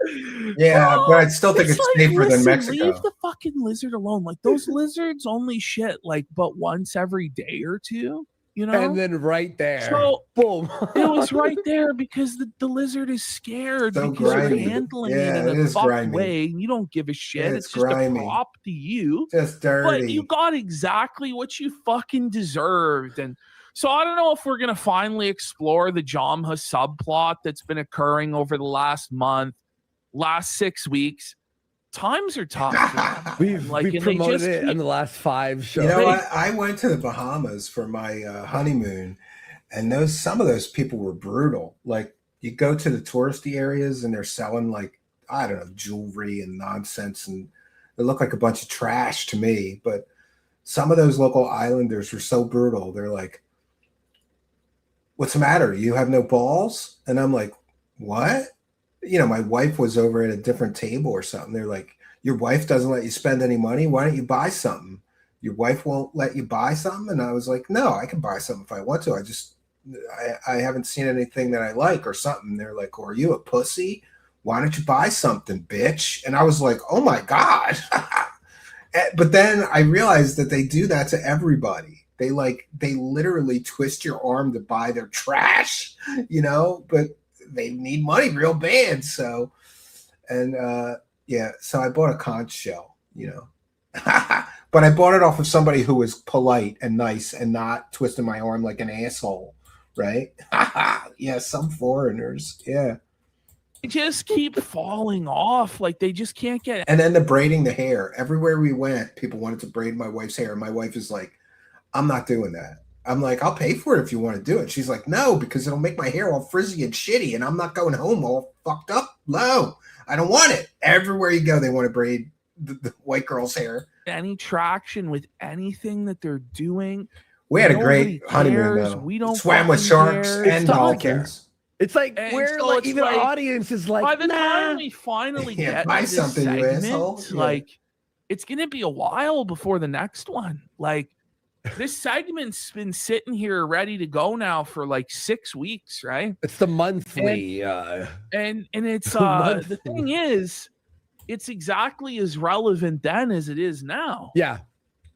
yeah, but I still think it's like, safer than listen, Mexico. Leave the fucking lizard alone. Like those lizards only shit like but once every day or two, you know? and then right there, So boom. it was right there because the lizard is scared So because grimy. you're handling Yeah, it it in a is fucked grimy. way. And you don't give a shit. Yeah, It's it's just grimy. a prop to you. Just dirty. But you got exactly what you fucking deserved. And so I don't know if we're going to finally explore the Jomha subplot that's been occurring over the last month, last 6 weeks. Times are tough. We've Like, and they promoted just it keep- in the last 5 shows. You know what? I went to the Bahamas for my honeymoon, and some of those people were brutal. Like, you go to the touristy areas, and they're selling, like, I don't know, jewelry and nonsense, and it looked like a bunch of trash to me. But some of those local islanders were so brutal. They're like, "What's the matter? You have no balls?" And I'm like, "What?" You know, my wife was over at a different table or something. They're like, "Your wife doesn't let you spend any money? Why don't you buy something? Your wife won't let you buy something?" And I was like, "No, I can buy something if I want to. I haven't seen anything that I like or something." They're like, "Oh, are you a pussy? Why don't you buy something, bitch?" And I was like, "Oh my God." But then I realized that they do that to everybody. They literally twist your arm to buy their trash, you know, but they need money real bad. So, and so I bought a conch shell, you know, but I bought it off of somebody who was polite and nice and not twisting my arm like an asshole. Right. Yeah. Some foreigners. Yeah. They just keep falling off. Like they just can't get. And then the braiding the hair. Everywhere we went, people wanted to braid my wife's hair. And my wife is like, "I'm not doing that." I'm like, "I'll pay for it if you want to do it." She's like, "No, because it'll make my hair all frizzy and shitty, and I'm not going home all fucked up. No, I don't want it." Everywhere you go, they want to braid the white girl's hair. Any traction with anything that they're doing. We had a Nobody great honeymoon, cares. though. We don't Swam with fucking sharks care. and It's not dolphins. It's like And where so like it's even like, our audience is like, by the nah. time we finally Yeah, get buy to this something, you segment, asshole. Yeah. like it's gonna be a while before the next one. Like this segment's been sitting here ready to go now for like 6 weeks, right? It's the monthly. And it's Monthly. the thing is, it's exactly as relevant then as it is now. Yeah.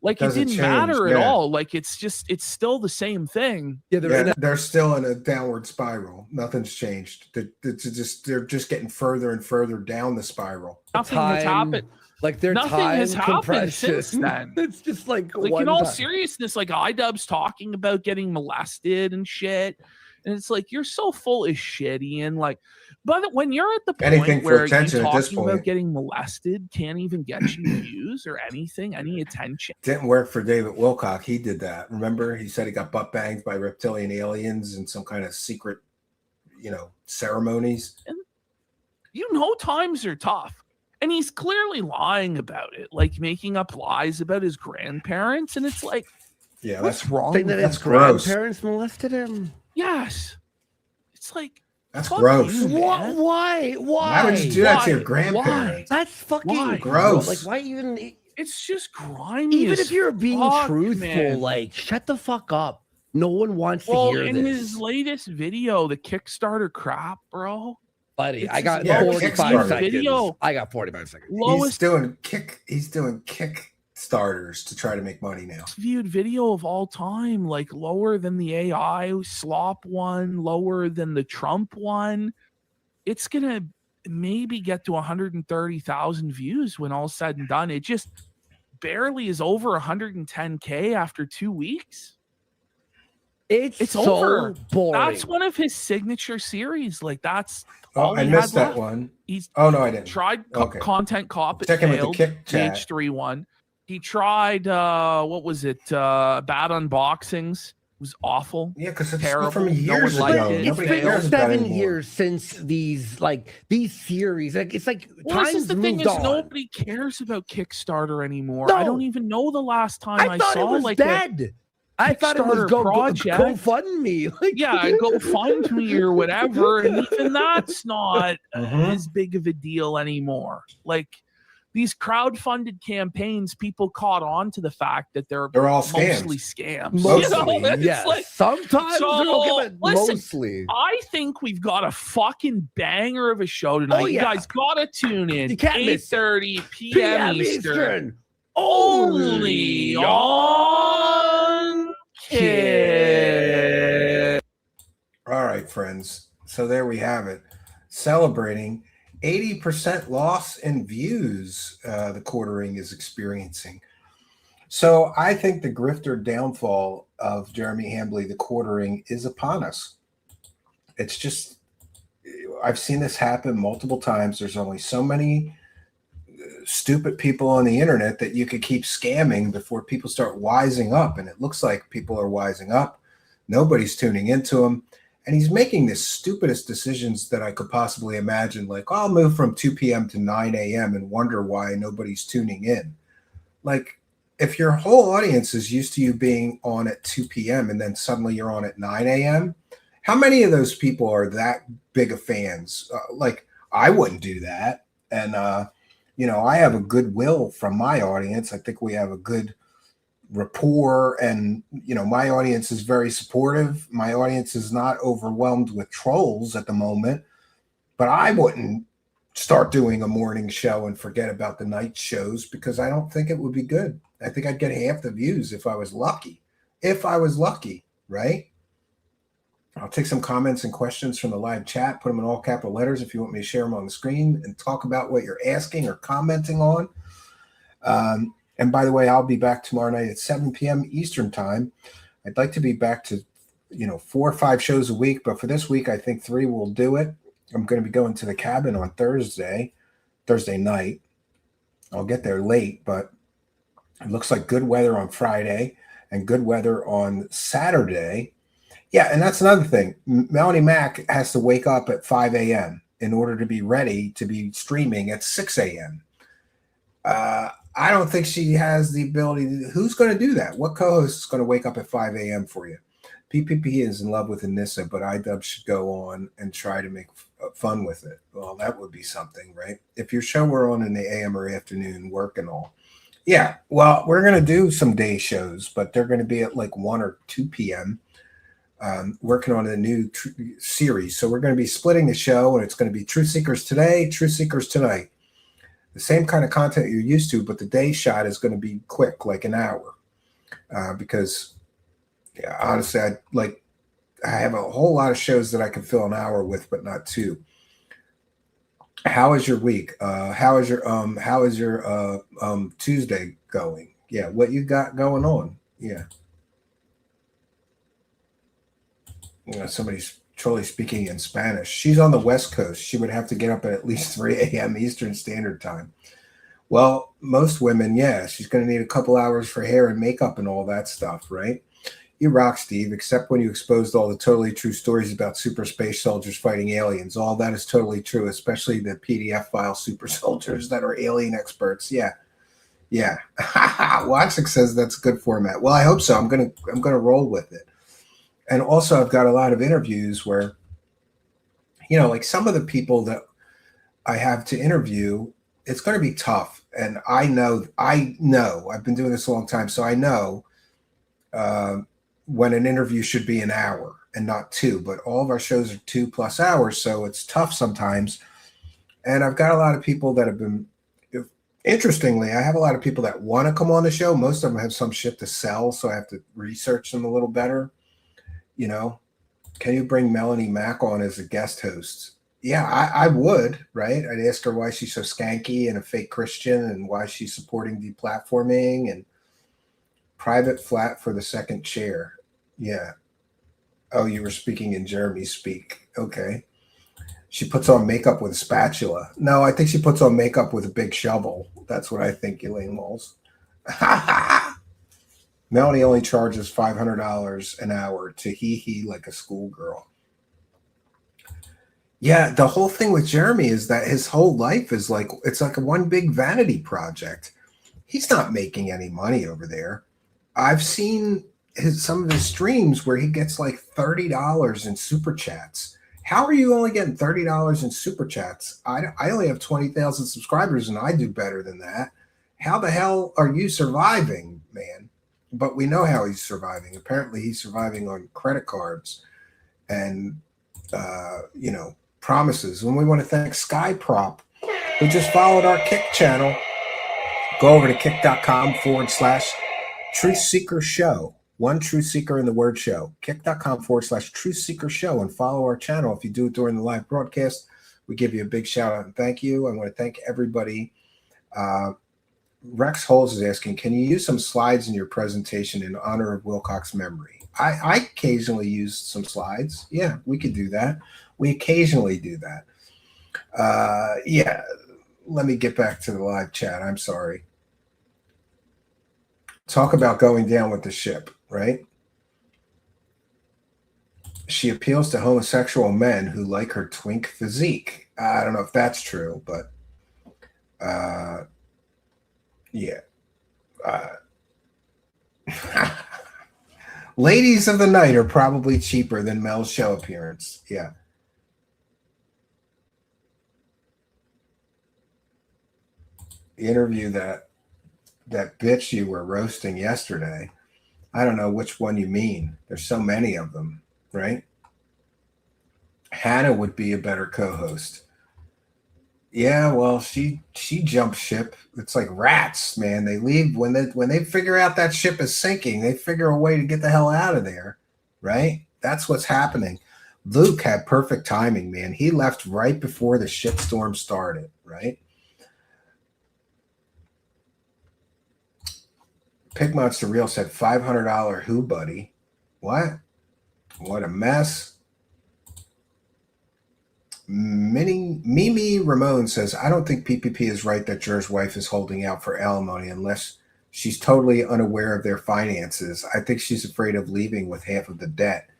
Like it Doesn't didn't change, matter at yeah. all. Like it's still the same thing. Yeah. They're still in a downward spiral. Nothing's changed. They're just getting further and further down the spiral. Nothing has happened. Like their Nothing time has happened compression. since then. It's just like In all seriousness, like iDubbbz talking about getting molested and shit. And it's like, you're so full of shit, Ian. Like, but when you're at the point Anything for where you attention at this talking about point. getting molested can't even get you views or anything, any attention. Didn't work for David Wilcock. He did that. Remember, he said he got butt banged by reptilian aliens in some kind of secret, ceremonies. You know, times are tough. And he's clearly lying about it, like making up lies about his grandparents. And it's like, Yeah, what's that's wrong? Think that with his That's gross. grandparents molested him. Yes. It's like, that's fuck gross. you, man. Why? Why would you do that to your Why? grandparents? That's fucking Why? Gross. Like, why even? It's just grimy. Even as if you're being fuck, truthful, man. like, shut the fuck up. No one wants to Well, hear in this. his latest video, the Kickstarter crap, bro. Buddy, it's I got his lowest 45 Kickstarter seconds. video. I got 45 seconds. Lowest He's doing kick starters to try to make money now. Viewed video of all time, like lower than the AI slop one, lower than the Trump one. It's gonna maybe get to 130,000 views when all's said and done. It just barely is over 110K after 2 weeks. It's so over. Boring. That's one of his signature series. Like that's Oh, all I he missed had that left. one. He's Oh no, I didn't. tried Okay. Content Cop. It Checking with the failed. kick The chat. H3 one. He tried what was it? Bad unboxings. It was awful. Yeah, because it's Terrible. from No years one liked ago. it. It's Nobody been cares about it 7 anymore. years since these series. Like it's like Well, this times is the thing moved is on. nobody cares about Kickstarter anymore. No. I don't even know the last time I thought saw it was like dead. I thought it was Kickstarter project. GoFundMe. Like, yeah, GoFundMe or whatever, and even that's not Mhm. as big of a deal anymore. Like these crowd-funded campaigns, people caught on to the fact that they're all scams. mostly scams. Mostly, It's yes. like, Sometimes so, they're okay, but listen, mostly. I think we've got a fucking banger of a show tonight. Oh, You yeah. guys gotta tune in. You can't miss it. 8:30 p.m. Eastern. Only on Kid. All right, friends. So there we have it. Celebrating 80% loss in views the quartering is experiencing. So I think the grifter downfall of Jeremy Hambley, the quartering, is upon us. It's just, I've seen this happen multiple times. There's only so many stupid people on the internet that you could keep scamming before people start wising up. And it looks like people are wising up. Nobody's tuning into him. And he's making the stupidest decisions that I could possibly imagine. Like, I'll move from 2 p.m. to 9 a.m. and wonder why nobody's tuning in. Like, if your whole audience is used to you being on at 2 p.m. and then suddenly you're on at 9 a.m., how many of those people are that big of fans? Like, I wouldn't do that. And, I have a goodwill from my audience. I think we have a good rapport, and my audience is very supportive. My audience is not overwhelmed with trolls at the moment, but I wouldn't start doing a morning show and forget about the night shows because I don't think it would be good. I think I'd get half the views if I was lucky. Right? I'll take some comments and questions from the live chat, put them in all capital letters if you want me to share them on the screen and talk about what you're asking or commenting on. And by the way, I'll be back tomorrow night at 7 p.m. Eastern time. I'd like to be back to, 4 or 5 shows a week, but for this week, I think 3 will do it. I'm going to be going to the cabin on Thursday night. I'll get there late, but it looks like good weather on Friday and good weather on Saturday. Yeah, and that's another thing. Melanie Mack has to wake up at 5 a.m. in order to be ready to be streaming at 6 a.m. I don't think she has the ability to. Who's going to do that? What co-host is going to wake up at 5 a.m. for you? PPP is in love with Anissa, but iDub should go on and try to make fun with it. Well, that would be something, right? If your show were on in the AM or afternoon, work and all. Yeah, well, we're going to do some day shows, but they're going to be at like 1 or 2 p.m. Working on a new series. So we're going to be splitting the show, and it's going to be Truth Seekers today, Truth Seekers tonight. The same kind of content you're used to, but the day shot is going to be quick, like an hour. Because, yeah, honestly, I have a whole lot of shows that I can fill an hour with, but not 2. How is your week? How is your Tuesday going? Yeah, what you got going on? Yeah. Somebody's totally speaking in Spanish. She's on the West Coast. She would have to get up at least 3 a.m. Eastern Standard Time. Well, most women, yeah, she's going to need a couple hours for hair and makeup and all that stuff, right? You rock, Steve, except when you exposed all the totally true stories about super space soldiers fighting aliens. All that is totally true, especially the PDF file super soldiers that are alien experts. Yeah. Watchik says that's a good format. Well, I hope so. I'm gonna roll with it. And also, I've got a lot of interviews where, like some of the people that I have to interview, it's going to be tough. And I know, I've been doing this a long time, so I know when an interview should be an hour and not 2. But all of our shows are 2+ hours, so it's tough sometimes. And I've got a lot of people that have been Interestingly, I have a lot of people that want to come on the show. Most of them have some shit to sell, so I have to research them a little better. You know, can you bring Melanie Mack on as a guest host? Yeah, I would, right? I'd ask her why she's so skanky and a fake Christian and why she's supporting deplatforming and private flat for the second chair. Yeah. Oh, you were speaking in Jeremy speak. Okay. She puts on makeup with a spatula. No, I think she puts on makeup with a big shovel. That's what I think, Elaine Walls. Melanie only charges $500 an hour to hee like a schoolgirl. Yeah, the whole thing with Jeremy is that his whole life is like, it's like a one big vanity project. He's not making any money over there. I've seen some of his streams where he gets like $30 in super chats. How are you only getting $30 in super chats? I only have 20,000 subscribers and I do better than that. How the hell are you surviving, man? But we know how he's surviving. Apparently he's surviving on credit cards and, promises. And we want to thank Skyprop, who just followed our Kick channel. Go over to kick.com/Truth Seeker Show. One Truth Seeker in the word show. Kick.com/Truth Seeker Show and follow our channel. If you do it during the live broadcast, we give you a big shout out and thank you. I want to thank everybody. Rex Holes is asking, can you use some slides in your presentation in honor of Wilcox's memory? I occasionally use some slides. Yeah, we could do that. We occasionally do that. Yeah, let me get back to the live chat. I'm sorry. Talk about going down with the ship, right? She appeals to homosexual men who like her twink physique. I don't know if that's true, but yeah. Ladies of the night are probably cheaper than Mel's show appearance. Yeah. The interview that bitch you were roasting yesterday. I don't know which one you mean. There's so many of them, right? Hannah would be a better co-host. Yeah, well, she jumped ship. It's like rats, man. They leave when they figure out that ship is sinking. They figure a way to get the hell out of there, right? That's what's happening. Luke had perfect timing, man. He left right before the shitstorm started, right? Pig Monster Real said $500 who, buddy? What? What a mess. Mimi Ramon says, I don't think PPP is right that Jer's wife is holding out for alimony unless she's totally unaware of their finances. I think she's afraid of leaving with half of the debt.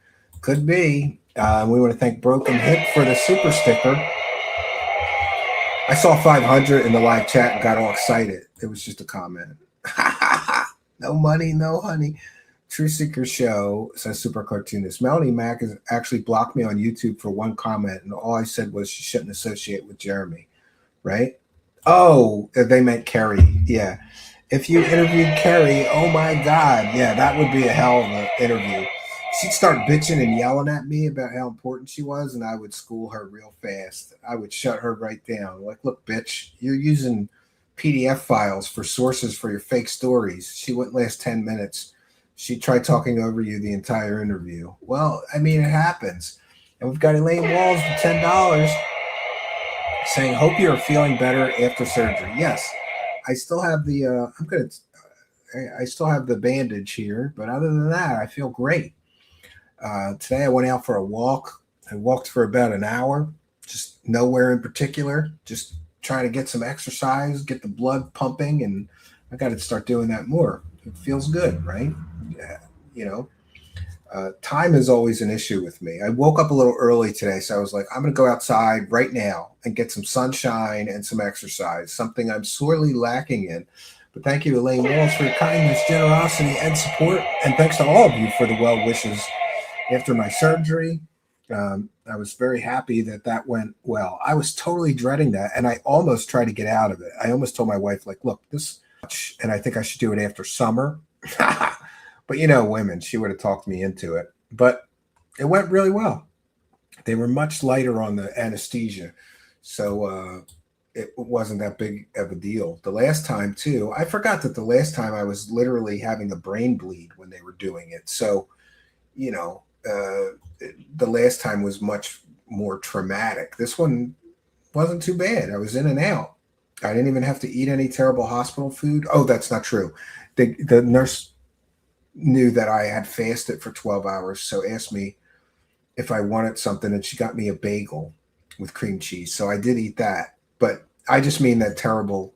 Could be. We want to thank Broken Hip for the super sticker. I saw 500 in the live chat and got all excited. It was just a comment. No money, no honey. True Seeker Show says super cartoonist. Melanie Mack has actually blocked me on YouTube for one comment, and all I said was she shouldn't associate with Jeremy, right? Oh, they meant Kerry. Yeah. If you interviewed Kerry, oh my God. Yeah, that would be a hell of an interview. She'd start bitching and yelling at me about how important she was, and I would school her real fast. I would shut her right down. Like, look, bitch, you're using PDF files for sources for your fake stories. She wouldn't last 10 minutes. She tried talking over you the entire interview. Well, I mean, it happens. And we've got Elaine Walls for $10 saying, hope you're feeling better after surgery. Yes, I still have the, I still have the bandage here, but other than that, I feel great. Today I went out for a walk. I walked for about an hour, just nowhere in particular, just trying to get some exercise, get the blood pumping, and I got to start doing that more. It feels good, right? Yeah, time is always an issue with me. I woke up a little early today, so I was like, I'm going to go outside right now and get some sunshine and some exercise, something I'm sorely lacking in. But thank you, Elaine Walls, for your kindness, generosity, and support. And thanks to all of you for the well wishes after my surgery. I was very happy that went well. I was totally dreading that, and I almost tried to get out of it. I almost told my wife, like, look, this, and I think I should do it after summer. But women, she would have talked me into it. But it went really well. They were much lighter on the anesthesia. So it wasn't that big of a deal. The last time too, I forgot that the last time I was literally having a brain bleed when they were doing it. So, the last time was much more traumatic. This one wasn't too bad. I was in and out. I didn't even have to eat any terrible hospital food. Oh, that's not true. The nurse knew that I had fasted for 12 hours, so asked me if I wanted something, and she got me a bagel with cream cheese. So I did eat that, but I just mean that terrible.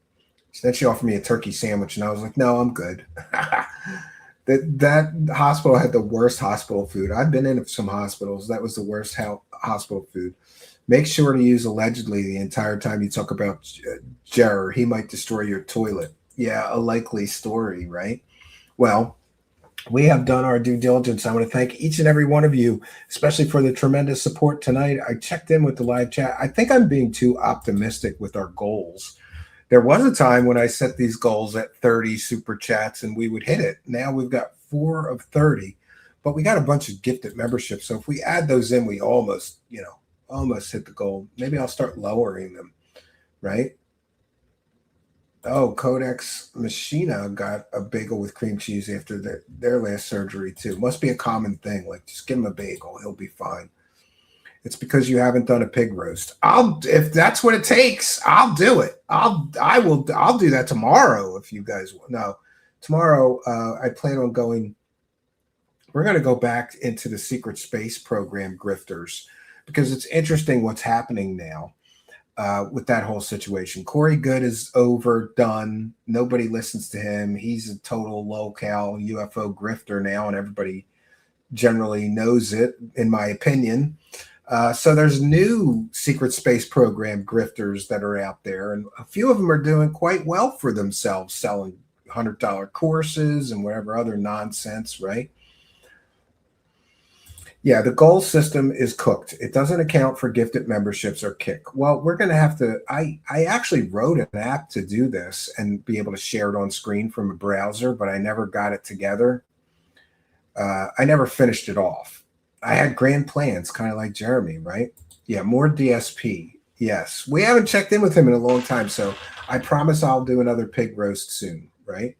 Then she offered me a turkey sandwich, and I was like, no, I'm good. that hospital had the worst hospital food. I've been in some hospitals. That was the worst hospital food. Make sure to use allegedly the entire time you talk about Jer. He might destroy your toilet. Yeah, a likely story, right? Well, we have done our due diligence. I want to thank each and every one of you, especially for the tremendous support tonight. I checked in with the live chat. I think I'm being too optimistic with our goals. There was a time when I set these goals at 30 super chats and we would hit it. Now we've got 4 of 30, but we got a bunch of gifted memberships. So if we add those in, we almost hit the goal. Maybe I'll start lowering them, right? Oh, Codex Machina got a bagel with cream cheese after their last surgery too. Must be a common thing. Like, just give him a bagel, he'll be fine. It's because you haven't done a pig roast. If that's what it takes, I'll do it. I'll do that tomorrow if you guys want. No, tomorrow I plan on going. We're going to go back into the secret space program, Grifters, because it's interesting what's happening now. With that whole situation. Corey Good is overdone. Nobody listens to him. He's a total low-cal UFO grifter now, and everybody generally knows it, in my opinion. So there's new secret space program grifters that are out there, and a few of them are doing quite well for themselves, selling $100 courses and whatever other nonsense, right? Yeah, the goal system is cooked. It doesn't account for gifted memberships or kick. Well, we're going to have to. I actually wrote an app to do this and be able to share it on screen from a browser, but I never got it together. I never finished it off. I had grand plans, kind of like Jeremy, right? Yeah, more DSP. Yes, we haven't checked in with him in a long time, so I promise I'll do another pig roast soon, right?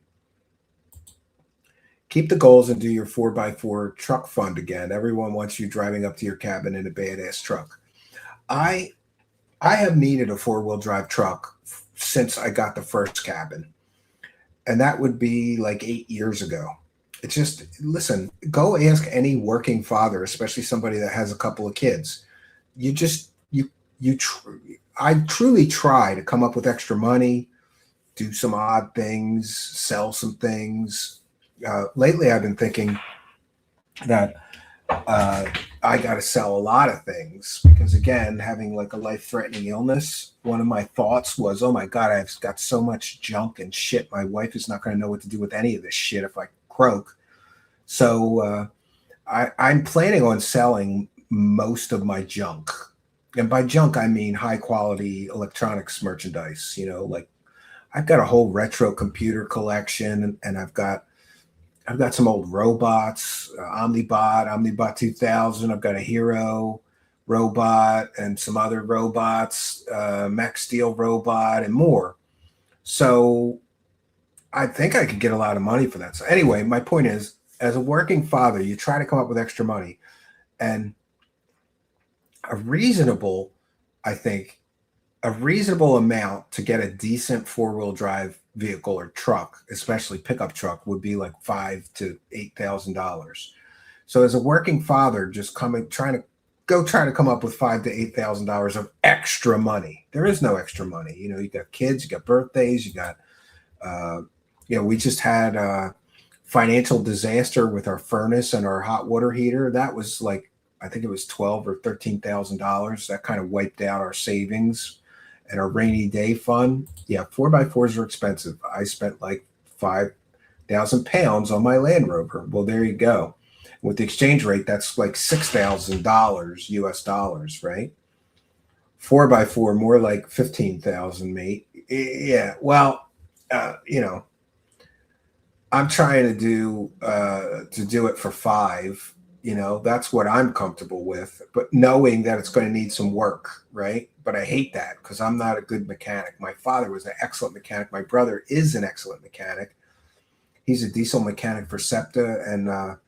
Keep the goals and do your 4x4 truck fund again. Everyone wants you driving up to your cabin in a badass truck. I have needed a 4-wheel drive truck since I got the first cabin. And that would be like 8 years ago. It's just, listen, go ask any working father, especially somebody that has a couple of kids. I truly try to come up with extra money, do some odd things, sell some things. Lately, I've been thinking that I got to sell a lot of things because, again, having like a life-threatening illness, one of my thoughts was, oh my God, I've got so much junk and shit. My wife is not going to know what to do with any of this shit if I croak. So I'm planning on selling most of my junk. And by junk, I mean high-quality electronics merchandise. Like I've got a whole retro computer collection, and I've got some old robots, Omnibot 2000. I've got a Hero robot and some other robots, Max Steel robot, and more. So I think I could get a lot of money for that. So anyway, my point is, as a working father, you try to come up with extra money, and a reasonable amount to get a decent 4-wheel drive vehicle or truck, especially pickup truck, would be like $5,000 to $8,000. So as a working father, just trying to come up with $5,000 to $8,000 of extra money. There is no extra money. You got kids, you got birthdays, you got, we just had a financial disaster with our furnace and our hot water heater. That was like, I think it was $12,000 or $13,000. That kind of wiped out our savings and our rainy day fund. Yeah, 4x4s are expensive. I spent like 5,000 pounds on my Land Rover. Well, there you go. With the exchange rate, that's like $6,000 US dollars, right? 4x4, more like 15,000, mate. Yeah, well, I'm trying to do it for 5. That's what I'm comfortable with, but knowing that it's going to need some work, right? but I hate that because I'm not a good mechanic. My father was an excellent mechanic. My brother is an excellent mechanic. He's a diesel mechanic for SEPTA, and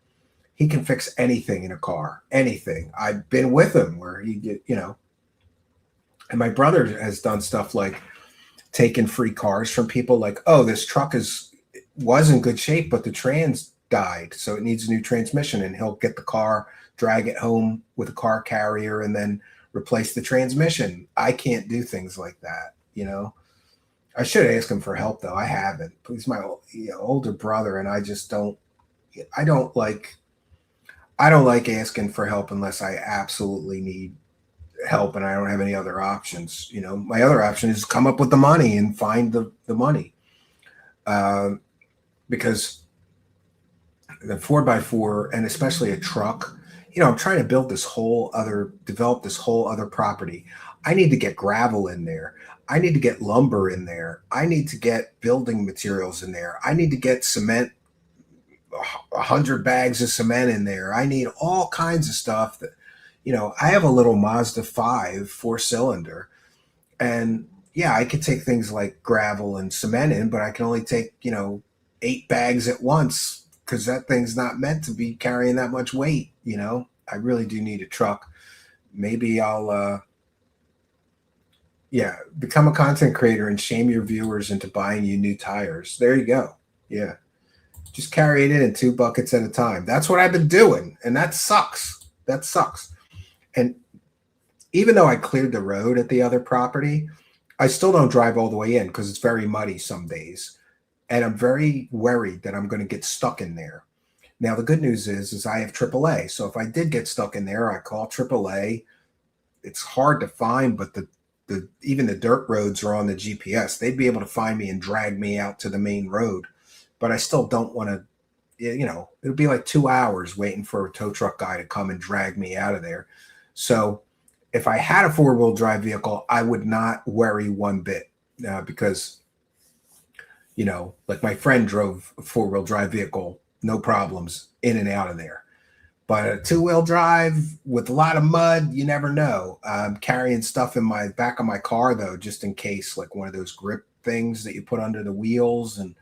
he can fix anything in a car, anything. I've been with him where he did, and my brother has done stuff like taking free cars from people like, oh, this truck was in good shape, but the trans died, so it needs a new transmission, and he'll get the car, drag it home with a car carrier, and then replace the transmission. I can't do things like that, I should ask him for help though. I haven't. He's my older brother, and I just don't like asking for help unless I absolutely need help and I don't have any other options. My other option is come up with the money and find the money, because the 4x4 and especially a truck, I'm trying to develop this whole other property. I need to get gravel in there. I need to get lumber in there. I need to get building materials in there. I need to get cement, 100 bags of cement in there. I need all kinds of stuff that, I have a little Mazda 5 4-cylinder, and yeah, I could take things like gravel and cement in, but I can only take, 8 bags at once because that thing's not meant to be carrying that much weight. I really do need a truck. Maybe I'll, become a content creator and shame your viewers into buying you new tires. There you go. Yeah. Just carry it in 2 buckets at a time. That's what I've been doing. And that sucks. And even though I cleared the road at the other property, I still don't drive all the way in because it's very muddy some days. And I'm very worried that I'm going to get stuck in there. Now, the good news is I have AAA. So if I did get stuck in there, I call AAA. It's hard to find, but even the dirt roads are on the GPS. They'd be able to find me and drag me out to the main road. But I still don't want to, it'll be like 2 hours waiting for a tow truck guy to come and drag me out of there. So if I had a 4-wheel drive vehicle, I would not worry one bit because, like my friend drove a 4-wheel drive vehicle, no problems, in and out of there. But a 2-wheel drive with a lot of mud, you never know. I'm carrying stuff in my back of my car, though, just in case, like one of those grip things that you put under the wheels. And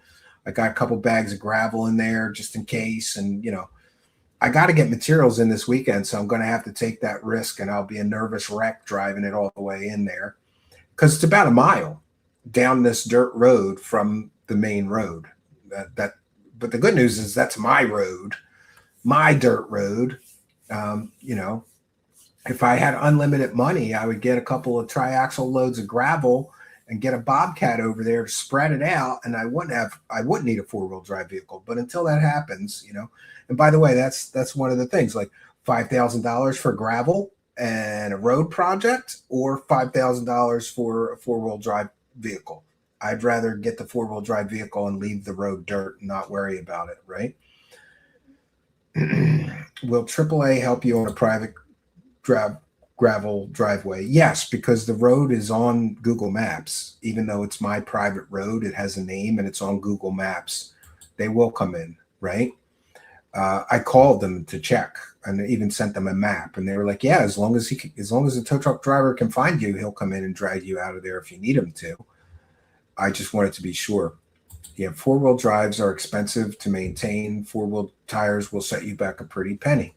I got a couple bags of gravel in there just in case. And, I got to get materials in this weekend, so I'm going to have to take that risk, and I'll be a nervous wreck driving it all the way in there because it's about a mile down this dirt road from the main road. But the good news is that's my road, my dirt road. If I had unlimited money, I would get a couple of triaxle loads of gravel and get a Bobcat over there to spread it out, and I wouldn't need a 4-wheel drive vehicle. But until that happens, and by the way, that's one of the things, like $5,000 for gravel and a road project, or $5,000 for a 4-wheel drive vehicle. I'd rather get the 4-wheel drive vehicle and leave the road dirt and not worry about it, right? Will AAA help you on a private gravel driveway? Yes, because the road is on Google Maps. Even though it's my private road, it has a name and it's on Google Maps. They will come in, right? I called them to check and even sent them a map, and they were like, "Yeah, as long as the tow truck driver can find you, he'll come in and drag you out of there if you need him to." I just wanted to be sure. Yeah, 4-wheel drives are expensive to maintain. 4-wheel tires will set you back a pretty penny.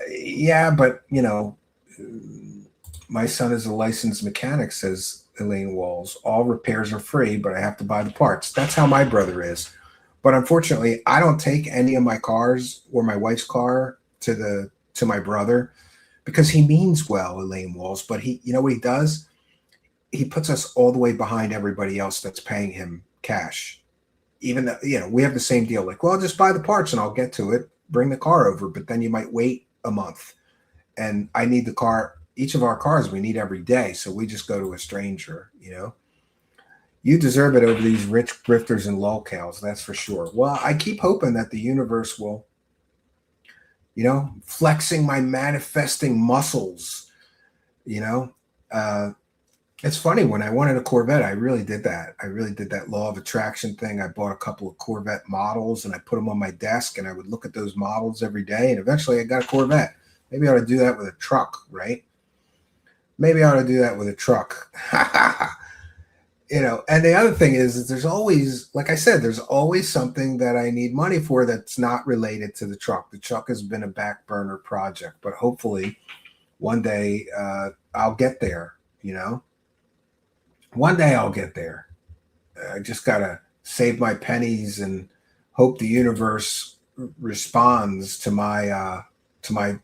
Yeah, but my son is a licensed mechanic, says Elaine Walls. All repairs are free, but I have to buy the parts. That's how my brother is. But unfortunately, I don't take any of my cars or my wife's car to my brother because he means well, Elaine Walls. But he, what he does? He puts us all the way behind everybody else that's paying him cash. Even though, we have the same deal. Like, well, just buy the parts and I'll get to it. Bring the car over, but then you might wait a month. And I need the car. Each of our cars we need every day, so we just go to a stranger. You deserve it over these rich grifters and lolcows, that's for sure. Well, I keep hoping that the universe will, flexing my manifesting muscles. It's funny, when I wanted a Corvette, I really did that. I really did that law of attraction thing. I bought a couple of Corvette models and I put them on my desk, and I would look at those models every day, and eventually I got a Corvette. Maybe I ought to do that with a truck, right? Maybe I ought to do that with a truck. You know, and the other thing is there's always, like I said, there's always something that I need money for that's not related to the truck. The truck has been a back burner project, but hopefully one day I'll get there, you know. One day I'll get there. I just got to save my pennies and hope the universe responds to my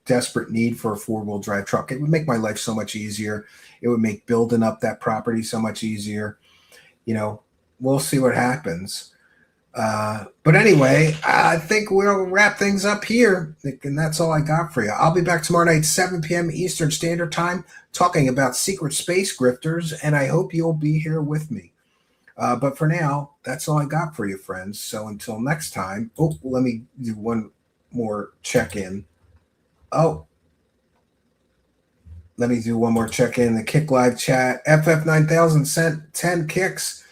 desperate need for a 4-wheel drive truck. It would make my life so much easier. It would make building up that property so much easier. You know, we'll see what happens. But anyway, I think we'll wrap things up here. And that's all I got for you. I'll be back tomorrow night, 7 p.m. Eastern Standard Time, talking about secret space grifters. And I hope you'll be here with me. But for now, that's all I got for you, friends. So until next time, let me do one more check-in. Let me do one more check-in. The Kick Live chat. FF9000 sent 10 kicks.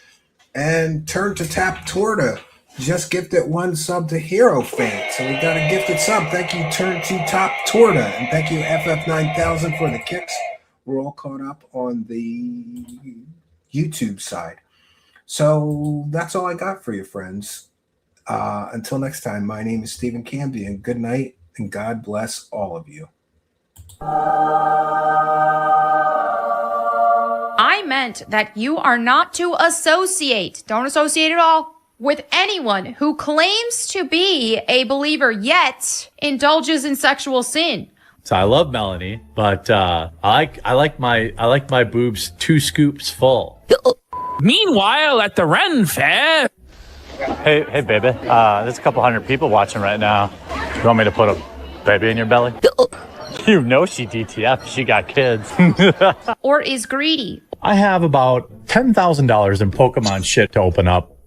And Turn to Tap Torta just gifted 1 sub to Hero Fan. So we got a gifted sub. Thank you, Turn to Tap Torta. And thank you, FF9000, for the kicks. We're all caught up on the YouTube side. So that's all I got for you, friends. Until next time, my name is Stephen Cambion. Good night, and God bless all of you. I meant that you are not to associate, don't associate at all, with anyone who claims to be a believer yet indulges in sexual sin. So I love Melanie, but I like my boobs 2 scoops full. Meanwhile, at the Ren Fair. Hey, baby. There's a couple hundred people watching right now. You want me to put a baby in your belly? You know she DTF. She got kids. Or is greedy. I have about $10,000 in Pokemon shit to open up.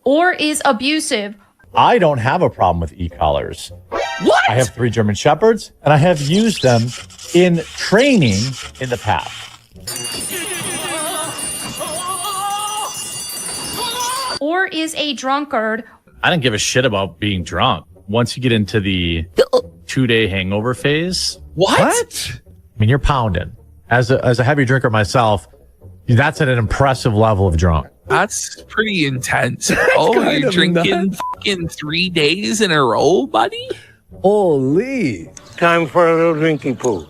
Or is abusive. I don't have a problem with e-collars. What? I have 3 German Shepherds, and I have used them in training in the past. Or is a drunkard. I don't give a shit about being drunk. Once you get into the 2-day hangover phase. What? I mean, you're pounding. As a heavy drinker myself, that's at an impressive level of drunk. That's pretty intense. You're drinking fucking 3 days in a row, buddy? Holy. Time for a little drinking pool.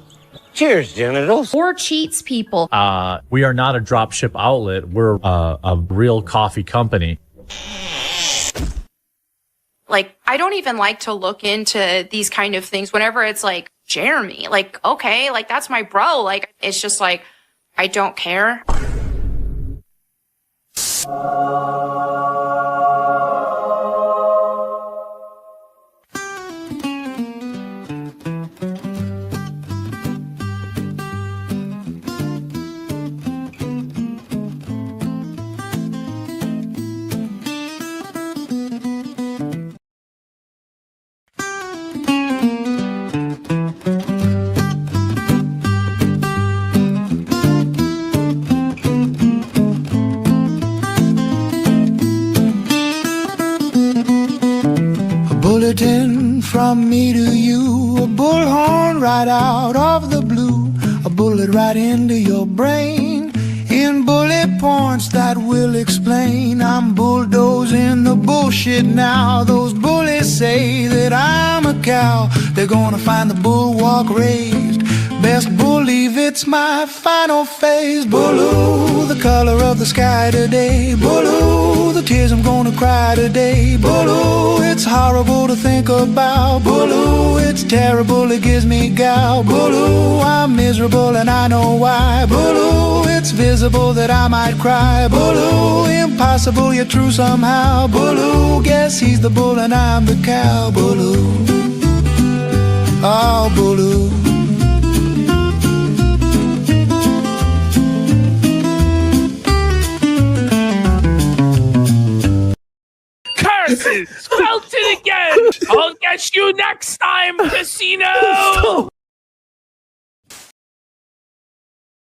Cheers, genitals. Or cheats people. We are not a dropship outlet. We're a real coffee company. Like, I don't even like to look into these kind of things whenever it's like, Jeremy, like, okay, like, that's my bro. Like, it's just like, I don't care. Bulletin from me to you, a bullhorn right out of the blue, a bullet right into your brain, in bullet points that will explain. I'm bulldozing the bullshit now. Those bullies say that I'm a cow. They're gonna find the bulwark raised. Best believe it's my final phase. Blue, the color of the sky today. Blue, the tears I'm gonna cry today. Blue, it's horrible to think about. Blue, it's terrible, it gives me gout. Blue, I'm miserable and I know why. Blue, it's visible that I might cry. Blue, impossible yet true somehow. Blue, guess he's the bull and I'm the cow. Blue, oh Blue. Curses! Felt it again! I'll get you next time, casino!